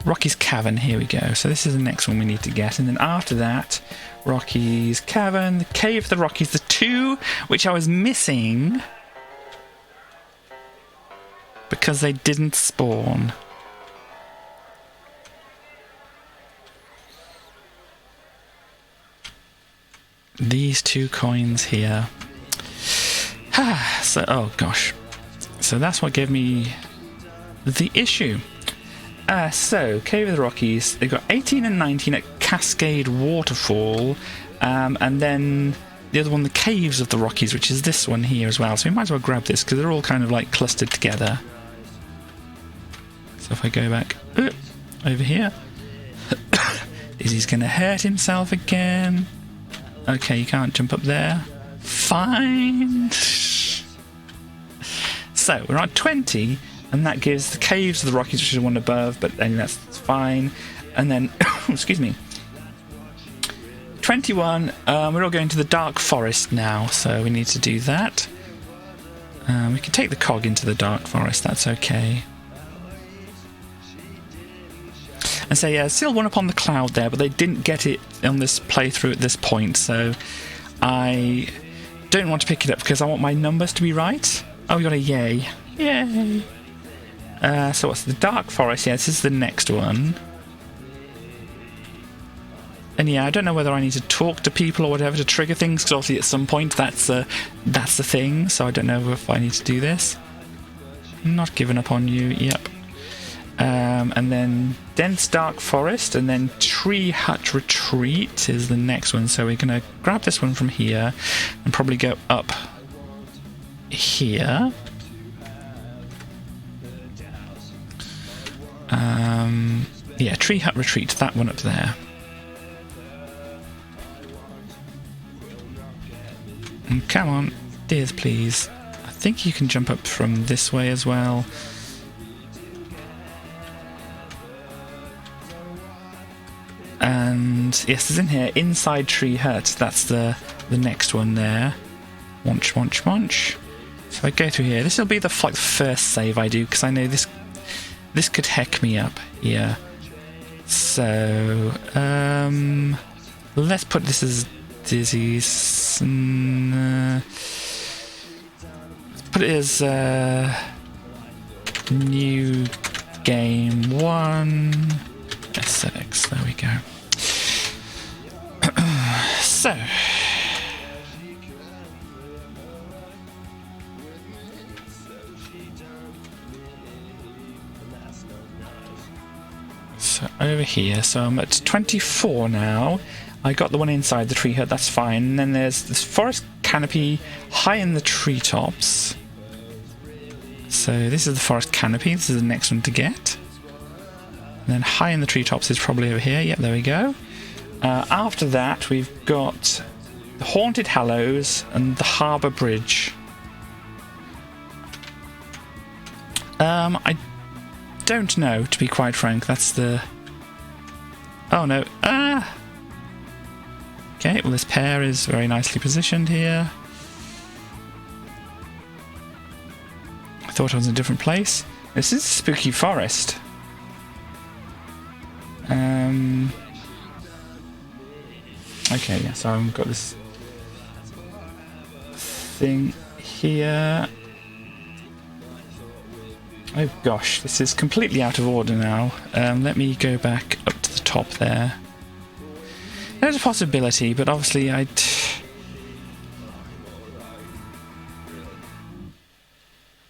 Rocky's Cavern, here we go. So this is the next one we need to get. And then after that, Rocky's Cavern, the Cave of the Rockies, the two which I was missing because they didn't spawn. These 2 coins here. So, oh gosh. So that's what gave me the issue. So, Cave of the Rockies, they've got 18 and 19 at Cascade Waterfall, and then the other one, the Caves of the Rockies, which is this one here as well. So we might as well grab this because they're all kind of like clustered together. So if I go back over here, Dizzy's going to hurt himself again. Okay, you can't jump up there. Fine. So we're at 20, and that gives the Caves of the Rockies, which is one above, but then that's fine. And then, excuse me, 21, we're all going to the Dark Forest now, so we need to do that. We can take the cog into the Dark Forest, that's okay. And so yeah, still one up on the cloud there, but they didn't get it on this playthrough at this point, so I don't want to pick it up because I want my numbers to be right. Oh, we got a yay. Yay! So what's the Dark Forest? Yeah, this is the next one. And yeah, I don't know whether I need to talk to people or whatever to trigger things, because obviously at some point that's the thing, so I don't know if I need to do this. Not giving up on you, yep. And then Dense Dark Forest, and then Tree Hut Retreat is the next one, so we're going to grab this one from here and probably go up here. Yeah, Tree Hut Retreat, that one up there. And come on, dears, please. I think you can jump up from this way as well. And yes, it's in here, Inside Tree Hut. That's the next one there. Munch, munch, munch. So I go through here. This will be the first save I do, because I know this could heck me up here. So let's put this as Dizzy's. Let's put it as new game 1. Aesthetics. There we go. So. Over here, so I'm at 24 now. I got the one inside the tree hut, that's fine. And then there's this forest canopy high in the treetops. So this is the forest canopy, this is the next one to get. And then high in the treetops is probably over here, yep, there we go. After that we've got the Haunted Hallows and the Harbour Bridge. I don't know, to be quite frank. That's the... Oh no. Okay, well this pair is very nicely positioned here. I thought I was in a different place. This is Spooky Forest. Okay, yeah, so I've got this thing here. Oh gosh, this is completely out of order now. Let me go back up to the top there. There's a possibility, but obviously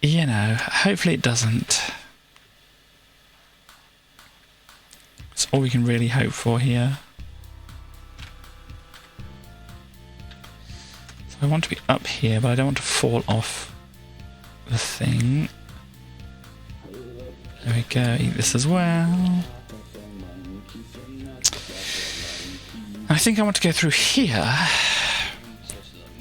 you know, hopefully it doesn't. That's all we can really hope for here. So I want to be up here, but I don't want to fall off the thing. There we go, eat this as well. I think I want to go through here.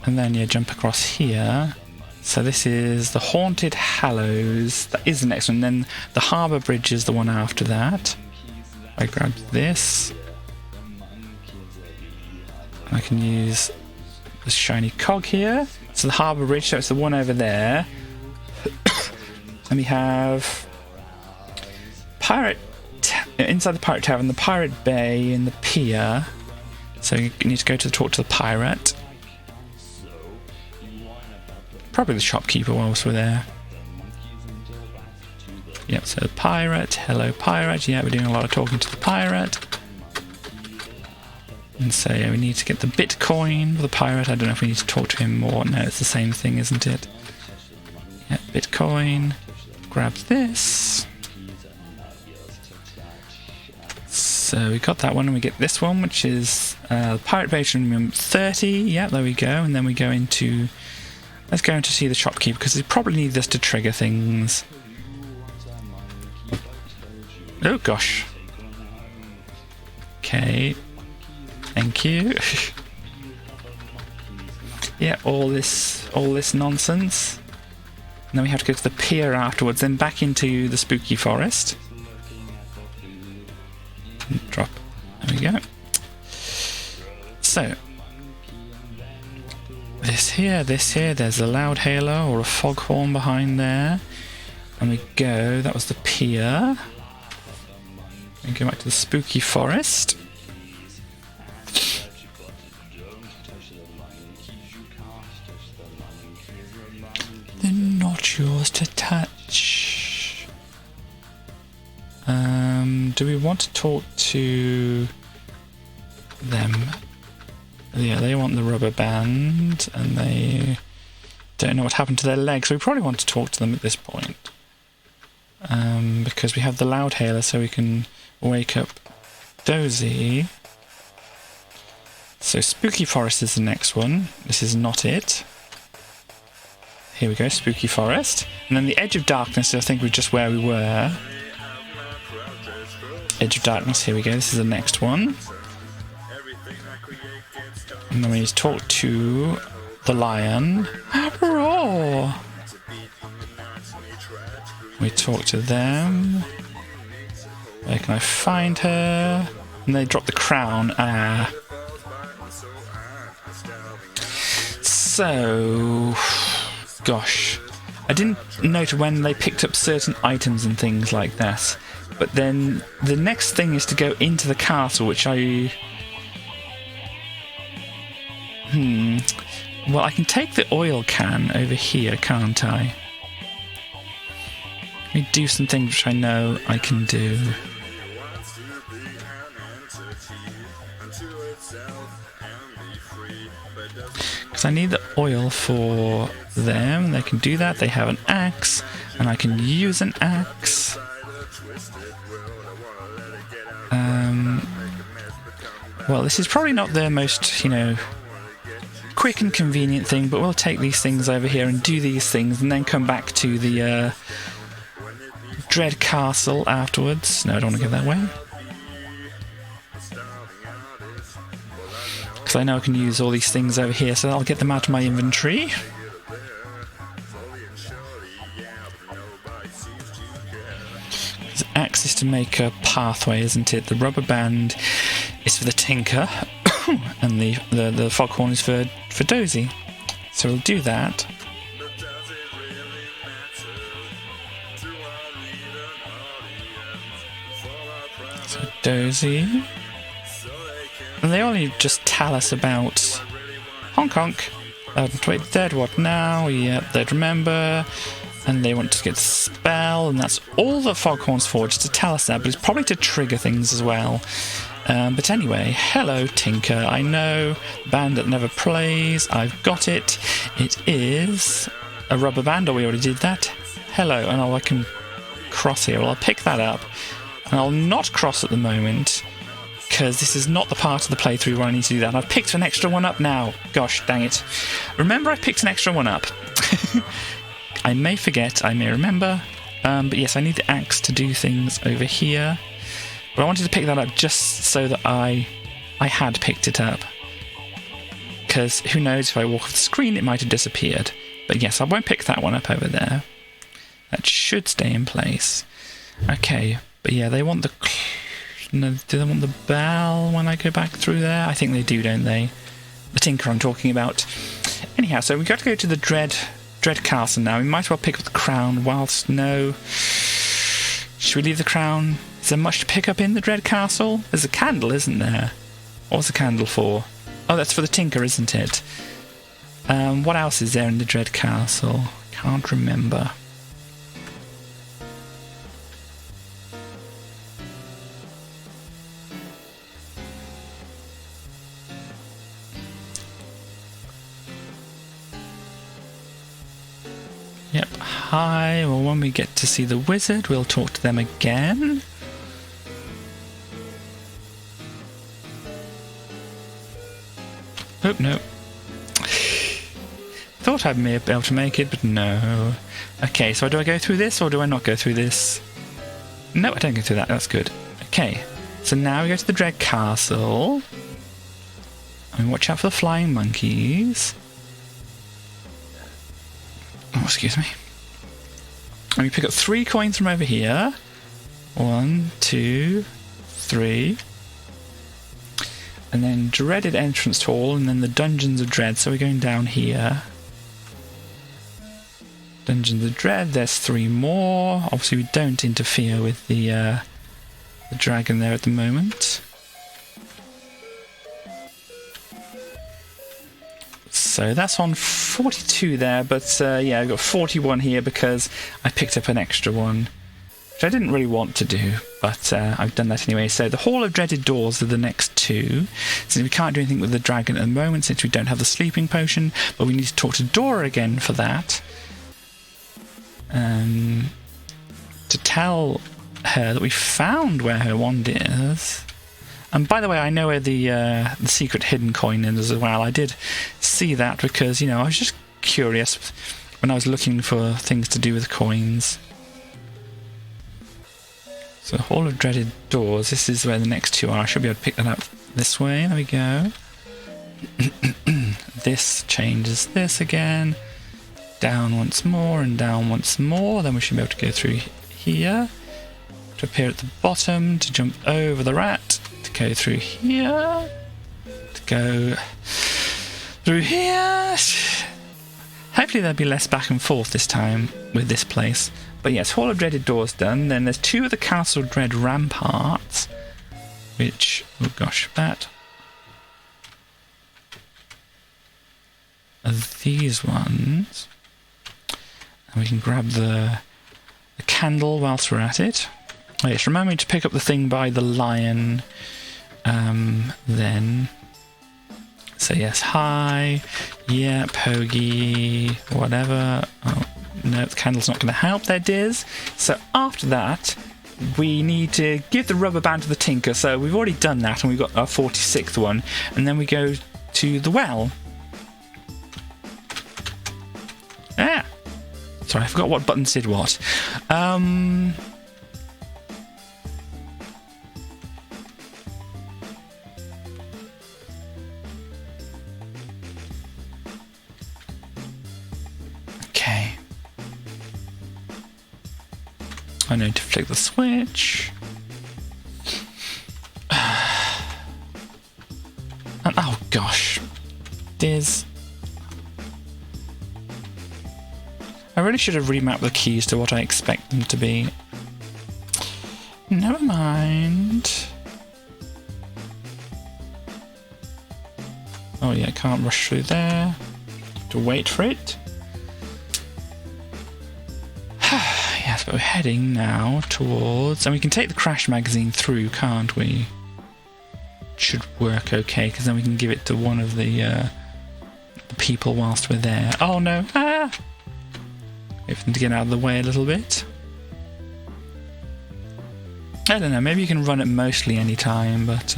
And then, yeah, jump across here. So this is the Haunted Hallows. That is the next one. Then the Harbour Bridge is the one after that. I grab this. I can use the shiny cog here. So the Harbour Bridge, so it's the one over there. Then we have... inside the Pirate Tavern, the Pirate Bay and the pier. So you need to go to talk to the pirate. Probably the shopkeeper whilst we're there. Yep, so the pirate, hello pirate. Yeah, we're doing a lot of talking to the pirate. And so yeah, we need to get the Bitcoin for the pirate. I don't know if we need to talk to him more. No, it's the same thing, isn't it? Yeah, Bitcoin. Grab this. So we got that one, and we get this one, which is Pirate Patron Room 30. Yeah, there we go. And then we go into... Let's go in to see the shopkeeper, because they probably need this to trigger things. Oh, gosh. Okay. Thank you. Yeah, all this nonsense. And then we have to go to the pier afterwards, then back into the spooky forest. Drop. There we go. So, this here, there's a Loudhailer or a foghorn behind there. And we go, that was the pier. And go back to the spooky forest. They're not yours to touch. Do we want to talk to them? Yeah, they want the rubber band, and they don't know what happened to their legs. We probably want to talk to them at this point. Because we have the Loudhailer, so we can wake up Dozy. So Spooky Forest is the next one. This is not it. Here we go, Spooky Forest. And then the Edge of Darkness, I think we're just where we were. Edge of Darkness, here we go, this is the next one. And then we need to talk to the lion. Roar! We talk to them. Where can I find her? And they drop the crown. So... Gosh. I didn't note when they picked up certain items and things like that. But then the next thing is to go into the castle, which I... Well, I can take the oil can over here, can't I? Let me do some things which I know I can do. Because I need the oil for them. They can do that. They have an axe, and I can use an axe. Well, this is probably not the most, quick and convenient thing, but we'll take these things over here and do these things, and then come back to the Dread Castle afterwards. No, I don't want to go that way. Because I know I can use all these things over here, so I'll get them out of my inventory. The axe is to make a pathway, isn't it? The rubber band is for the tinker, and the foghorn is for Dozy. So we'll do that. So Dozy. And they only just tell us about honk honk. Wait, dead what now? Yep, they'd remember. And they want to get spell, and that's all the foghorn's for, just to tell us that, but it's probably to trigger things as well. But anyway, hello Tinker. I know, band that never plays. I've got it. It is a rubber band, or we already did that. Hello, and I can cross here. Well, I'll pick that up, and I'll not cross at the moment, because this is not the part of the playthrough where I need to do that. And I've picked an extra one up now. Gosh, dang it. Remember, I picked an extra one up. I may forget, I may remember, but yes, I need the axe to do things over here. But I wanted to pick that up just so that I had picked it up. Because who knows, if I walk off the screen, it might have disappeared. But yes, I won't pick that one up over there. That should stay in place. Okay, but yeah, they want the... No, do they want the bell when I go back through there? I think they do, don't they? The Tinker I'm talking about. Anyhow, so we've got to go to the Dread Castle now. We might as well pick up the crown whilst... No. Should we leave the crown? Is there much to pick up in the Dread Castle? There's a candle, isn't there? What was the candle for? Oh, that's for the Tinker, isn't it? What else is there in the Dread Castle? Can't remember. Yep, hi. Well, when we get to see the wizard, we'll talk to them again. Oh, no. Thought I may be able to make it, but no. Okay, so do I go through this or do I not go through this? No, I don't go through that. That's good. Okay, so now we go to the Dread Castle. And watch out for the flying monkeys. Oh, excuse me. And we pick up 3 coins from over here. 1, 2, 3. And then Dreaded Entrance Hall, and then the Dungeons of Dread. So we're going down here. Dungeons of Dread, there's 3 more. Obviously we don't interfere with the dragon there at the moment. So that's on 42 there, but yeah, I've got 41 here because I picked up an extra one, which I didn't really want to do, but I've done that anyway. So the Hall of Dreaded Doors are the next 2. Since we can't do anything with the dragon at the moment, since we don't have the sleeping potion, but we need to talk to Dora again for that. To tell her that we found where her wand is. And by the way, I know where the secret hidden coin is as well. I did see that because, you know, I was just curious when I was looking for things to do with coins. So Hall of Dreaded Doors, this is where the next 2 are. I should be able to pick that up this way. There we go. This changes this again. Down once more and down once more. Then we should be able to go through here. To appear at the bottom. To jump over the rat. To go through here. To go through here. Hopefully there'll be less back and forth this time with this place. But yes, Hall of Dreaded Doors done. Then there's 2 of the Castle Dread Ramparts. Which, oh gosh, that are these ones. And we can grab the candle whilst we're at it. Oh yes, remember me to pick up the thing by the lion. Then. So yes, hi. Yeah, Pogie. Whatever. Oh, no, the candle's not going to help there, Diz. So after that, we need to give the rubber band to the Tinker. So we've already done that, and we've got our 46th one. And then we go to the well. Ah! Sorry, I forgot what buttons did what. Okay. I need to flick the switch. And oh gosh. There's... I really should have remapped the keys to what I expect them to be. Never mind. Oh yeah, can't rush through there. Have to wait for it. Yes, but we're heading now towards... And we can take the Crash magazine through, can't we? Should work okay, because then we can give it to one of the people whilst we're there. Oh no! Ah! Wait for them to get out of the way a little bit. I don't know, maybe you can run it mostly any time, but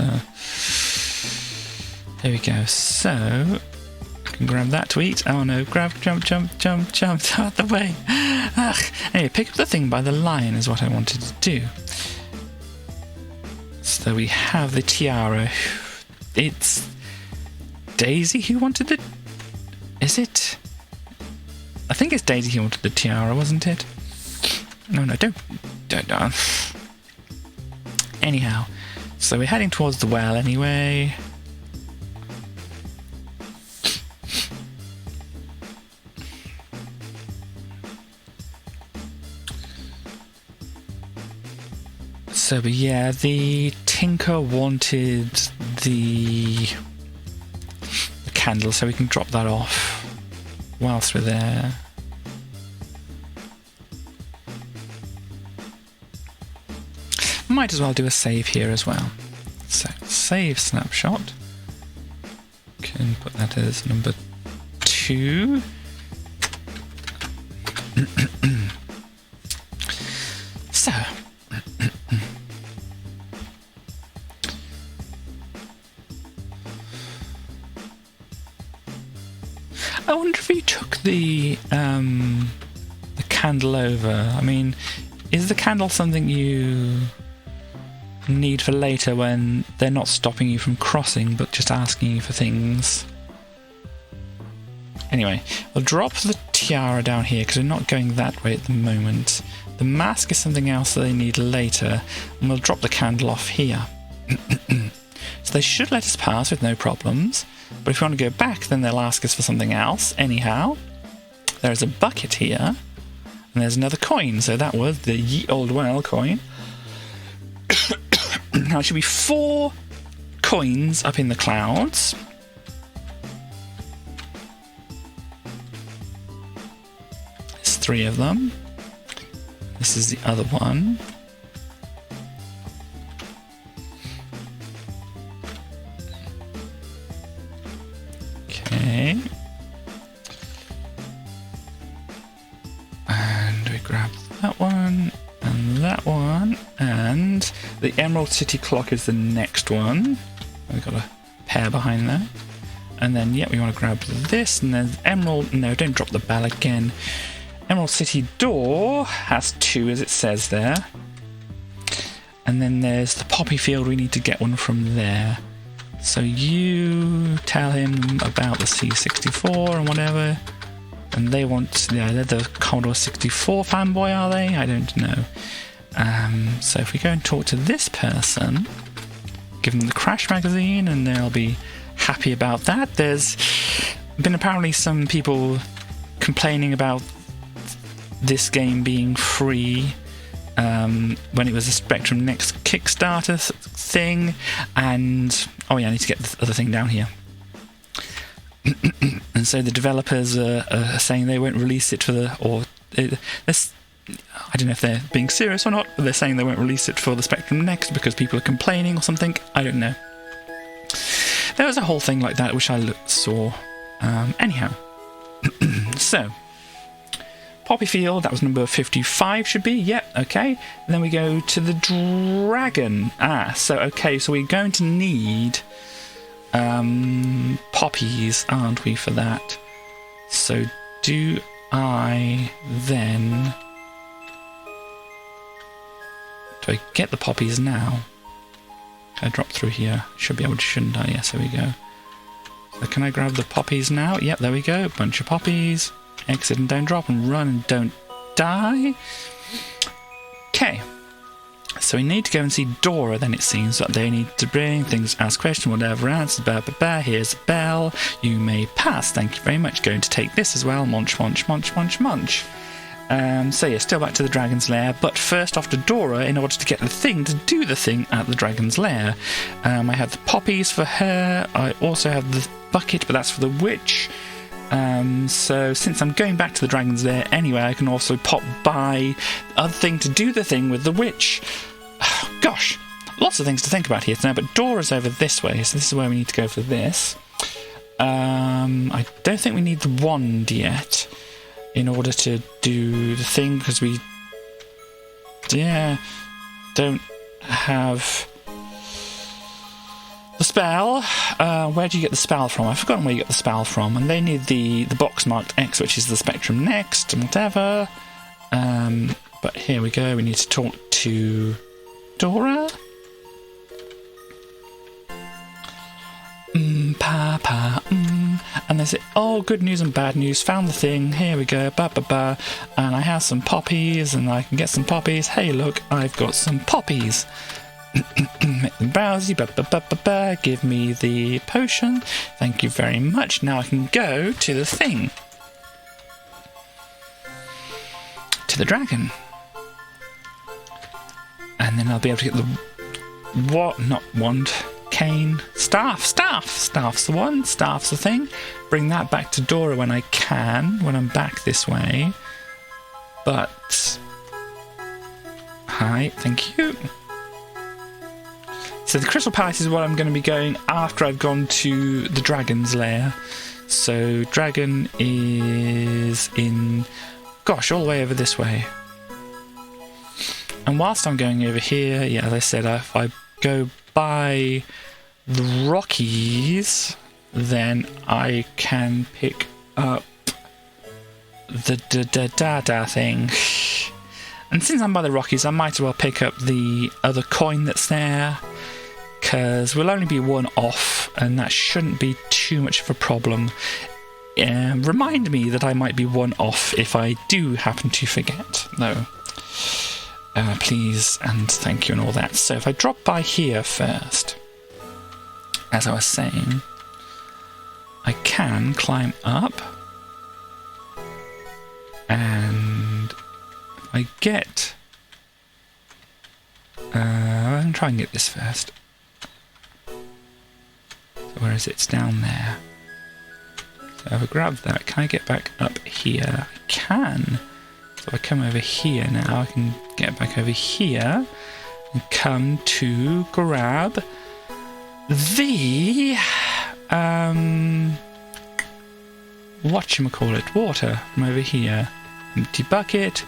there we go. So I can grab that to eat. Oh no, grab, jump, jump, jump, jump out the way. Ugh. Anyway, pick up the thing by the lion is what I wanted to do. So we have the tiara. It's Daisy who wanted it. Is it? I think it's Daisy who wanted the tiara, wasn't it? No, don't. Anyhow, so we're heading towards the well anyway. So, but yeah, the Tinker wanted the candle, so we can drop that off whilst we're there. Might as well do a save here as well. So, save snapshot. Can put that as number 2. So. I wonder if you took the candle over. I mean, is the candle something you need for later when they're not stopping you from crossing but just asking you for things? Anyway, we'll drop the tiara down here because we're not going that way at the moment. The mask is something else that they need later, and we'll drop the candle off here. So they should let us pass with no problems, but if we want to go back then they'll ask us for something else. Anyhow, there's a bucket here, and there's another coin, so that was the Ye Old Well coin. Now it should be 4 coins up in the clouds. There's 3 of them. This is the other one. Okay. And we grab that one, and that one, and the Emerald City clock is the next one. We've got a pair behind there. And then, yeah, we want to grab this, and then Emerald... No, don't drop the bell again. Emerald City door has 2, as it says there. And then there's the poppy field. We need to get one from there. So you tell him about the C64 and whatever. And they want... Yeah, they're the Commodore 64 fanboy, are they? I don't know. So if we go and talk to this person, give them the Crash magazine, and they'll be happy about that. There's been apparently some people complaining about this game being free when it was a Spectrum Next Kickstarter thing, and oh yeah, I need to get this other thing down here. And so the developers are saying they won't release it for the, I don't know if they're being serious or not, but they're saying they won't release it for the Spectrum Next because people are complaining or something. I don't know. There was a whole thing like that which I saw. Anyhow, so Poppy Field, that was number 55 should be. Yep, okay. And then we go to the dragon. So we're going to need poppies, aren't we, for that? So do I then... Do I get the poppies now? Can I drop through here? Should be able to, shouldn't I? Yes, there we go. So can I grab the poppies now? Yep, there we go. Bunch of poppies. Exit and don't drop, and run and don't die. Okay. So we need to go and see Dora then, it seems. That they need to bring things, ask questions, whatever, answer, here's a bell. You may pass. Thank you very much. Going to take this as well. Munch, munch, munch, munch, munch. So yeah, still back to the Dragon's Lair, but first off to Dora in order to get the thing, to do the thing at the Dragon's Lair. I have the poppies for her. I also have the bucket, but that's for the witch. So since I'm going back to the Dragon's Lair anyway, I can also pop by the other thing to do the thing with the witch. Gosh, lots of things to think about here now, but Dora's over this way, so this is where we need to go for this. I don't think we need the wand yet in order to do the thing, because we don't have the spell. Where do you get the spell from? I've forgotten where you get the spell from. And they need the box marked X, which is the Spectrum Next and whatever. But here we go. We need to talk to Dora. And they say, oh, good news and bad news. Found the thing. Here we go. And I have some poppies, and I can get some poppies. Hey, look, I've got some poppies. Make them browsy, give me the potion. Thank you very much. Now I can go to the thing. To the dragon. And then I'll be able to get the cane. Staff's the one. Staff's the thing. Bring that back to Dora when I can, when I'm back this way. But hi, thank you. So the Crystal Palace is what I'm going to be going after I've gone to the Dragon's Lair. So Dragon is in, gosh, all the way over this way. And whilst I'm going over here, yeah, as I said, if I go by the Rockies, then I can pick up the da thing. And since I'm by the Rockies, I might as well pick up the other coin that's there, because we'll only be one off, and that shouldn't be too much of a problem. Remind me that I might be one off if I do happen to forget, though. Please and thank you and all that. So if I drop by here first, as I was saying, I can climb up, and if I get... I'm going to try and get this first. So where is it? It's down there. So if I grab that, can I get back up here? I can. So if I come over here now, I can get back over here and come to grab the whatchamacallit, water from over here. Empty bucket,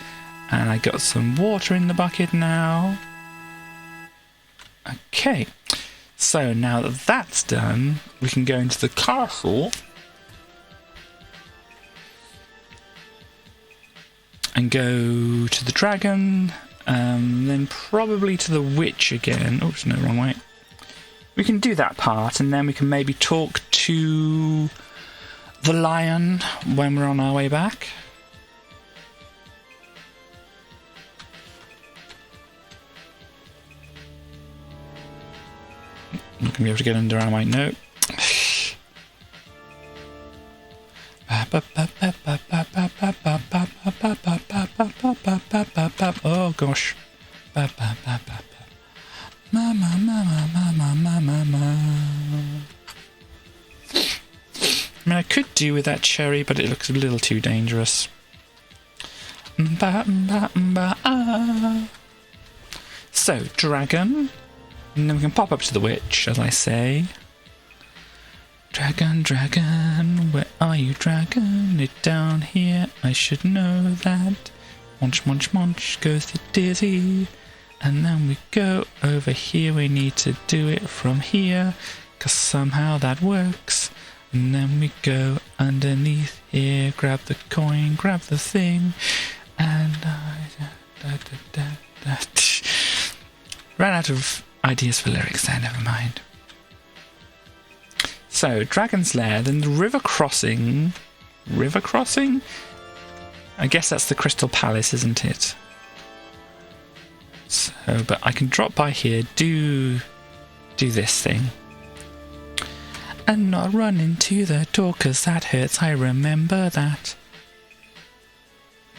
and I got some water in the bucket now. Okay, so now that that's done, we can go into the castle and go to the dragon, then probably to the witch again. Oops, no, wrong way. We can do that part, and then we can maybe talk to the lion when we're on our way back. I'm not going to be able to get under, am I? No. Oh gosh. Mama, mama, mama, mama, mama. I mean, I could do with that cherry, but it looks a little too dangerous. So, dragon. And then we can pop up to the witch, as I say. Dragon, dragon, where are you, dragon? It down here, I should know that. Munch, munch, munch, goes the dizzy. And then we go over here, we need to do it from here, because somehow that works. And then we go underneath here, grab the coin, grab the thing, and ran out of ideas for lyrics there, never mind. So, Dragon's Lair, then the river crossing. River crossing? I guess that's the Crystal Palace, isn't it? So, but I can drop by here, do this thing. And not run into the door, 'cause that hurts, I remember that.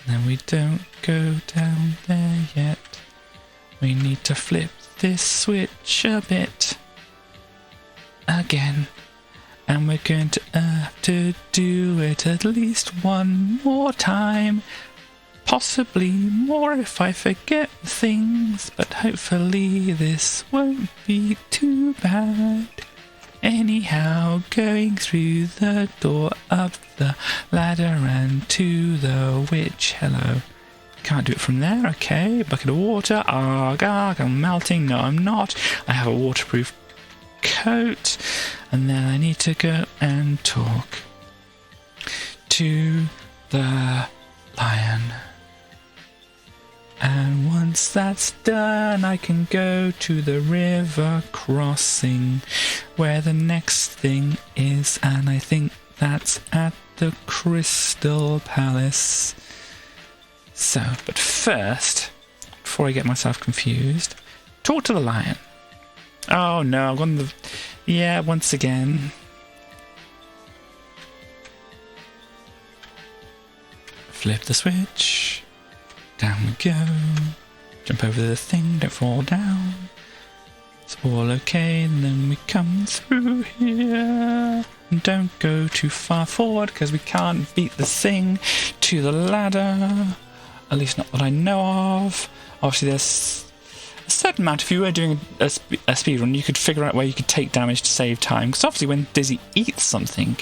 Then we don't go down there yet. We need to flip this switch a bit again, and we're going to have to do it at least one more time, possibly more if I forget things, but hopefully this won't be too bad. Anyhow, going through the door, up the ladder and to the witch. Hello. Can't do it from there, okay. Bucket of water. Arg, arg, I'm melting. No, I'm not. I have a waterproof coat. And then I need to go and talk to the lion. And once that's done, I can go to the river crossing, where the next thing is, and I think that's at the Crystal Palace. So, but first, before I get myself confused, talk to the lion. Oh no, I've gone the... Yeah, once again. Flip the switch. Down we go. Jump over the thing, don't fall down. It's all okay, and then we come through here. And don't go too far forward, because we can't beat the thing to the ladder. At least not that I know of. Obviously there's a certain amount, if you were doing a speed run, you could figure out where you could take damage to save time. Because obviously when Dizzy eats something,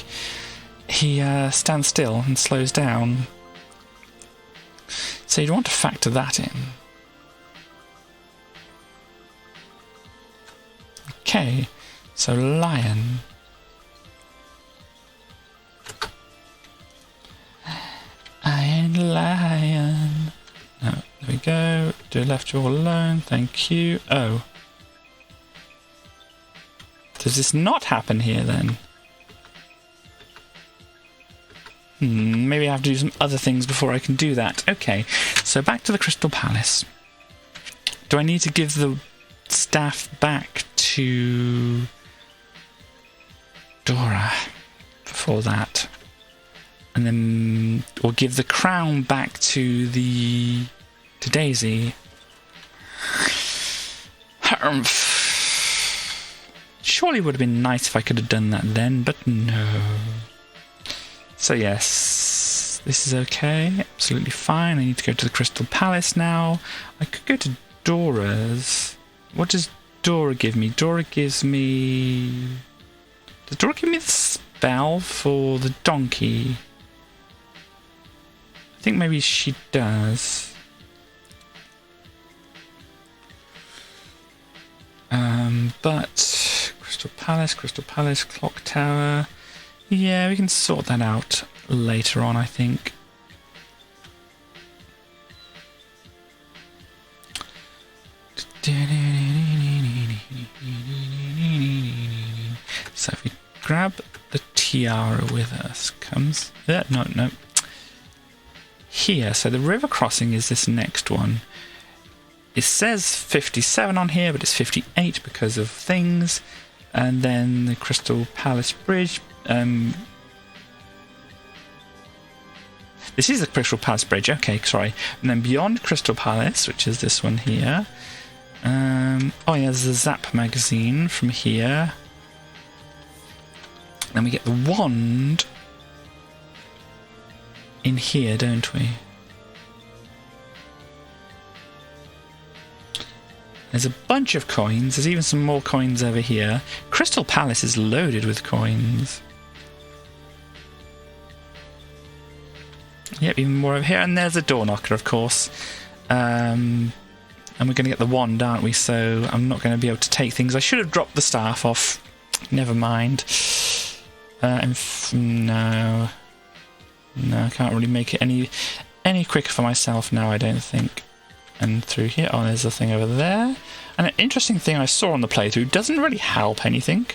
he stands still and slows down. So you'd want to factor that in. Okay, so lion. left you all alone. Thank you. Oh. Does this not happen here then? Maybe I have to do some other things before I can do that. Okay, so back to the Crystal Palace. Do I need to give the staff back to Dora before that? And then, or give the crown back to Daisy? Surely it would have been nice if I could have done that then, but no. So yes, this is okay, absolutely fine. I need to go to the Crystal Palace now. I could go to Dora's. What does Dora give me? Dora gives me... Does Dora give me the spell for the donkey? I think maybe she does. But Crystal Palace, Clock Tower. Yeah, we can sort that out later on, I think. So if we grab the tiara with us, comes... no. Here, so the river crossing is this next one. It says 57 on here, but it's 58 because of things. And then the Crystal Palace Bridge. This is the Crystal Palace Bridge, okay, sorry. And then beyond Crystal Palace, which is this one here. Oh yeah, there's the Zap magazine from here. Then we get the wand in here, don't we? There's a bunch of coins. There's even some more coins over here. Crystal Palace is loaded with coins. Yep, even more over here. And there's a door knocker, of course. And we're going to get the wand, aren't we? So I'm not going to be able to take things. I should have dropped the staff off. Never mind. No, I can't really make it any quicker for myself now, I don't think. And through here, oh, there's a thing over there. And an interesting thing I saw on the playthrough, doesn't really help anything,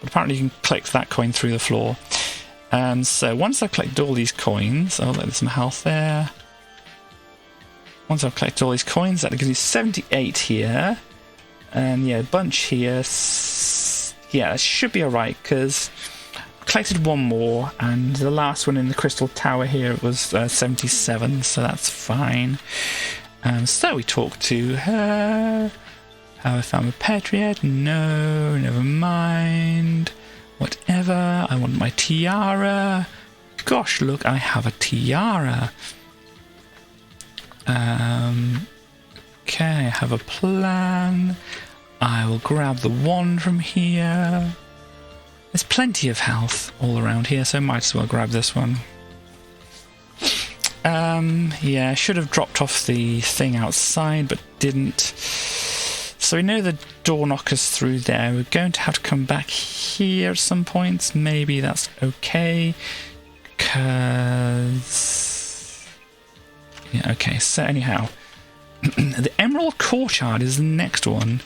but apparently you can collect that coin through the floor. So once I've collected all these coins, oh, there's some health there. Once I've collected all these coins, that gives me 78 here. And yeah, a bunch here. Yeah, that should be alright, because I collected one more, and the last one in the Crystal Tower here was 77, so that's fine. So we talked to her. Have I found my pet yet? No, never mind. Whatever. I want my tiara. Gosh, look, I have a tiara. Okay, I have a plan. I will grab the wand from here. There's plenty of health all around here, so I might as well grab this one. Yeah, I should have dropped off the thing outside, but didn't. So we know the door knocker's through there. We're going to have to come back here at some points. Maybe that's okay. Because... yeah, okay, so anyhow. The Emerald Courtyard is the next one.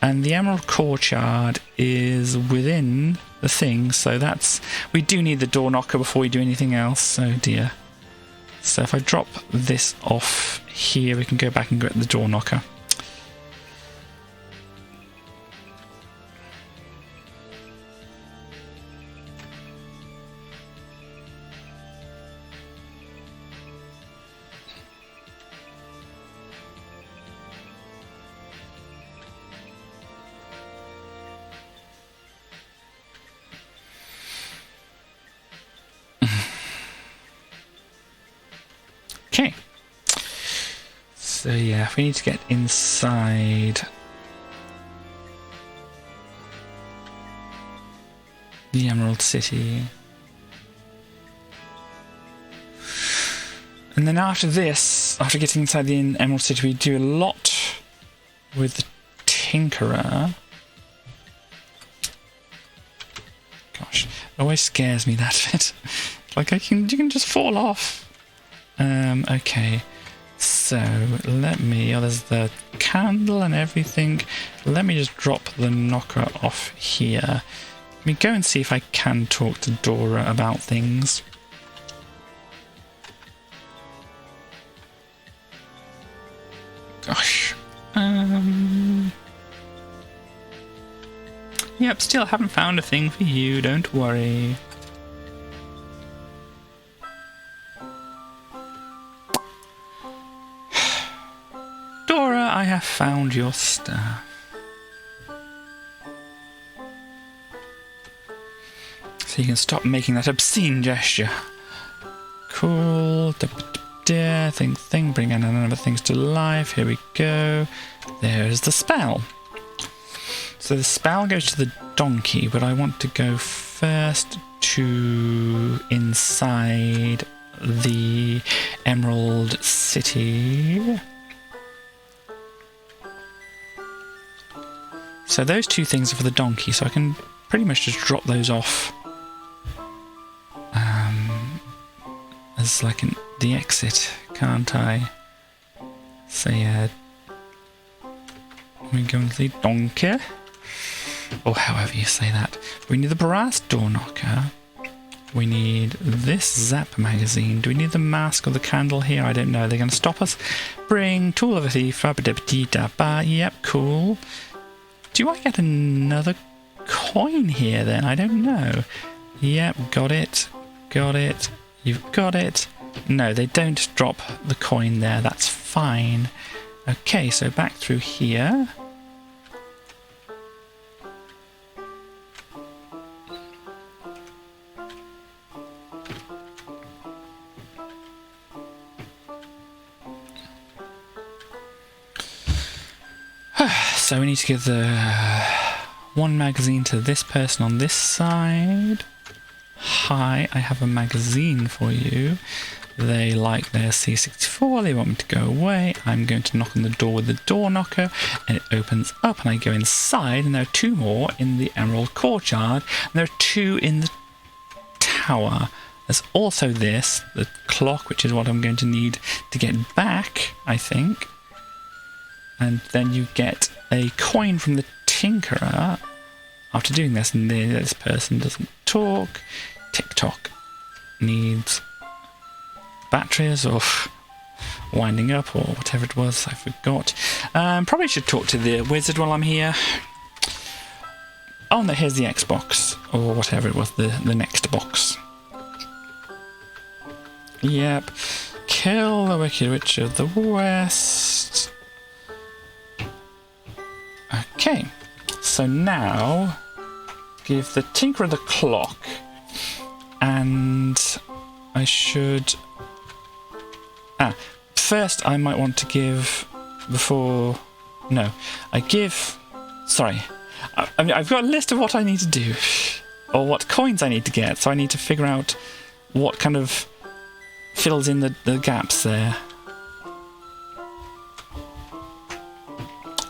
And the Emerald Courtyard is within the thing, so that's... we do need the door knocker before we do anything else. Oh dear. So if I drop this off here, we can go back and get the door knocker. Okay, so yeah, we need to get inside the Emerald City. And then after this, after getting inside the Emerald City, we do a lot with the Tinkerer. Gosh, it always scares me, that bit. Like you can just fall off. Okay, So let me, there's the candle and everything. Let me just drop the knocker off here. Let me go and see if I can talk to Dora about things. Gosh. Yep, still haven't found a thing for you, don't worry. Dora, I have found your stuff. So you can stop making that obscene gesture. Cool. Thing, bring in another things to life. Here we go. There's the spell. So the spell goes to the donkey, but I want to go first to inside the Emerald City. So those two things are for the donkey, so I can pretty much just drop those off as like the exit, can't I? So yeah, we go into the donkey, or however you say that. We need the brass door knocker. We need this Zap magazine. Do we need the mask or the candle here? I don't know. They're going to stop us. Bring tool of a thief. Yep, cool. Do I get another coin here then? I don't know. Yep, got it. Got it. You've got it. No, they don't drop the coin there. That's fine. Okay, so back through here. So we need to give the one magazine to this person on this side. Hi, I have a magazine for you. They like their C64, they want me to go away. I'm going to knock on the door with the door knocker, and it opens up, and I go inside, and there are two more in the Emerald Courtyard, and there are two in the tower. There's also this, the clock, which is what I'm going to need to get back, I think. And then you get a coin from the Tinkerer after doing this, and this person doesn't talk. TikTok needs batteries or winding up or whatever it was, I forgot. Probably should talk to the wizard while I'm here. Oh no, here's the Xbox, or whatever it was, the next box. Yep. Kill the Wicked Witch of the West. Okay, so now give the Tinkerer the clock, and I should... first I might want to give before... No, I give... Sorry, I mean, I've got a list of what I need to do, or what coins I need to get, so I need to figure out what kind of fills in the gaps there.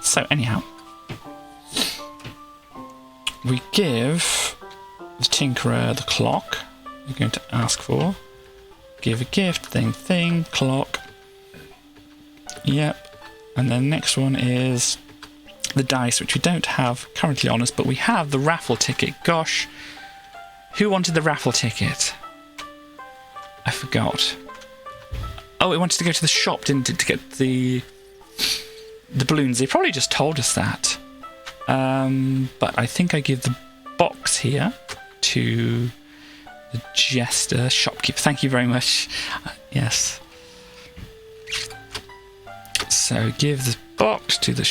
So anyhow, we give the Tinkerer the clock we're going to ask for. Give a gift, thing, clock. Yep. And then next one is the dice, which we don't have currently on us, but we have the raffle ticket. Gosh, who wanted the raffle ticket? I forgot. Oh, it wanted to go to the shop, didn't it, to get the balloons. They probably just told us that. But I think I give the box here to the jester, shopkeeper. Thank you very much. Yes. So give the box to the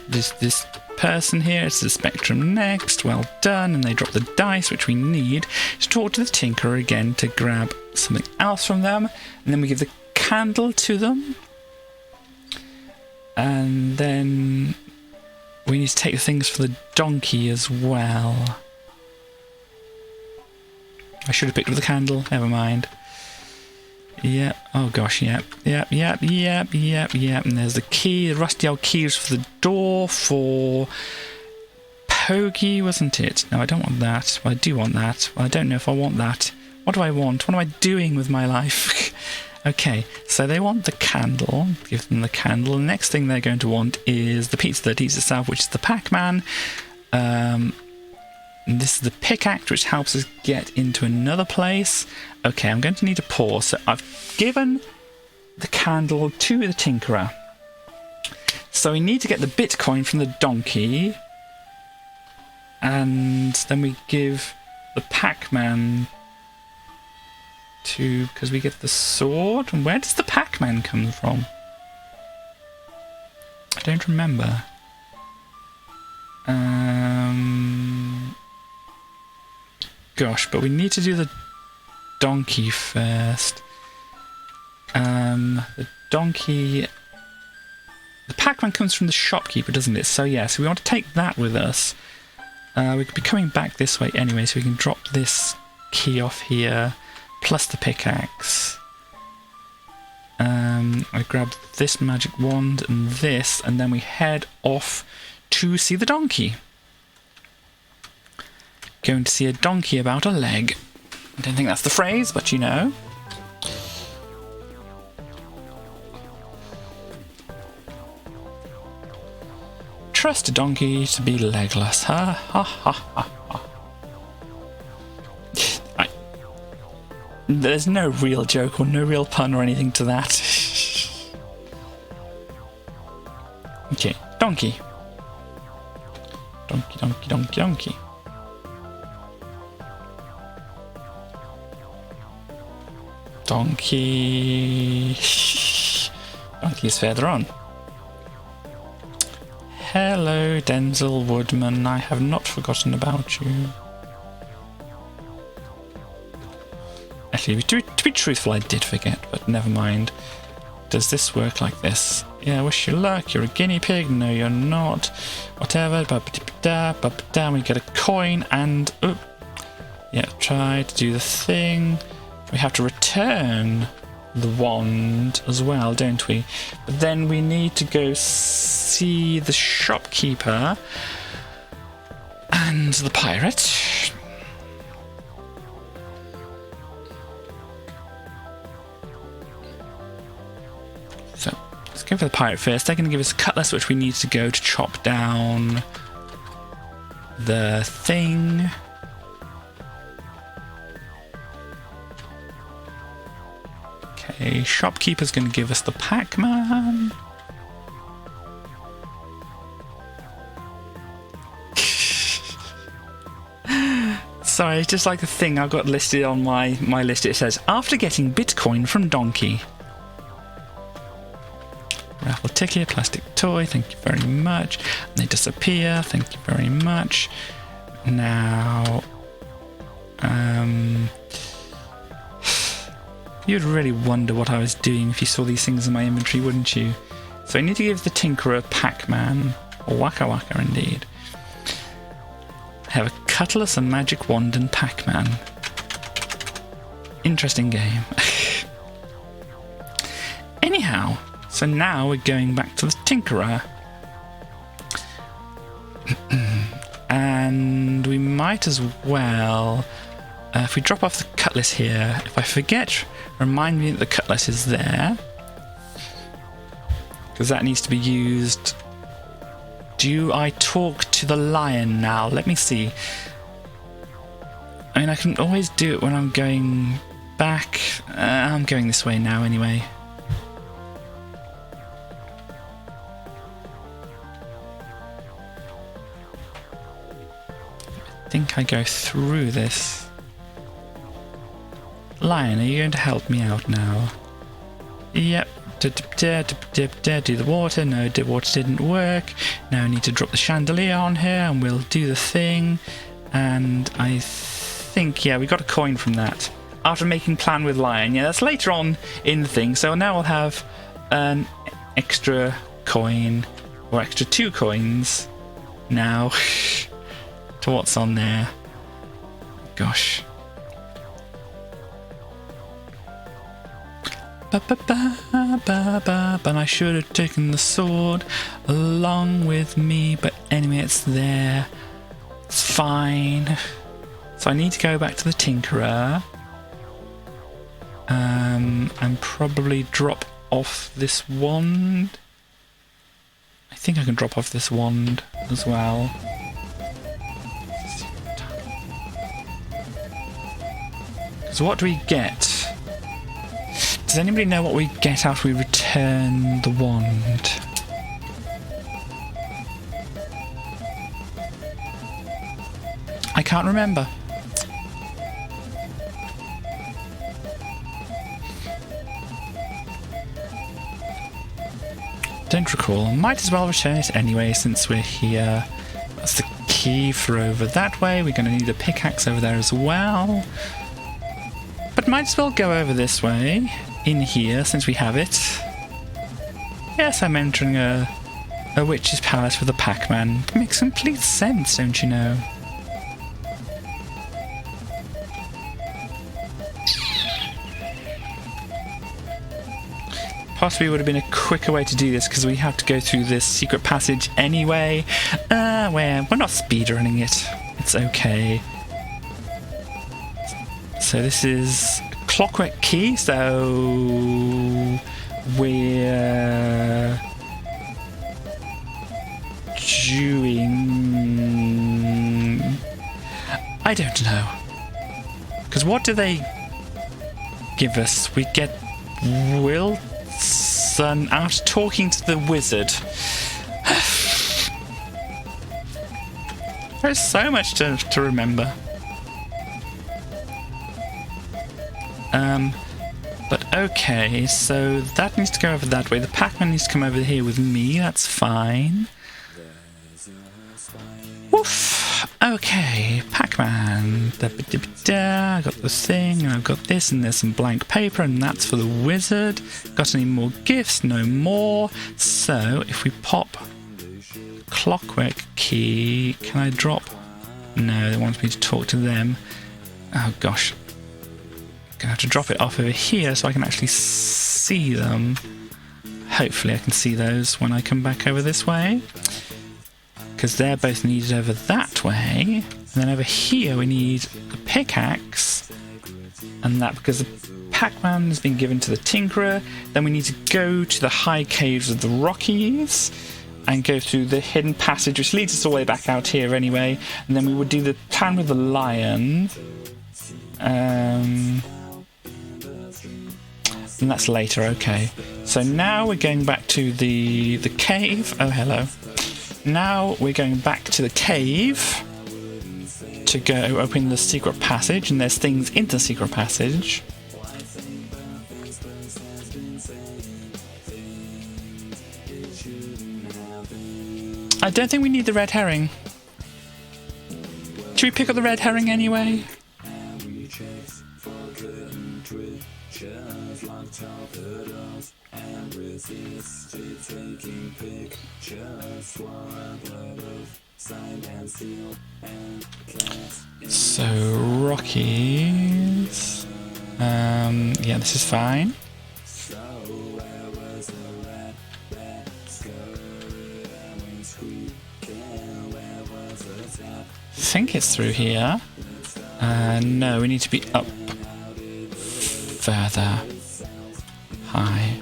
this person here. It's the Spectrum next. Well done. And they drop the dice, which we need to talk to the Tinkerer again to grab something else from them. And then we give the candle to them. And then we need to take the things for the donkey as well. I should have picked up the candle. Never mind. Yep. Oh gosh, yep. And there's the key. The rusty old keys for the door for Pogie, wasn't it? No, I don't want that. Well, I do want that. Well, I don't know if I want that. What do I want? What am I doing with my life? Okay, so they want the candle. Give them the candle. The next thing they're going to want is the pizza that eats itself, which is the Pac-Man. And this is the pickaxe, which helps us get into another place. Okay, I'm going to need a pause. So I've given the candle to the Tinkerer. So we need to get the Bitcoin from the donkey. And then we give the Pac-Man to... because we get the sword. And where does the Pac-Man come from? I don't remember. Gosh, but we need to do the donkey first. The donkey... the Pac-Man comes from the shopkeeper, doesn't it? So yeah, so we want to take that with us. We could be coming back this way anyway, so we can drop this key off here, plus the pickaxe. I grab this magic wand and this, and then we head off to see the donkey. Going to see a donkey about a leg. I don't think that's the phrase, but you know. Trust a donkey to be legless. Ha ha ha ha ha. There's no real joke or no real pun or anything to that. Okay, donkey. Donkey, donkey, donkey, donkey. Donkey. Donkey is further on. Hello, Denzel Woodman. I have not forgotten about you. Actually, to be truthful, I did forget, but never mind. Does this work like this? Yeah, wish you luck. You're a guinea pig. No, you're not. Whatever. We get a coin and... oh, yeah, try to do the thing. We have to return the wand as well, don't we? But then we need to go see the shopkeeper and the pirate. So let's go for the pirate first. They're going to give us a cutlass, which we need to go to chop down the thing. Okay, shopkeeper's going to give us the Pac-Man. Sorry, it's just like the thing I've got listed on my list. It says, after getting Bitcoin from Donkey. Raffle ticket, plastic toy, thank you very much. And they disappear, thank you very much. Now, you'd really wonder what I was doing if you saw these things in my inventory, wouldn't you? So I need to give the Tinkerer Pac-Man, or Waka Waka indeed. I have a cutlass, a magic wand, and Pac-Man. Interesting game. Anyhow, so now we're going back to the Tinkerer. And we might as well... if we drop off the cutlass here, if I forget, remind me that the cutlass is there. Because that needs to be used. Do I talk to the lion now? Let me see. I mean, I can always do it when I'm going back. I'm going this way now anyway. I think I go through this. Lion, are you going to help me out now? Yep. Do the water. No, the water didn't work. Now I need to drop the chandelier on here and we'll do the thing. And I think, yeah, we got a coin from that. After making plan with Lion. Yeah, that's later on in the thing. So now we'll have an extra coin, or extra 2 coins now to what's on there. Gosh. But I should have taken the sword along with me, but anyway, it's there. It's fine. So I need to go back to the Tinkerer And probably drop off this wand. I think I can drop off this wand as well. So what do we get? Does anybody know what we get after we return the wand? I can't remember. Don't recall. Might as well return it anyway since we're here. That's the key for over that way. We're going to need a pickaxe over there as well. But might as well go over this way, in here, since we have it. Yes, I'm entering a witch's palace with a Pac-Man. Makes complete sense, don't you know? Possibly would have been a quicker way to do this because we have to go through this secret passage anyway. We're not speedrunning it. It's okay. So this is Clockwork Key, so we're doing... I don't know. Because what do they give us? We get Wilson after talking to the wizard. There's so much to remember. But okay, so that needs to go over that way. The Pac-Man needs to come over here with me, that's fine. Woof! Okay, Pac-Man. I got this thing, and I've got this, and there's some blank paper, and that's for the wizard. Got any more gifts? No more. So, if we pop Clockwork Key, can I drop? No, they want me to talk to them. Oh gosh. Gonna have to drop it off over here so I can actually see them. Hopefully I can see those when I come back over this way. Because they're both needed over that way. And then over here we need the pickaxe. And that because the Pac-Man has been given to the Tinkerer. Then we need to go to the high caves of the Rockies. And go through the hidden passage which leads us all the way back out here anyway. And then we would do the plan with the lion. And that's later, okay. So now we're going back to the cave. Oh, hello. Now we're going back to the cave to go open the secret passage, and there's things in the secret passage. I don't think we need the red herring. Should we pick up the red herring anyway? So Rockies. Yeah, this is fine. I think it's through here. No, we need to be up further. High.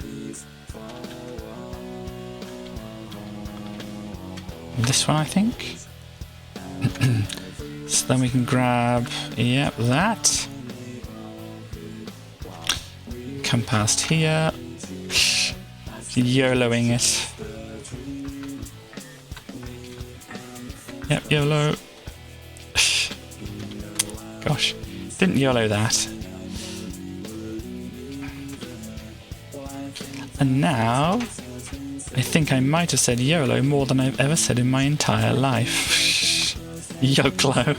This one, I think. So then we can grab, yep, that. Come past here. YOLOing it. Yep, YOLO. Gosh, didn't YOLO that. And now, I think I might have said YOLO more than I've ever said in my entire life. YOLO.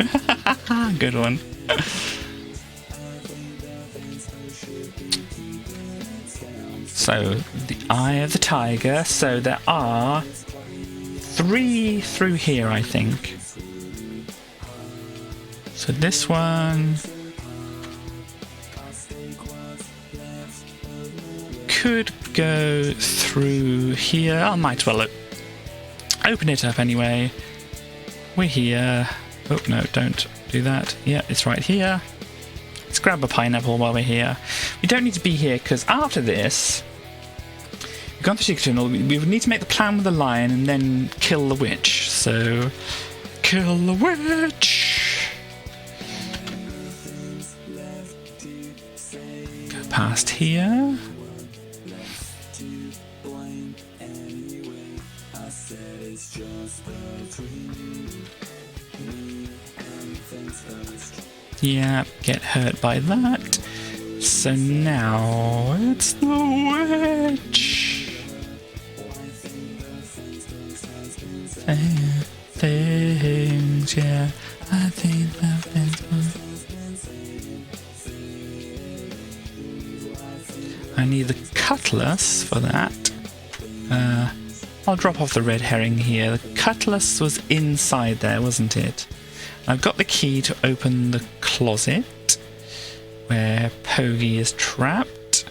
Good one. So, the Eye of the Tiger. So there are 3 through here, I think. So this one could go through here. I might as well open it up anyway. We're here. Oh, no, don't do that. Yeah, it's right here. Let's let's grab a pineapple while we're here. We don't need to be here because after this, we've gone through Secret Tunnel. We would need to make the plan with the lion and then kill the witch. So, kill the witch. Go past here. Yeah, get hurt by that. So now it's the witch. Things, yeah. I think that I need the cutlass for that. I'll drop off the red herring here. The cutlass was inside there, wasn't it? I've got the key to open the closet where Pogi is trapped.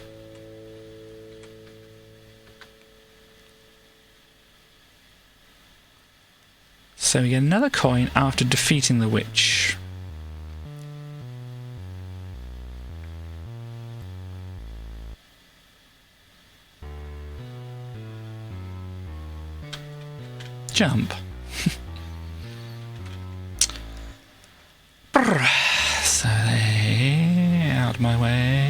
So we get another coin after defeating the witch. Jump. So they out of my way.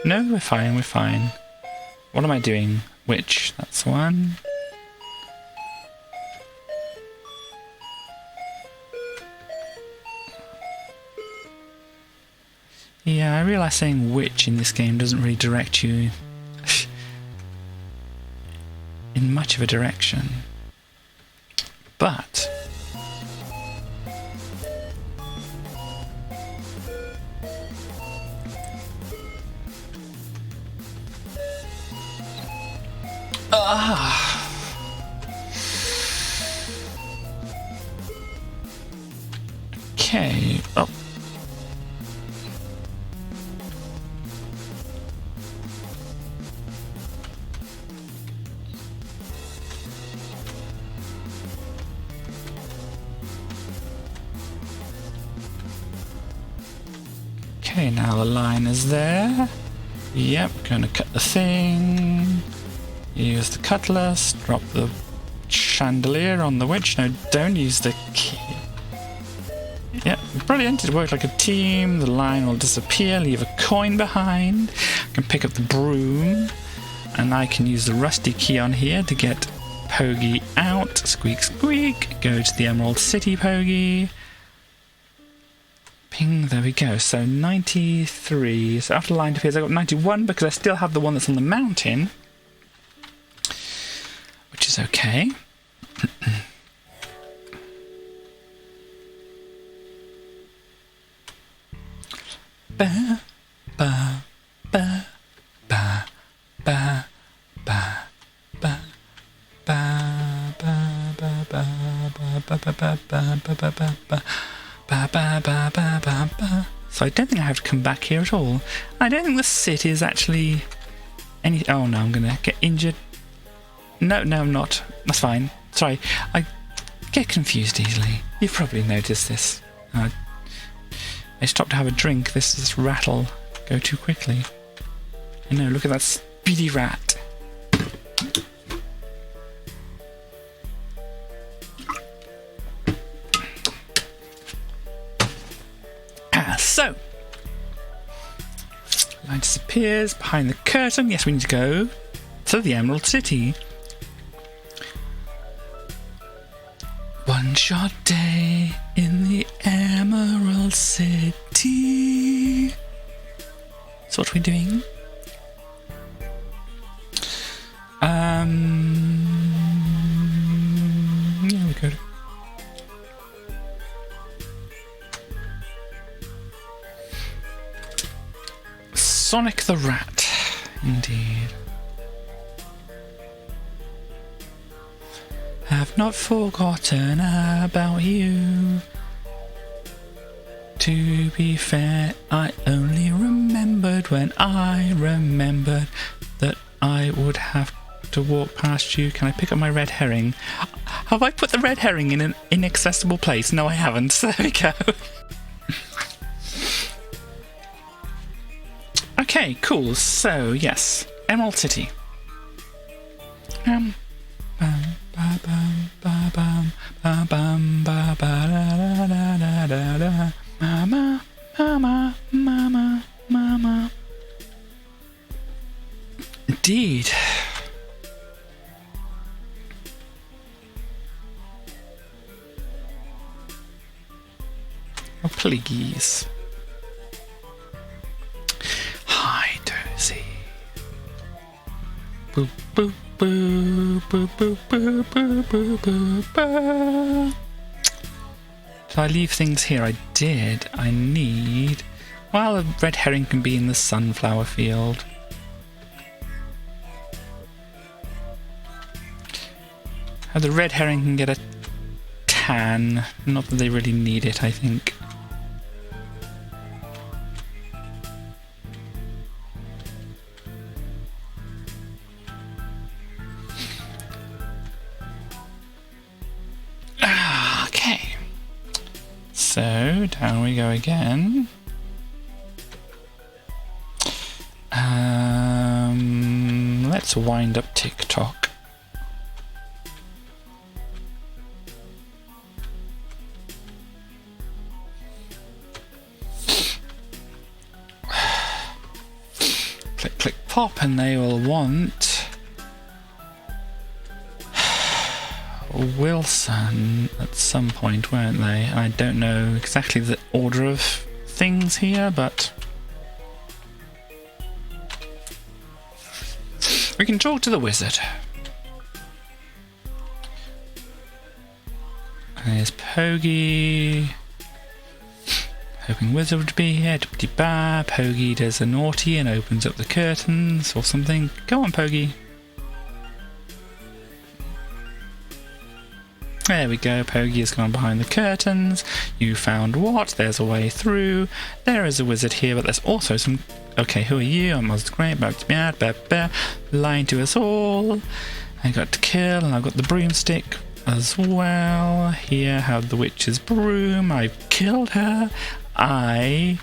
No, we're fine, we're fine. What am I doing? Which? That's one. Yeah, I realise saying which in this game doesn't really direct you in much of a direction. But okay. Oh. Okay, now the line is there. Yep, gonna cut the thing. Use the cutlass, drop the chandelier on the witch. No, don't use the key. Yep, brilliant. It worked like a team. The line will disappear, leave a coin behind. I can pick up the broom, and I can use the rusty key on here to get Pogi out. Squeak, squeak. Go to the Emerald City, Pogi. Ping, there we go. So 93. So after the line appears, I got 91 because I still have the one that's on the mountain, which is okay. Ba, ba, ba, ba, ba, ba, ba, ba, ba, ba, ba, ba, ba, ba, ba, ba, ba, ba. Ba, ba, ba, ba, ba, ba. So I don't think I have to come back here at all. I don't think the city is actually any... Oh no, I'm gonna get injured. No, I'm not. That's fine. Sorry, I get confused easily. You've probably noticed this. I stopped to have a drink. This rat'll go too quickly. I know, look at that speedy rat. So, line disappears behind the curtain. Yes, we need to go to the Emerald City. One short day in the Emerald City. So what are we doing? Yeah, we go to Sonic the Rat, indeed. Have not forgotten about you. To be fair, I only remembered when I remembered that I would have to walk past you. Can I pick up my red herring? Have I put the red herring in an inaccessible place? No, I haven't. There we go. Okay, cool. So, yes. Emerald City. Mama, mama, mama, mama. Indeed. Oh, please. Hi, Dozy. Boop, boop, boop, boop, boop, boop, boop, boop, boop, boop. Did I leave things here? I did. I need... Well, a red herring can be in the sunflower field. The red herring can get a tan. Not that they really need it, I think. Okay. So, down we go again. Let's wind up TikTok. Click, click, pop, and they will want Wilson at some point, won't they? I don't know exactly the order of things here, but we can talk to the wizard. There's Pogie. Hoping wizard would be here. Ba. Pogie does a naughty and opens up the curtains or something. Go on, Pogie. There we go. Pogie has gone behind the curtains. You found what? There's a way through. There is a wizard here, but there's also some... Okay, who are you? I'm Most Great, about to be mad, lying to us all. I got to kill, and I've got the broomstick as well. Here, have the witch's broom. I've killed her. And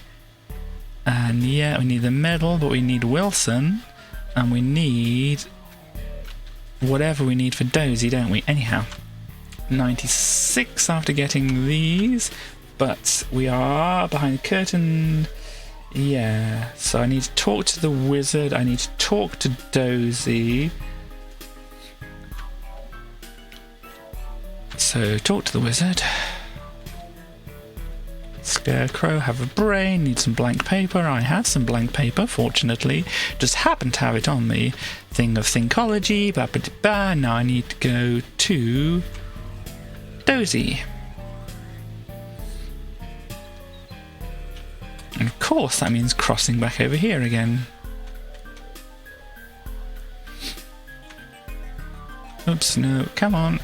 yeah, we need the medal, but we need Wilson, and we need whatever we need for Dozy, don't we? Anyhow, 96 after getting these, but we are behind the curtain. Yeah, so I need to talk to the wizard, I need to talk to Dozy. So, talk to the wizard. Scarecrow, have a brain, need some blank paper. I have some blank paper, fortunately. Just happen to have it on me. Thing of Thinkology, blah, blah, blah. Now I need to go to Dozy. And of course that means crossing back over here again. Oops, no, come on.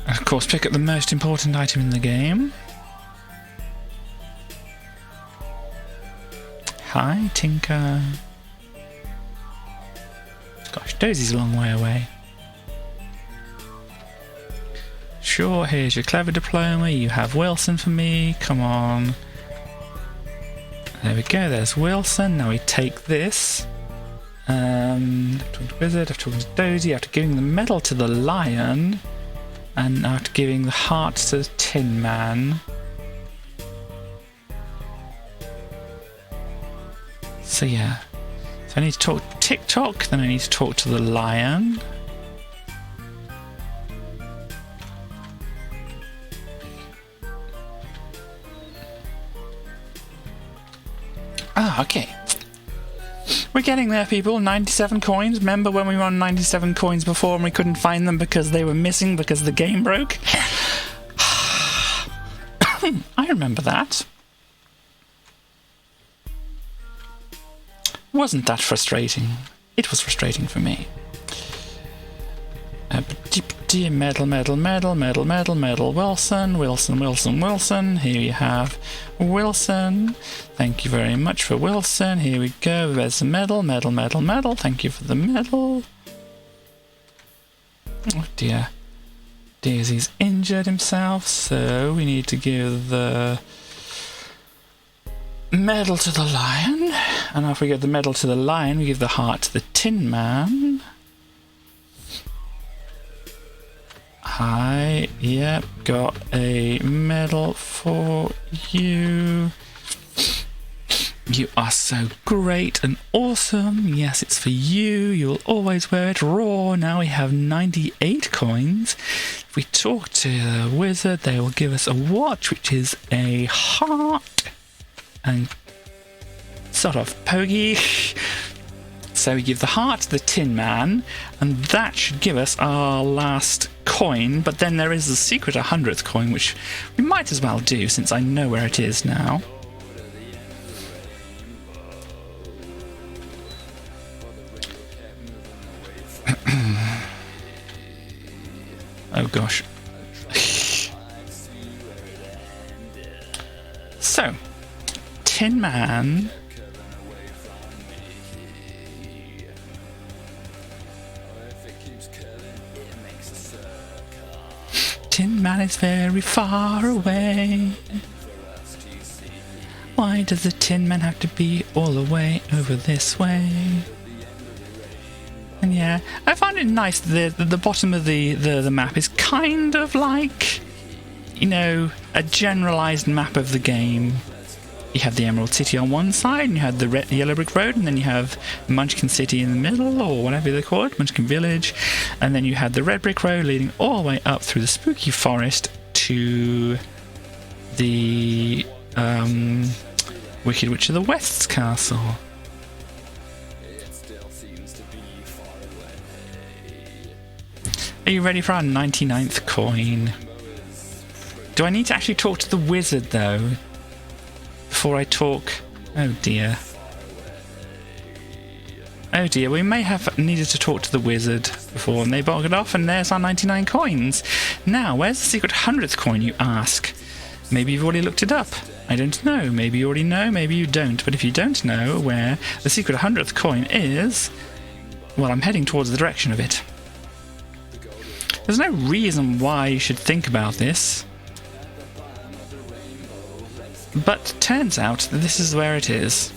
Of course, pick up the most important item in the game. Hi, Tinker. Gosh, Dozy's a long way away. Sure, here's your clever diploma. You have Wilson for me. Come on. There we go, there's Wilson. Now we take this. Talking to Wizard, after talking to Dozy, after giving the medal to the lion, and after giving the heart to the Tin Man. So yeah, so I need to talk to TikTok, then I need to talk to the lion. Ah, okay. We're getting there, people. 97 coins. Remember when we were on 97 coins before and we couldn't find them because they were missing because the game broke? I remember that. Wasn't that frustrating? It was frustrating for me. dear, medal, medal, medal, medal, medal, medal, Wilson, Wilson, Wilson, Wilson. Here you have Wilson. Thank you very much for Wilson. Here we go. There's the medal, medal, medal, medal. Thank you for the medal. Oh dear. Daisy's injured himself, so we need to give the medal to the lion. And after we give the medal to the lion, we give the heart to the Tin Man. Hi, yep, got a medal for you. You are so great and awesome. Yes, it's for you. You'll always wear it raw. Now we have 98 coins. If we talk to the wizard, they will give us a watch, which is a heart and sort of pogey. So we give the heart to the Tin Man, and that should give us our last coin. But then there is a secret 100th coin, which we might as well do since I know where it is now. Oh gosh. So, Tin Man. Tin Man is very far away. Why does the Tin Man have to be all the way over this way? And yeah, I found it nice that the bottom of the map is kind of like, you know, a generalised map of the game. You have the Emerald City on one side, and you have the Yellow Brick Road, and then you have Munchkin City in the middle, or whatever they call it, Munchkin Village, and then you have the Red Brick Road leading all the way up through the spooky forest to the Wicked Witch of the West's castle. Are you ready for our 99th coin? Do I need to actually talk to the wizard, though? Before I talk... Oh, dear. Oh, dear. We may have needed to talk to the wizard before, and they boggled off, and there's our 99 coins. Now, where's the secret 100th coin, you ask? Maybe you've already looked it up. I don't know. Maybe you already know, maybe you don't. But if you don't know where the secret 100th coin is, well, I'm heading towards the direction of it. There's no reason why you should think about this. But turns out that this is where it is.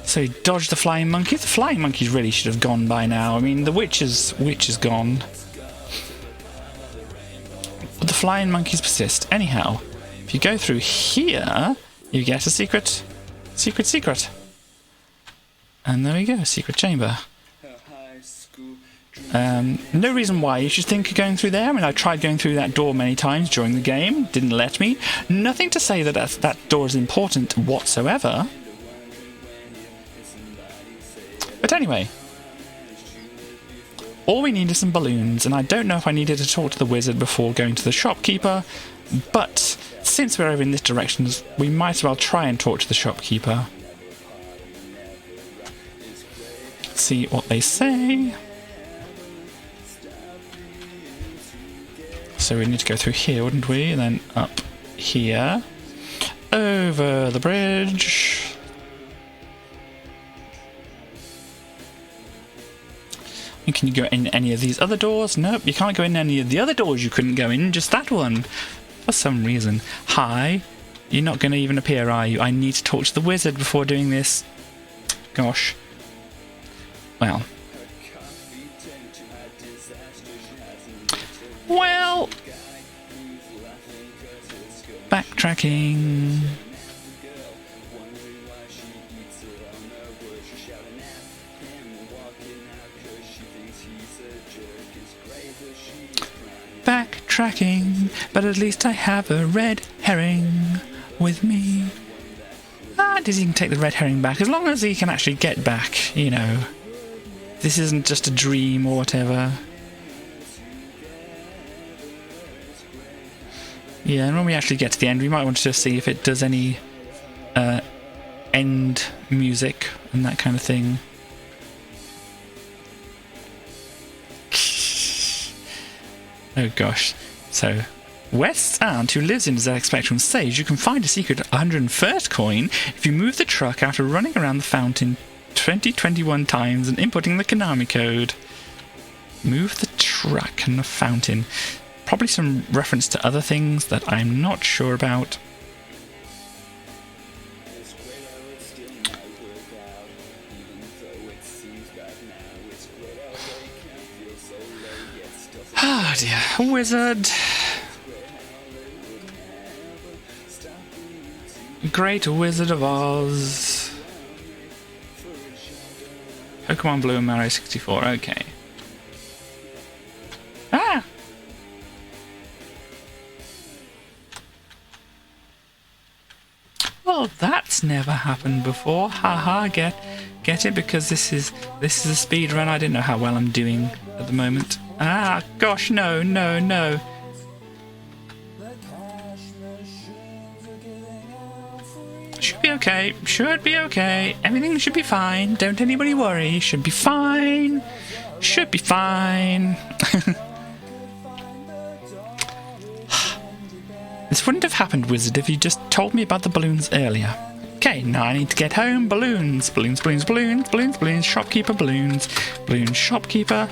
So he dodged the flying monkey. The flying monkeys really should have gone by now. I mean, the witch is gone. But the flying monkeys persist. Anyhow, if you go through here, you get a secret. And there we go, secret chamber. No reason why you should think of going through there. I mean, I tried going through that door many times during the game. Didn't let me. Nothing to say that that door is important whatsoever. But anyway. All we need is some balloons, and I don't know if I needed to talk to the wizard before going to the shopkeeper, but since we're over in this direction, we might as well try and talk to the shopkeeper. See what they say. So we need to go through here, wouldn't we? And then up here. Over the bridge. And can you go in any of these other doors? Nope, you can't go in any of the other doors you couldn't go in, just that one. For some reason. Hi. You're not going to even appear, are you? I need to talk to the wizard before doing this. Gosh. Well. Well. Backtracking. Backtracking, but at least I have a red herring with me. Dizzy can take the red herring back, as long as he can actually get back, you know. This isn't just a dream or whatever. Yeah, and when we actually get to the end, we might want to see if it does any end music and that kind of thing. Oh gosh. So, West's aunt, who lives in the ZX Spectrum, says you can find a secret 101st coin if you move the truck after running around the fountain 2021 times and inputting the Konami code. Move the truck and the fountain. Probably some reference to other things that I'm not sure about. Oh dear, wizard. Great Wizard of Oz. Pokemon Blue and Mario 64, okay. Ah! Well, that's never happened before. Haha, get it? Because this is a speed run. I don't know how well I'm doing at the moment. Ah, gosh, no. Should be okay. Everything should be fine. Don't anybody worry. Should be fine. This wouldn't have happened, Wizard, if you just told me about the balloons earlier. Okay, now I need to get home. Balloons. Shopkeeper balloons. Balloon shopkeeper.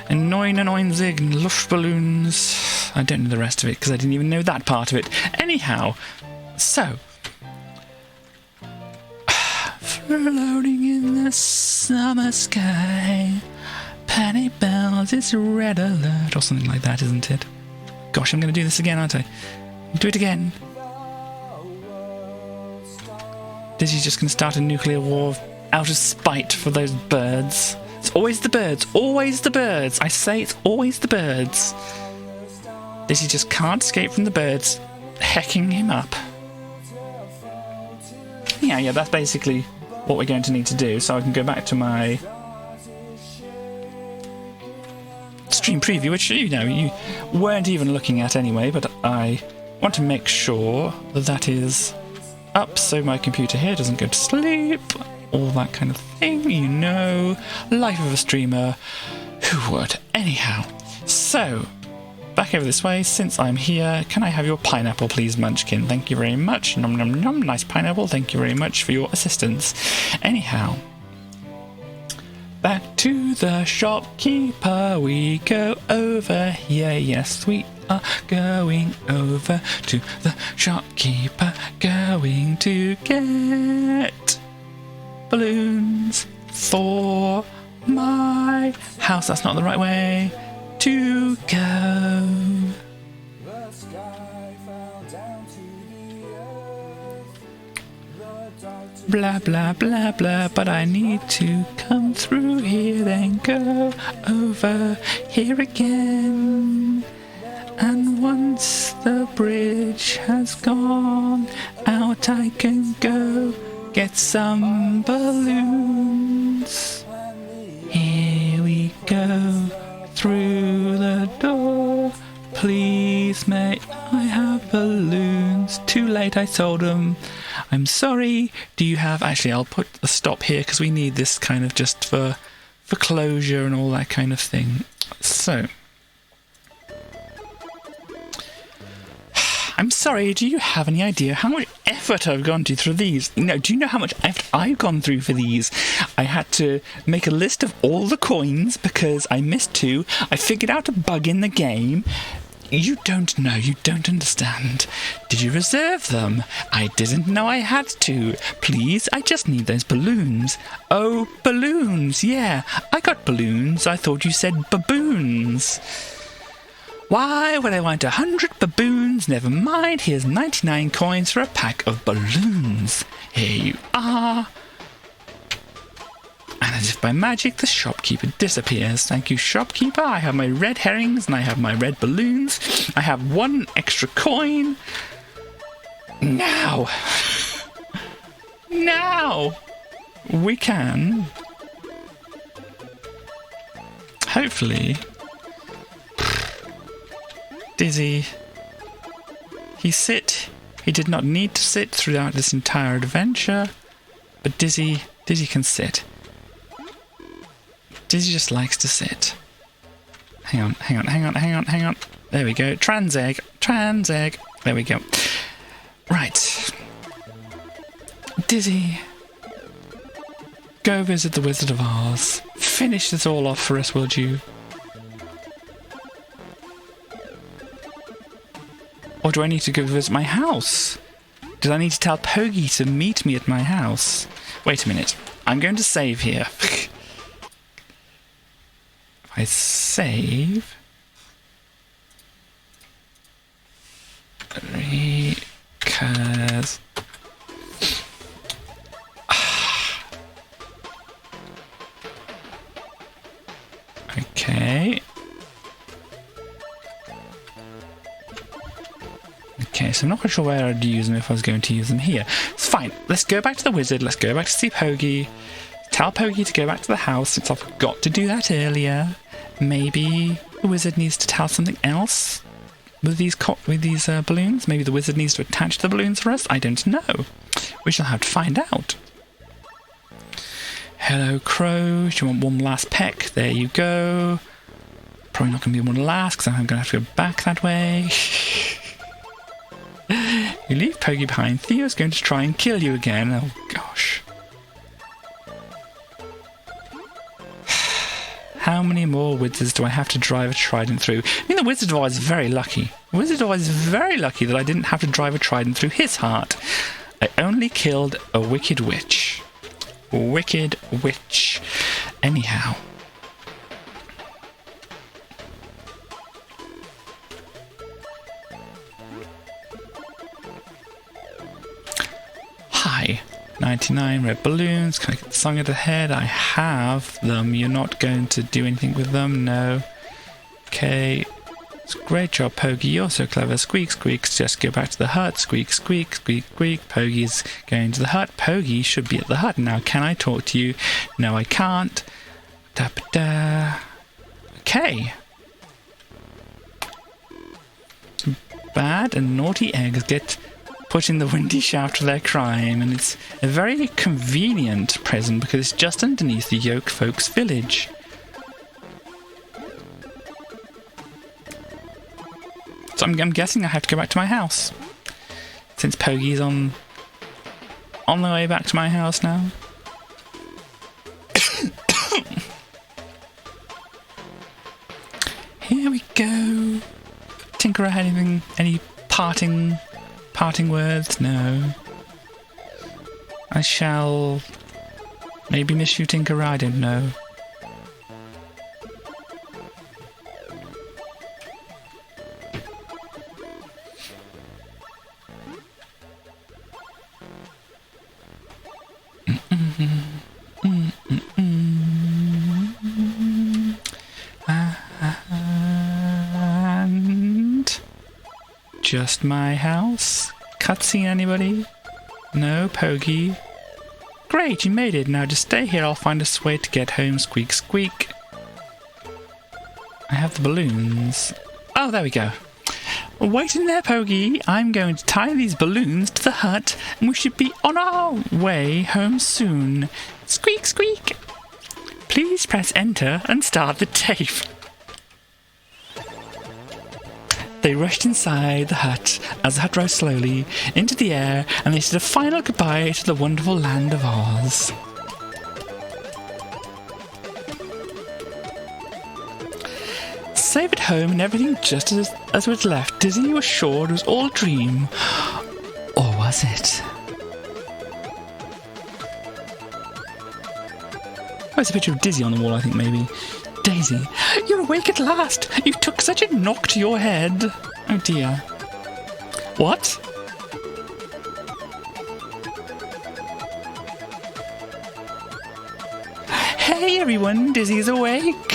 Annoying zig and Luftballons. I don't know the rest of it because I didn't even know that part of it. Anyhow, so floating in the summer sky, Penny Bells, it's red alert, or something like that, isn't it? Gosh, I'm going to do this again, aren't I? Do it again. Dizzy's just going to start a nuclear war out of spite for those birds. It's always the birds. Always the birds. I say it's always the birds. Dizzy just can't escape from the birds hecking him up. Yeah, that's basically what we're going to need to do. So I can go back to my stream preview, which, you weren't even looking at anyway, but I want to make sure that is up so my computer here doesn't go to sleep. All that kind of thing, life of a streamer, who would? Anyhow, so, back over this way, since I'm here, can I have your pineapple please, Munchkin? Thank you very much, nom nom nom, nice pineapple, thank you very much for your assistance. Anyhow, back to the shopkeeper we go over here, yes we are going over to the shopkeeper, going to get balloons for my house. That's not the right way to go. Blah blah blah blah, but I need to come through here, then go over here again. And once the bridge has gone out, I can go get some balloons. Here we go through the door. Please may I have balloons? Too late, I told them. I'm sorry. Do you have... Actually, I'll put a stop here because we need this kind of just for closure and all that kind of thing. So... I'm sorry, do you have any idea how much effort I've gone through these? No, do you know how much effort I've gone through for these? I had to make a list of all the coins because I missed 2. I figured out a bug in the game. You don't know, you don't understand. Did you reserve them? I didn't know I had to. Please, I just need those balloons. Oh, balloons, yeah. I got balloons. I thought you said baboons. Why would I want 100 baboons? Never mind, here's 99 coins for a pack of balloons. Here you are. And as if by magic, the shopkeeper disappears. Thank you, shopkeeper. I have my red herrings and I have my red balloons. I have 1 extra coin. Now we can hopefully... Dizzy. He did not need to sit throughout this entire adventure, but Dizzy can sit. Dizzy just likes to sit. Hang on. There we go. Trans egg. There we go. Right. Dizzy. Go visit the Wizard of Oz. Finish this all off for us, will you? Or do I need to go visit my house? Did I need to tell Pogi to meet me at my house? Wait a minute. I'm going to save here. If I save... Because... Okay. Okay, so I'm not quite sure where I'd use them if I was going to use them here. It's fine. Let's go back to the wizard. Let's go back to see Pogi. Tell Pogi to go back to the house since I forgot to do that earlier. Maybe the wizard needs to tell something else with these balloons. Maybe the wizard needs to attach the balloons for us. I don't know. We shall have to find out. Hello, Crow. Do you want one last peck? There you go. Probably not going to be one last because I'm going to have to go back that way. You leave Pogi behind. Theo's going to try and kill you again. Oh, gosh. How many more wizards do I have to drive a trident through? I mean, the Wizard of Oz is very lucky. The Wizard of Oz is very lucky that I didn't have to drive a trident through his heart. I only killed a wicked witch. Wicked witch. Anyhow. Hi. 99 red balloons. Can I get the song at the head? I have them. You're not going to do anything with them? No. Okay. Great job, Pogi. You're so clever. Squeak, squeaks. Just go back to the hut. Squeak, squeak, squeak, squeak. Pogi's going to the hut. Pogi should be at the hut. Now, can I talk to you? No, I can't. Da-ba-da. Okay. Bad and naughty eggs get put in the windy shaft for their crime, and it's a very convenient present because it's just underneath the Yoke Folks village. So I'm guessing I have to go back to my house. Since Pogi's on the way back to my house now. Here we go. Tinkerer, any parting words? No. I shall maybe miss you, Tinkerer, I don't know. And just my house? Cutscene, anybody? No, Pogi. Great, you made it. Now just stay here. I'll find a way to get home. Squeak, squeak. I have the balloons. Oh, there we go. Wait in there, Pogi. I'm going to tie these balloons to the hut, and we should be on our way home soon. Squeak, squeak. Please press enter and start the tape. They rushed inside the hut as the hut rose slowly into the air, and they said a final goodbye to the wonderful land of Oz. Safe at home and everything just as it was left, Dizzy was sure it was all a dream. Or was it? Oh, there's a picture of Dizzy on the wall, I think, maybe. Daisy, you're awake at last! You took such a knock to your head! Oh dear. What? Hey everyone, Dizzy's awake!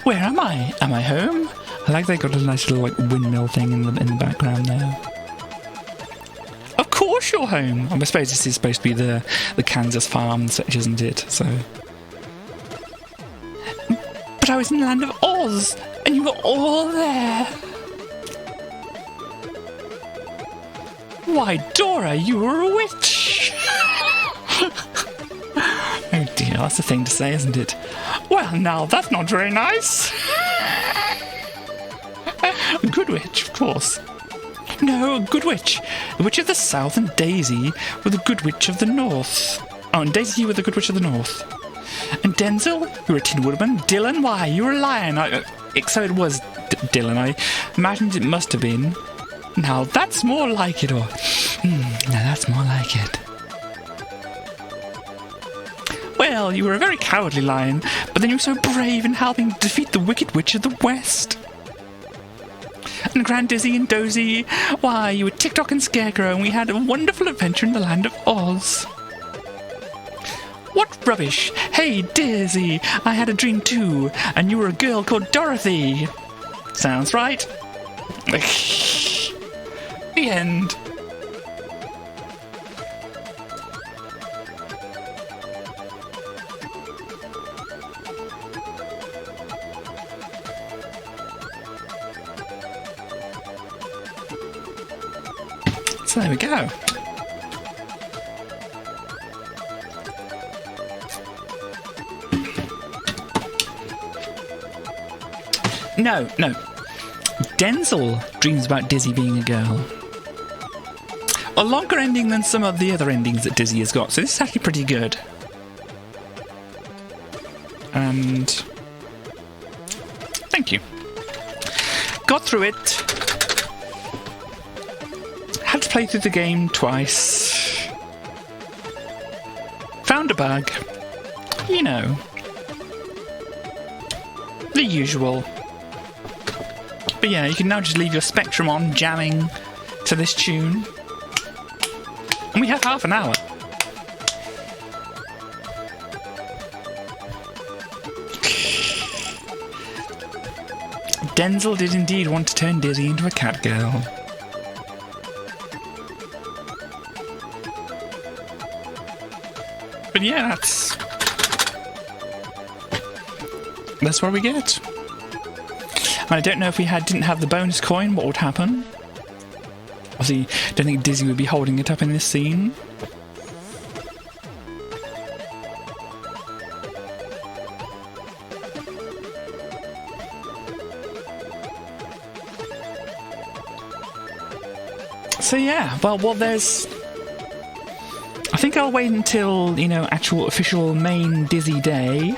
Where am I? Am I home? I like they got a nice little windmill thing in the background there. Of course you're home. I suppose this is supposed to be the Kansas farm, isn't it? So. But I was in the land of Oz, and you were all there. Why, Dora, you were a witch. Oh dear. Yeah, that's the thing to say, isn't it? Well, now, that's not very nice. Good witch, of course. No, Good Witch. The Witch of the South and Daisy were the Good Witch of the North. Oh, and Daisy, you were the Good Witch of the North. And Denzel, you were a Tin Woodman. Dylan, why? You were a lion. So it was Dylan. I imagined it must have been. Now, that's more like it, or... now that's more like it. Well, you were a very cowardly lion, but then you were so brave in helping defeat the Wicked Witch of the West. And Grand Dizzy and Dozy, why, you were Tick-Tock and Scarecrow, and we had a wonderful adventure in the land of Oz. What rubbish! Hey, Dizzy, I had a dream too, and you were a girl called Dorothy. Sounds right. The end. So there we go. No. Denzel dreams about Dizzy being a girl. A longer ending than some of the other endings that Dizzy has got, so this is actually pretty good. And... thank you. Got through it. Had to play through the game twice. Found a bug. You know. The usual. But yeah, you can now just leave your Spectrum on, jamming to this tune. And we have half an hour. Denzel did indeed want to turn Dizzy into a cat girl. But yeah, that's what we get. And I don't know if we didn't have the bonus coin, what would happen? Obviously, don't think Dizzy would be holding it up in this scene. So yeah, well, there's... I think I'll wait until, actual official main Dizzy day,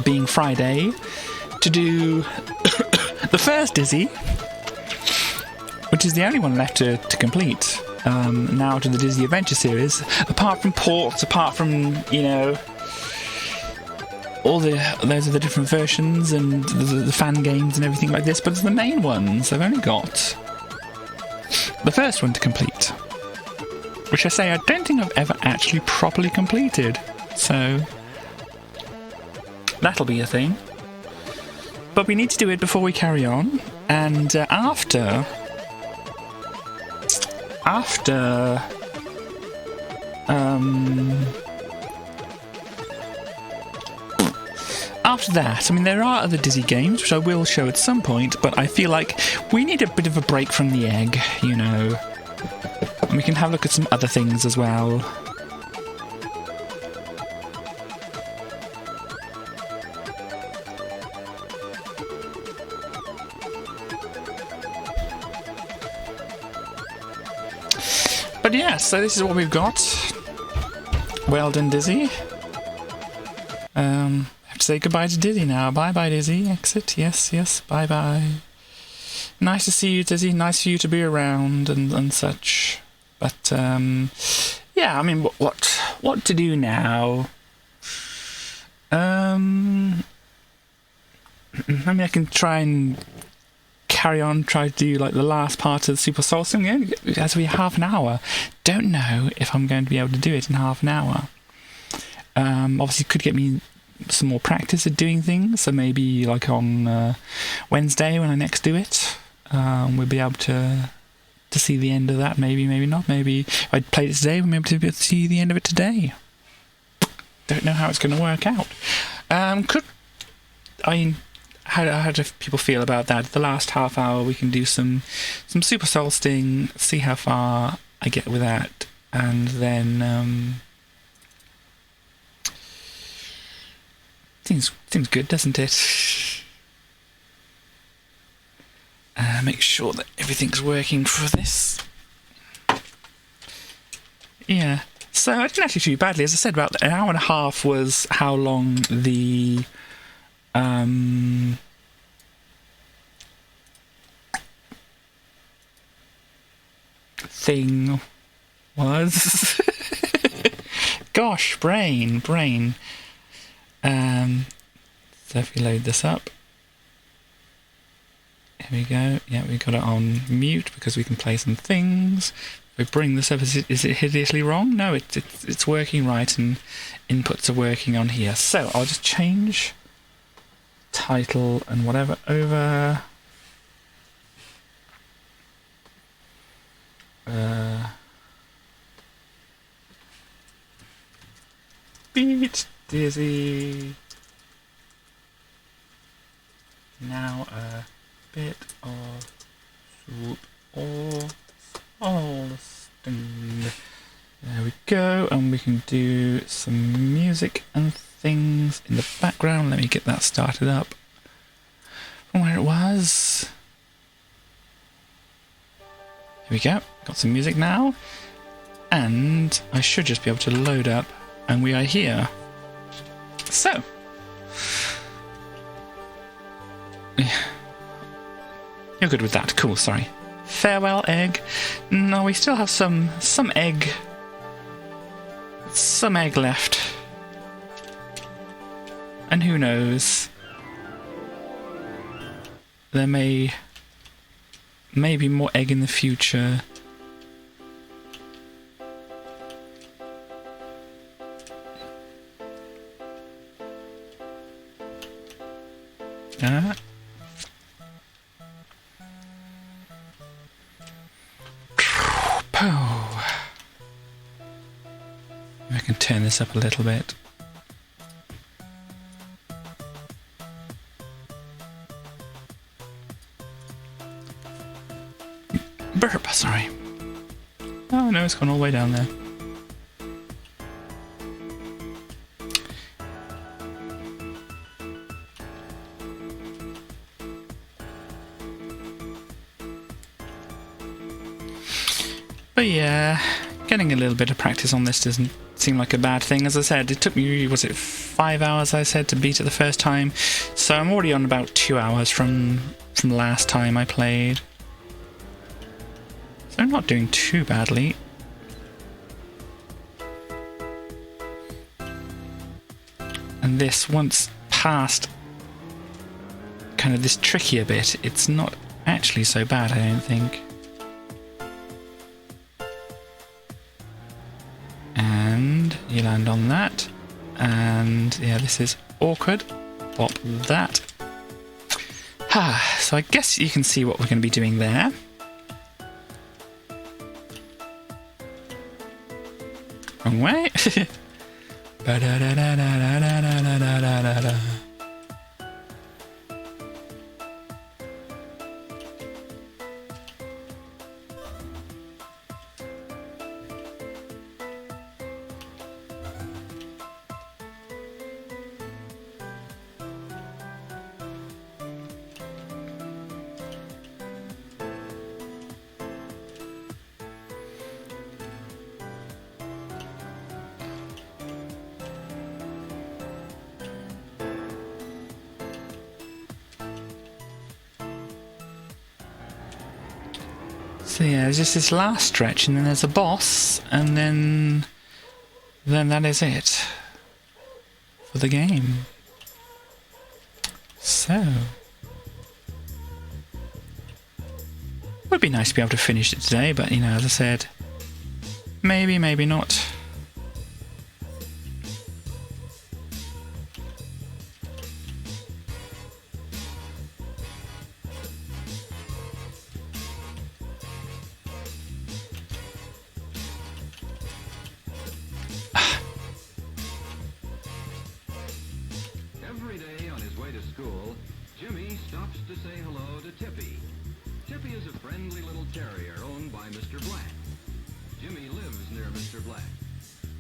being Friday, to do the first Dizzy, which is the only one left to complete, now to the Dizzy Adventure series, apart from ports, apart from, all those are the different versions and the fan games and everything like this, but it's the main ones. I've only got the first one to complete, which I say I don't think I've ever actually properly completed, so that'll be a thing. But we need to do it before we carry on, and after that, I mean, there are other Dizzy games, which I will show at some point, but I feel like we need a bit of a break from the egg, and we can have a look at some other things as well. But yeah, so this is what we've got. Well done, Dizzy. I have to say goodbye to Dizzy now. Bye-bye, Dizzy. Exit. Yes. Bye-bye. Nice to see you, Dizzy. Nice for you to be around and such. But, yeah, I mean, what to do now? I mean, I can try and carry on, try to do like the last part of the Super Soul Sing, as we have half an hour. Don't know if I'm going to be able to do it in half an hour. Obviously could get me some more practice at doing things, so maybe like on Wednesday when I next do it, we'll be able to see the end of that. Maybe not. Maybe if I played it today, we'll be able to see the end of it today. Don't know how it's going to work out. How do people feel about that? The last half hour we can do some Super Soul Sting, see how far I get with that, and then Seems good, doesn't it? Make sure that everything's working for this. Yeah. So I didn't actually do badly. As I said, about an hour and a half was how long the thing was. Gosh, brain. So if we load this up, here we go. Yeah, we got it on mute because we can play some things. If we bring this up, is it hideously wrong? No, it's working right, and inputs are working on here. So I'll just change title and whatever over. Beat Dizzy. Now a bit of swoop or Alston. There we go, and we can do some music and things in the background. Let me get that started up from where it was. Here we go, got some music now, and I should just be able to load up, and we are here. So, you're good with that. Cool, sorry. Farewell, egg. No, we still have some egg. Some egg left. And who knows? There may be more egg in the future. I can turn this up a little bit. Burp, sorry. Oh no, it's gone all the way down there. But yeah, getting a little bit of practice on this doesn't seem like a bad thing. As I said, it took me, was it 5 hours I said to beat it the first time? So I'm already on about 2 hours from the last time I played. So I'm not doing too badly. And this, once past kind of this trickier bit, it's not actually so bad, I don't think. And you land on that. And yeah, this is awkward. Pop that. So I guess you can see what we're going to be doing there. Wrong way. Ba-da-da-da-da-da-da-da-da-da-da. So yeah, there's just this last stretch, and then there's a boss, and then that is it for the game. So would be nice to be able to finish it today, but you know, as I said, maybe not. Every day on his way to school, Jimmy stops to say hello to Tippy. Tippy is a friendly little terrier owned by Mr. Black. Jimmy lives near Mr. Black.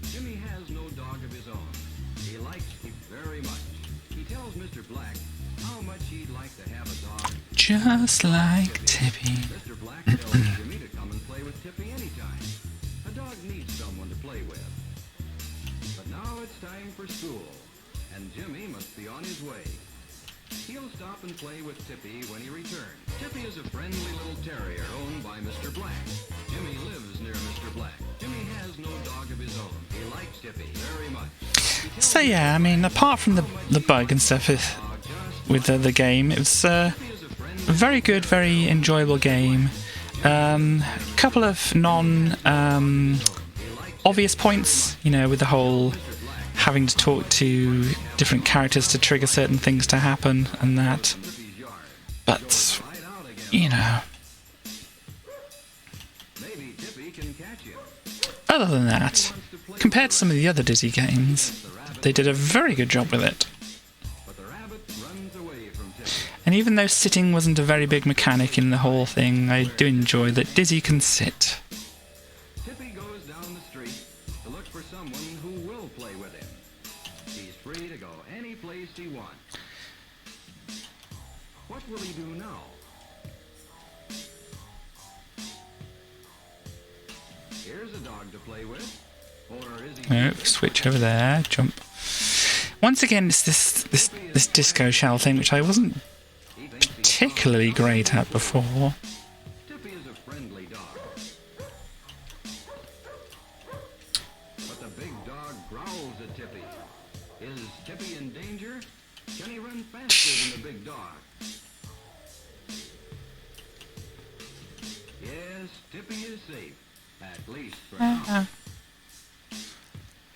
Jimmy has no dog of his own. He likes Tippy very much. He tells Mr. Black how much he'd like to have a dog. Just like Tippy. Mr. Black tells Jimmy to come and play with Tippy anytime. A dog needs someone to play with. But now it's time for school, and Jimmy must be on his way. He'll stop and play with Tippy when he returns. Tippy is a friendly little terrier owned by Mr. Black. Jimmy lives near Mr. Black. Jimmy has no dog of his own. He likes Tippy very much. So yeah, I mean, apart from the bug and stuff with the game, it was a very good, very enjoyable game. Couple of obvious points, you know, with the whole having to talk to different characters to trigger certain things to happen and that. But, you know, other than that, compared to some of the other Dizzy games, they did a very good job with it. And even though sitting wasn't a very big mechanic in the whole thing, I do enjoy that Dizzy can sit. Tippy goes down the street to look for someone who will play with him. He's free to go any place he wants. What will he do now? Here's a dog to play with. Or is he... No, switch over there, jump. Once again, it's this disco shell thing, which I wasn't particularly great at before. Tippy is a friendly dog. But the big dog growls at Tippy. Is Tippy in danger? Can he run faster than the big dog? Yes, Tippy is safe. At least for now.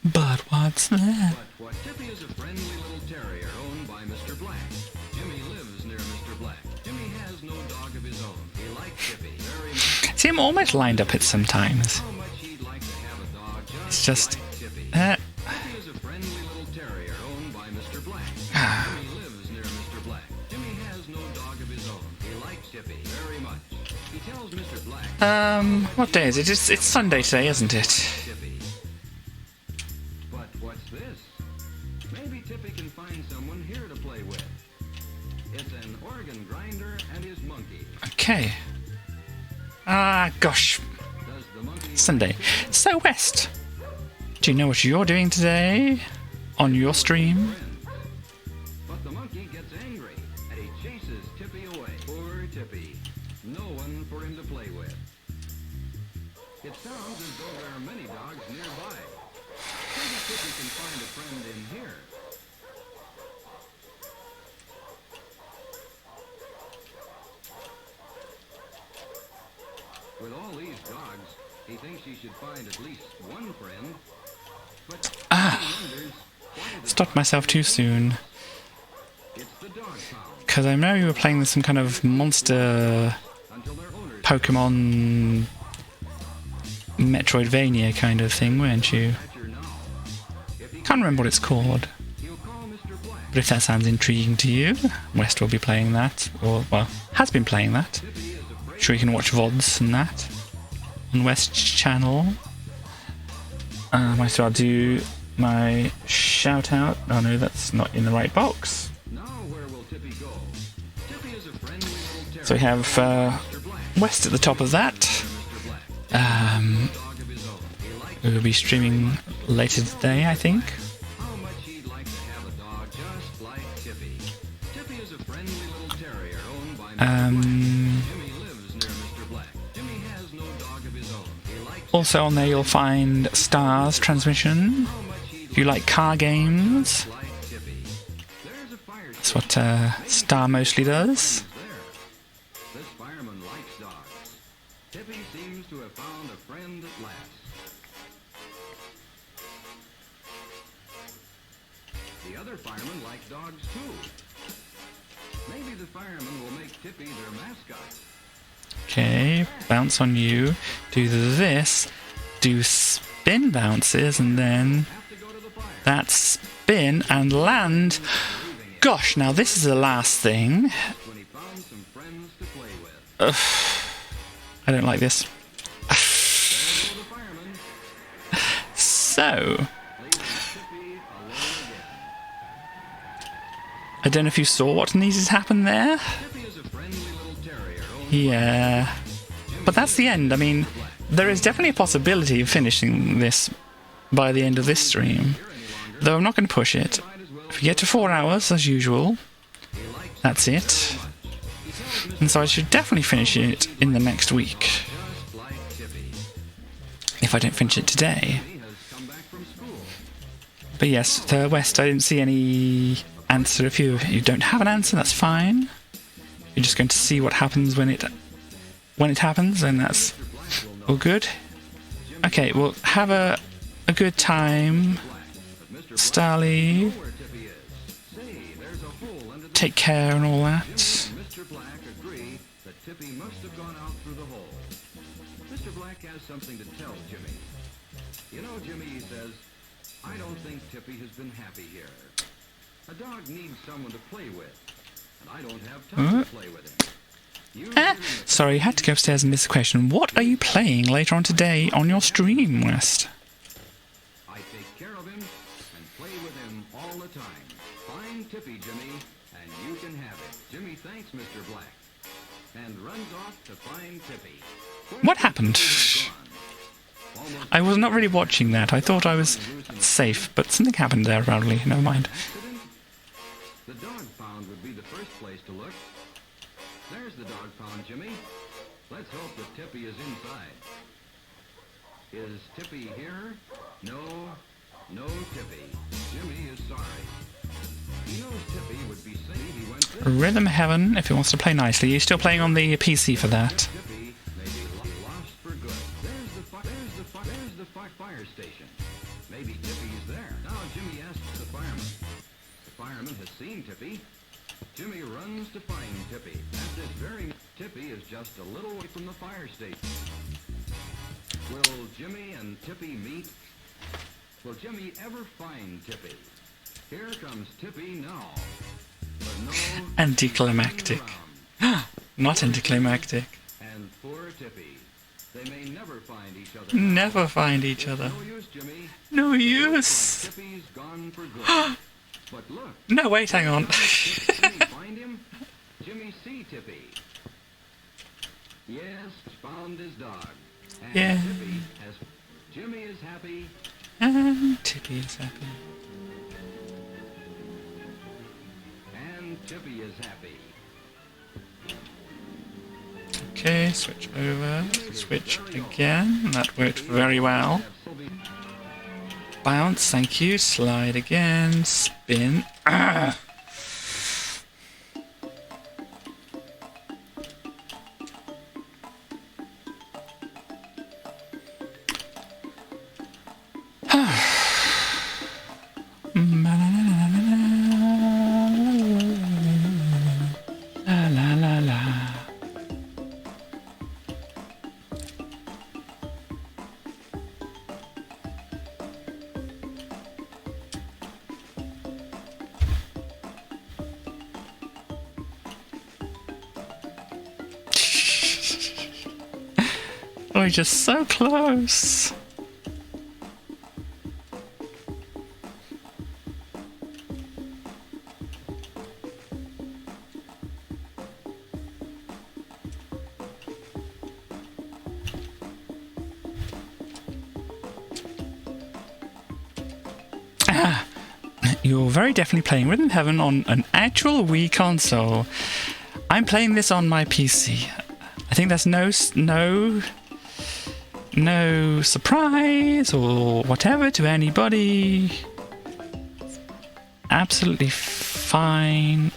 But what's that? But what Tippy is a friendly little terrier owned by Mr. Black. Jimmy lives near Mr. Black. Jimmy has no dog of his own. He likes Tippy very much. See, I'm almost lined up it sometimes. How much he'd like to have a dog It's just... like Tippy. Uh, Tippy is a friendly little terrier owned by Mr. Black. Jimmy lives near Mr. Black. Jimmy has no dog of his own. He likes Tippy very much. He tells Mr. Black what day is it? It's Sunday today, isn't it? Tippy. But what's this? Maybe Tippy can find someone here to play with. It's an organ grinder and his monkey. Okay. Gosh. Does the monkey Sunday. So, West, do you know what you're doing today on your stream? But the monkey gets angry and he chases Tippy away. Poor Tippy. No one for him to play with. It sounds as though there are many dogs nearby. Maybe Tippy can find a friend in here. With all these dogs, he thinks he should find at least one friend. But he wonders why the Stopped myself too soon. it's the dog pound Because I know you were playing with some kind of monster until their owners Pokemon Metroidvania kind of thing, weren't you? catch her now. If he Can't remember what it's called. he'll call Mr. Black. But if that sounds intriguing to you, West will be playing that. Or, well, has been playing that. Tippy is afraid. Sure you can watch VODs and that on West's channel. Might as well do my shout out. Oh no, that's not in the right box. Now where will Tippy go? Tippy is a friendly little terrier. So we have Mr. Black. West at the top of that. Mr. Black. Dog of his own. He likes We will be streaming later today, I think. how much he'd like to have a dog just like Tippy. Tippy is a friendly little terrier owned by Mr. Black. Jimmy lives near Mr. Black. Jimmy has no dog of his own. He likes Also on there you'll find Stars transmission. how much he'd If you like car games, like Tippy. There's a fire that's what Star mostly does. there. This fireman likes dogs. Tippy seems to have found a friend at last. The other firemen like dogs too. Maybe the firemen will make Tippy their mascot. Okay, bounce on you, do this, do spin bounces, and then Have to go to the fire. that spin and land. Gosh, now this is the last thing. When he found some friends to play with. I don't like this. There go the firemen. So, Leaving Tippy alone again. I don't know if you saw what needs to happen there. Tippy is a friendly little terrier owned Yeah. But that's the end. I mean, there is definitely a possibility of finishing this by the end of this stream. Though I'm not going to push it. If we get to 4 hours, as usual, that's it. And so I should definitely finish it in the next week. just like Tippy. If I don't finish it today. He has come back from school. But yes, West, I didn't see any answer. If you don't have an answer, that's fine. You're just going to see what happens when it happens, and that's all good. Okay, well, have a good time, Starly. Where Tippy is. Say, there's a hole under the Take care and all that. Mr. Black agree that Tippy must have gone out through the hole. Mr. Black has something to tell Jimmy. You know, Jimmy, he says, I don't think Tippy has been happy here. A dog needs someone to play with, and I don't have time to play with him. You Sorry, had to go upstairs and miss the question. What are you playing later on today on your stream, West? I take care of him and play with him all the time. Find Tippy, Jimmy, and you can have it. Jimmy thanks Mr. Black and runs off to find Tippy. What happened? Almost I was not really watching that. I thought I was safe, but something happened there, apparently. Never mind. accident? The dog pound would be the first place to look. There's the dog pound, Jimmy. Let's hope that Tippy is inside. Is Tippy here? No Tippy. Jimmy is sorry. He knows Tippy would be safe. He went this Rhythm Heaven, if he wants to play nicely. You're still playing on the PC for that. Tippy may be lost for good. There's the fire station. Maybe Tippy's there. Now Jimmy asks the fireman. The fireman has seen Tippy. Jimmy runs to find Tippy. At this very Tippy is just a little way from the fire station. Will Jimmy and Tippy meet? Will Jimmy ever find Tippy? Here comes Tippy now. But no Anticlimactic. around. Not anticlimactic. And poor Tippy. They may never find each other. Never find each other. No use, Jimmy. No use. Tippy's gone for good. But look, No, wait, hang on. Jimmy find him? Jimmy see Tippy. Yes, found his dog. And Yeah. Jimmy is happy. And Tippy is happy. And Tippy is happy. Okay, switch over. Switch again. That worked very well. Bounce, thank you. Slide again. Spin. Ah. La la la la. We're just so close. You're very definitely playing Rhythm Heaven on an actual Wii console. I'm playing this on my PC. I think there's no surprise or whatever to anybody. Absolutely fine.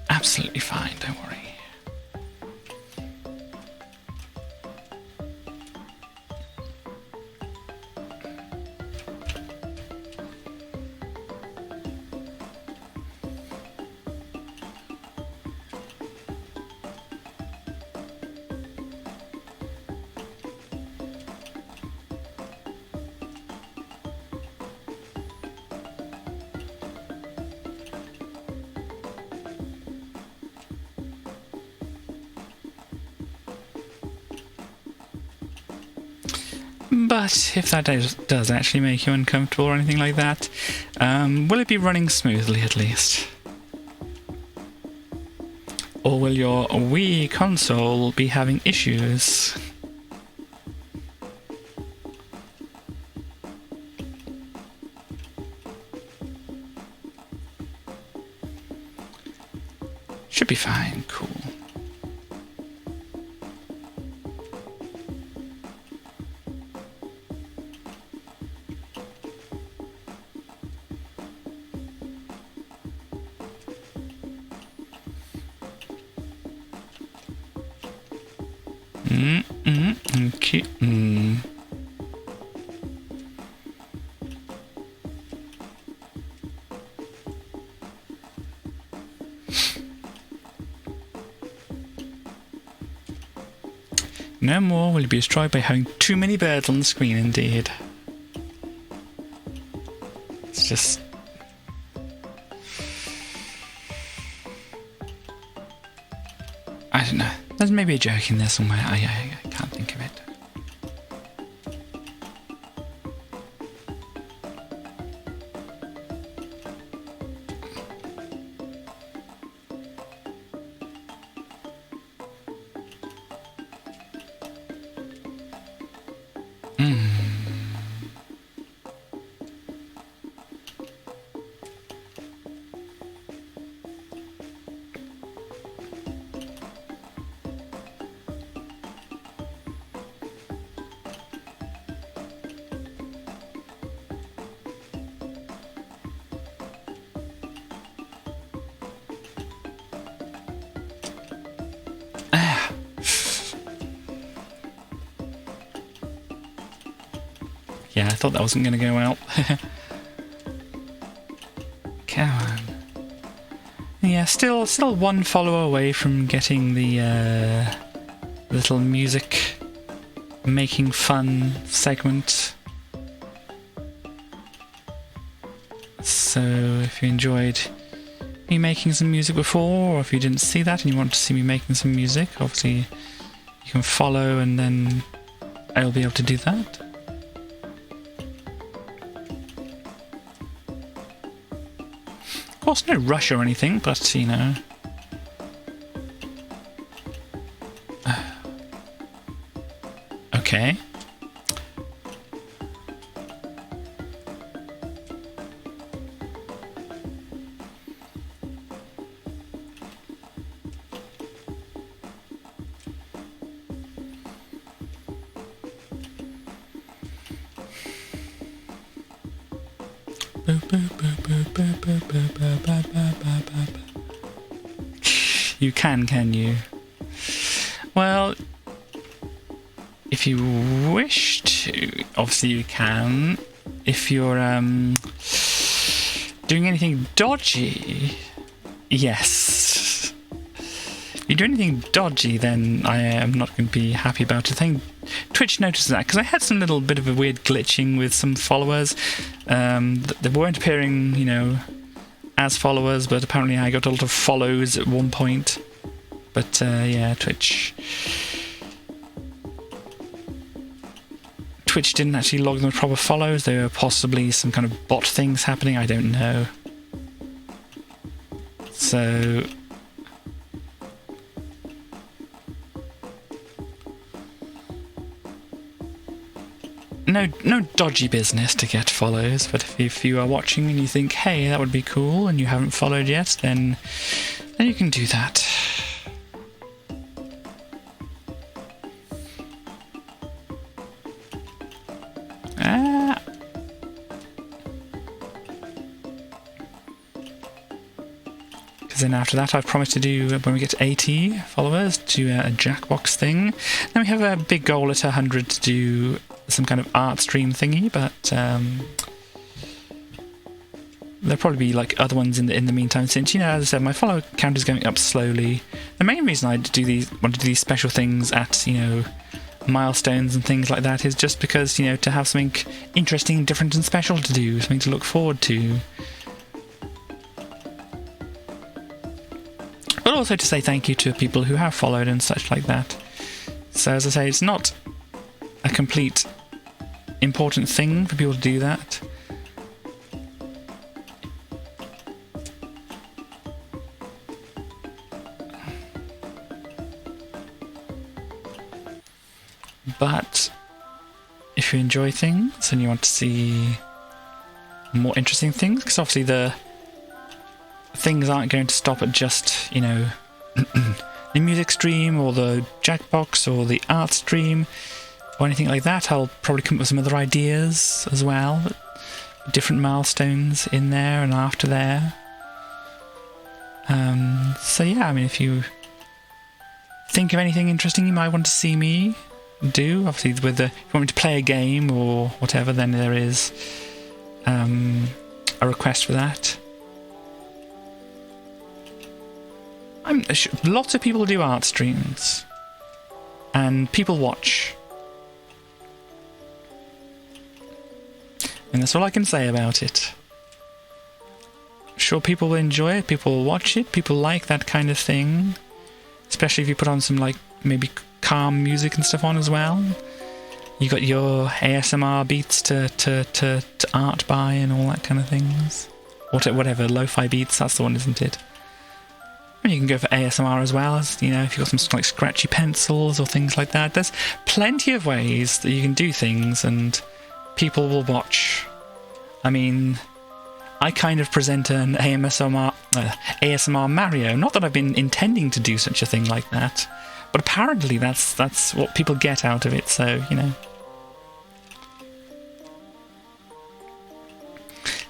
Absolutely fine, don't worry. But if that does actually make you uncomfortable or anything like that, will it be running smoothly at least? Or will your Wii console be having issues? Should be fine, cool. Okay. No more will you be destroyed by having too many birds on the screen, indeed. It's just... I don't know. There's maybe a joke in there somewhere. I can't think of it. Yeah, I thought that wasn't going to go well. Come on. Yeah, still one follower away from getting the little music making fun segment. So if you enjoyed me making some music before, or if you didn't see that and you want to see me making some music, obviously you can follow and then I'll be able to do that. Of course, no rush or anything, but, you know... Okay. You can you? Well, if you wish to, obviously you can. If you're doing anything dodgy, yes. If you do anything dodgy, then I am not going to be happy about it. I think Twitch notices that, because I had some little bit of a weird glitching with some followers. They weren't appearing, you know, as followers, but apparently I got a lot of follows at one point. But yeah, Twitch didn't actually log them as proper follows. There were possibly some kind of bot things happening, I don't know. So... No dodgy business to get follows, but if you are watching and you think, hey, that would be cool, and you haven't followed yet, then you can do that. Because then after that, I've promised to do, when we get to 80 followers, do a Jackbox thing. Then we have a big goal at 100 to do some kind of art stream thingy, but there'll probably be like other ones in the meantime, since, you know, as I said, my follower count is going up slowly. The main reason I want to do these special things at, you know, milestones and things like that is just because, you know, to have something interesting, different and special to do, something to look forward to. But also to say thank you to people who have followed and such like that. So as I say, it's not a complete important thing for people to do that. But if you enjoy things and you want to see more interesting things, because obviously the things aren't going to stop at just, you know, the music stream or the Jackbox or the art stream or anything like that. I'll probably come up with some other ideas as well, different milestones in there and after there. So yeah, I mean, if you think of anything interesting you might want to see me do, obviously with the, if you want me to play a game or whatever, then there is a request for that. Lots of people do art streams and people watch, and that's all I can say about it. Sure, people will enjoy it, people will watch it, people like that kind of thing, especially if you put on some, like, maybe calm music and stuff on as well. You got your ASMR beats to art by and all that kind of things. Whatever, lo-fi beats, that's the one, isn't it? And you can go for ASMR as well, as, you know, if you've got some like scratchy pencils or things like that. There's plenty of ways that you can do things and people will watch. I mean, I kind of present an ASMR Mario. Not that I've been intending to do such a thing like that, but apparently that's what people get out of it, so, you know.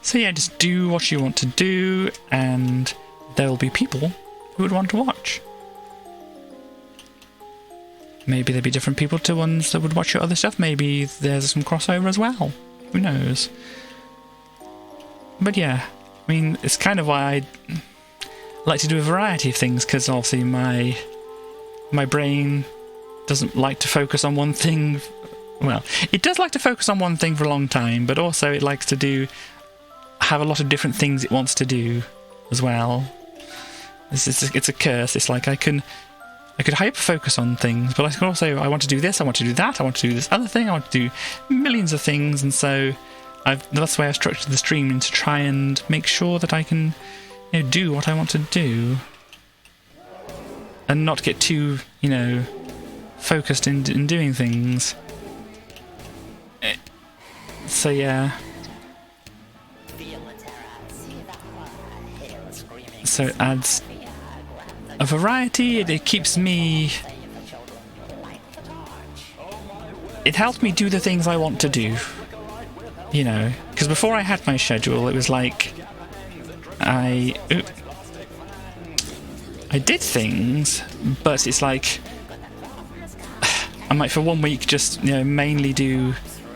So yeah, just do what you want to do, and there will be people who would want to watch. Maybe there'd be different people to ones that would watch your other stuff. Maybe there's some crossover as well. Who knows? But yeah, I mean, it's kind of why I like to do a variety of things, because obviously my brain doesn't like to focus on one thing. Well, it does like to focus on one thing for a long time, but also it likes to have a lot of different things it wants to do as well. It's a curse. It's like I could hyper focus on things, but I can also, I want to do this, I want to do that, I want to do this other thing, I want to do millions of things, and so that's the way I've structured the stream, to try and make sure that I can, you know, do what I want to do and not get too, you know, focused in doing things. So yeah. So it adds a variety, it keeps me... It helps me do the things I want to do, you know, because before I had my schedule, it was like I did things, but it's like I might for 1 week just, you know, mainly do,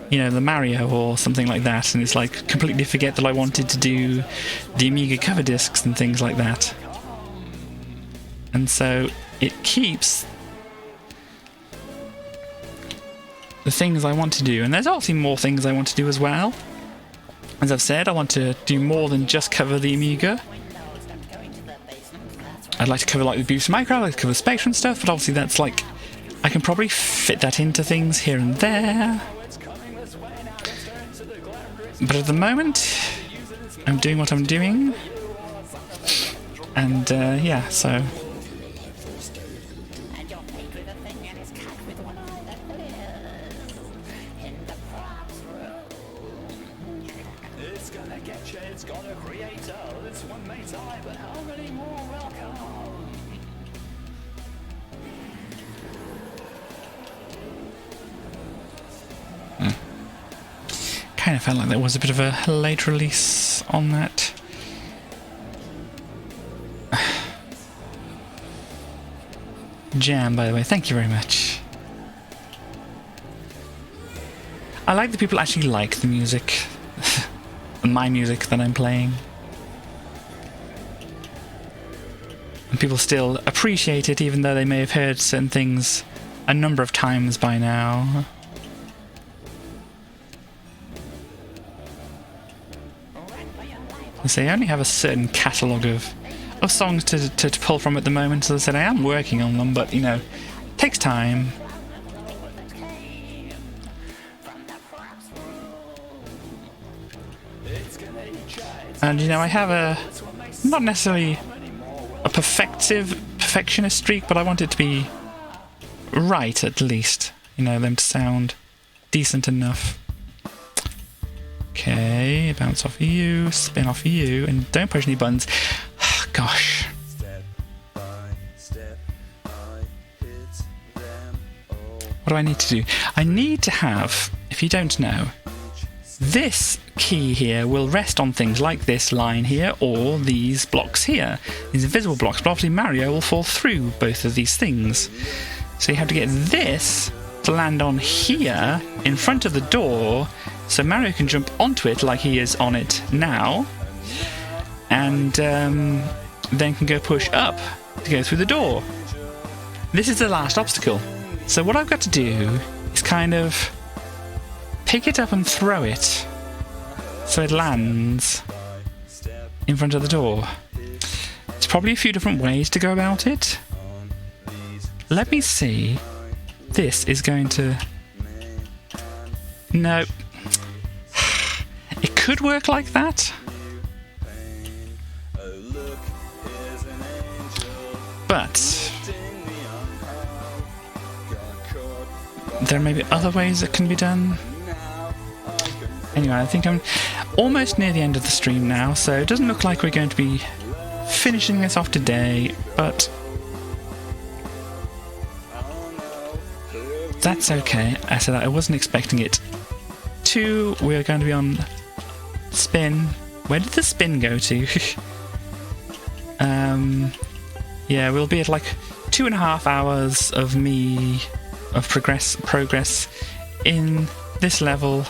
you know, the Mario or something like that, and it's like completely forget that I wanted to do the Amiga cover discs and things like that. And so it keeps the things I want to do. And there's obviously more things I want to do as well. As I've said, I want to do more than just cover the Amiga. I'd like to cover like the Beavis Micro, I'd like to cover Spectrum stuff, but obviously that's like, I can probably fit that into things here and there. But at the moment, I'm doing what I'm doing. And yeah, so... Kind of felt like there was a bit of a late release on that. Jam, by the way, thank you very much. I like that people actually like the music, my music that I'm playing. And people still appreciate it, even though they may have heard certain things a number of times by now. I only have a certain catalogue of songs to pull from at the moment. As I said, I am working on them, but, you know, it takes time. And you know, I have a not necessarily a perfectionist streak, but I want it to be right at least. You know, them to sound decent enough. Okay, bounce off of you, spin off of you, and don't push any buttons. Gosh. What do I need to do? I need to have, if you don't know, this key here will rest on things like this line here or these blocks here. These invisible blocks, but obviously Mario will fall through both of these things. So you have to get this to land on here in front of the door so Mario can jump onto it like he is on it now, and then can go push up to go through the door. This is the last obstacle. So what I've got to do is kind of pick it up and throw it so it lands in front of the door. There's probably a few different ways to go about it. Let me see. This is going to... No. It could work like that. But there may be other ways that can be done. Anyway, I think I'm almost near the end of the stream now, so it doesn't look like we're going to be finishing this off today, but that's okay. I said I wasn't expecting it to. We're going to be on spin. Where did the spin go to? Yeah, we'll be at like 2.5 hours of me of progress in this level,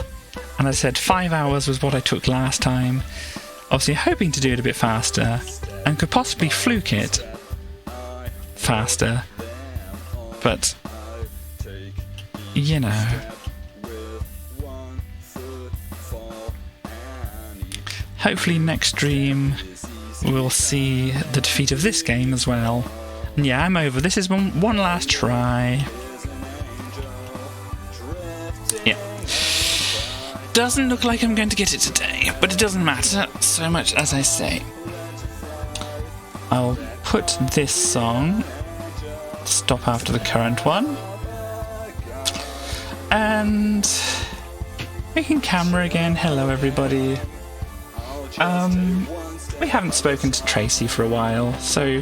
and I said 5 hours was what I took last time. Obviously hoping to do it a bit faster and could possibly fluke it faster, but you know, hopefully next stream we'll see the defeat of this game as well. And yeah, I'm over. This is one last try. Yeah. Doesn't look like I'm going to get it today, but it doesn't matter so much as I say. I'll put this song, stop after the current one, and making camera again. Hello everybody. We haven't spoken to Tracy for a while, so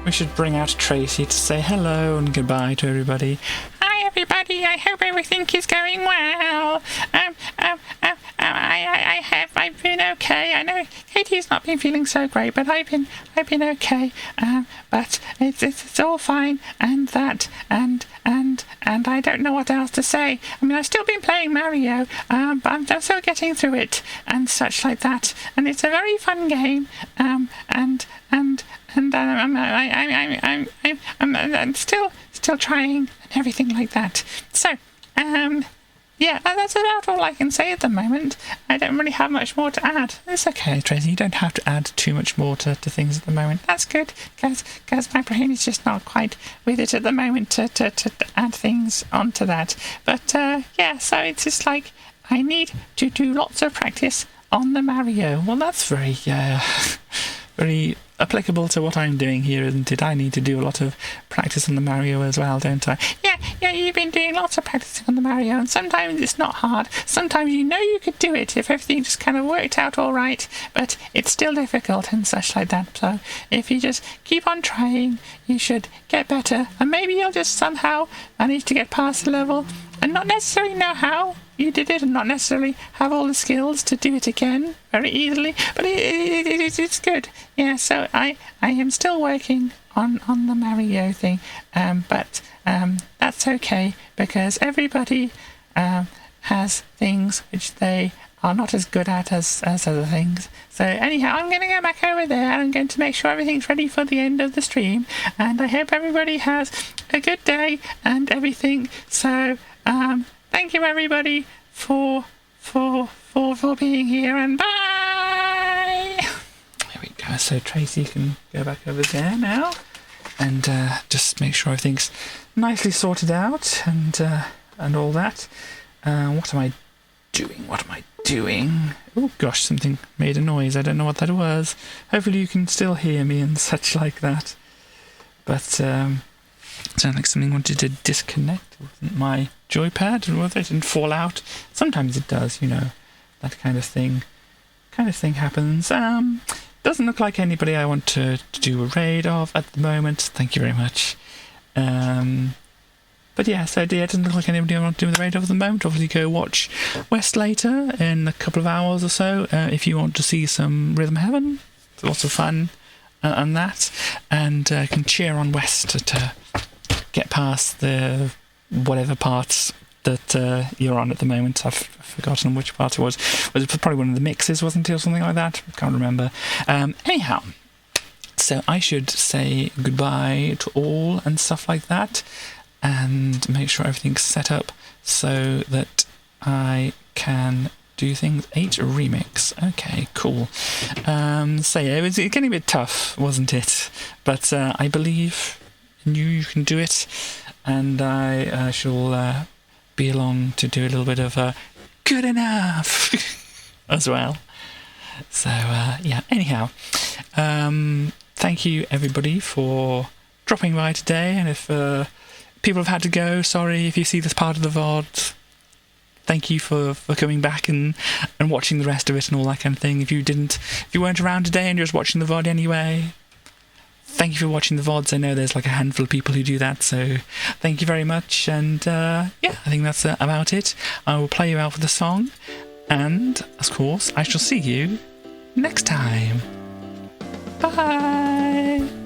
we should bring out Tracy to say hello and goodbye to everybody. Hi everybody, I hope everything is going well. I've been okay. I know Katie's not been feeling so great, but I've been okay. But it's all fine, and I don't know what else to say. I mean, I've still been playing Mario, but I'm still getting through it and such like that. And it's a very fun game. I'm still trying and everything like that. So, yeah, that's about all I can say at the moment. I don't really have much more to add. It's okay, Tracy, you don't have to add too much more to things at the moment. That's good, because my brain is just not quite with it at the moment to add things onto that. But, yeah, so it's just like, I need to do lots of practice on the Mario. Well, that's very, very applicable to what I'm doing here, isn't it? I need to do a lot of practice on the Mario as well, don't I? Yeah, you've been doing lots of practicing on the Mario, and sometimes it's not hard. Sometimes you know you could do it if everything just kind of worked out all right, but it's still difficult and such like that. So if you just keep on trying, you should get better, and maybe you'll just somehow manage to get past the level and not necessarily know how you did it and not necessarily have all the skills to do it again very easily, but it's good. Yeah, so I am still working on the Mario thing, but that's okay, because everybody has things which they are not as good at as other things. So anyhow, I'm going to go back over there and I'm going to make sure everything's ready for the end of the stream, and I hope everybody has a good day and everything. So thank you everybody for being here, and bye. There we go. So Tracy can go back over there now and just make sure everything's nicely sorted out and all that. What am I doing? What am I doing? Oh gosh, something made a noise. I don't know what that was. Hopefully you can still hear me and such like that. But sounded like something wanted to disconnect. It wasn't my joypad, or whether it didn't fall out. Sometimes it does, you know, that kind of thing. Happens. Doesn't look like anybody I want to do a raid of at the moment. Thank you very much. But yeah, so yeah, it doesn't look like anybody I want to do the raid of at the moment. Obviously go watch West later in a couple of hours or so if you want to see some Rhythm Heaven. It's lots of fun and that. And can cheer on West to get past the whatever parts that you're on at the moment. I've forgotten which part it was. It was probably one of the mixes, wasn't it, or something like that? Can't remember. Anyhow, so I should say goodbye to all and stuff like that, and make sure everything's set up so that I can do things. 8 remix. Okay, cool. So yeah, it was getting a bit tough, wasn't it? But I believe in you can do it, and I shall be along to do a little bit of good enough as well. So yeah, anyhow, thank you everybody for dropping by today, and if people have had to go, sorry if you see this part of the VOD. Thank you for coming back and watching the rest of it and all that kind of thing. If you weren't around today and you're just watching the VOD anyway, thank you for watching the VODs. I know there's like a handful of people who do that, so thank you very much. And yeah, I think that's about it. I will play you out with a song, and of course I shall see you next time. Bye.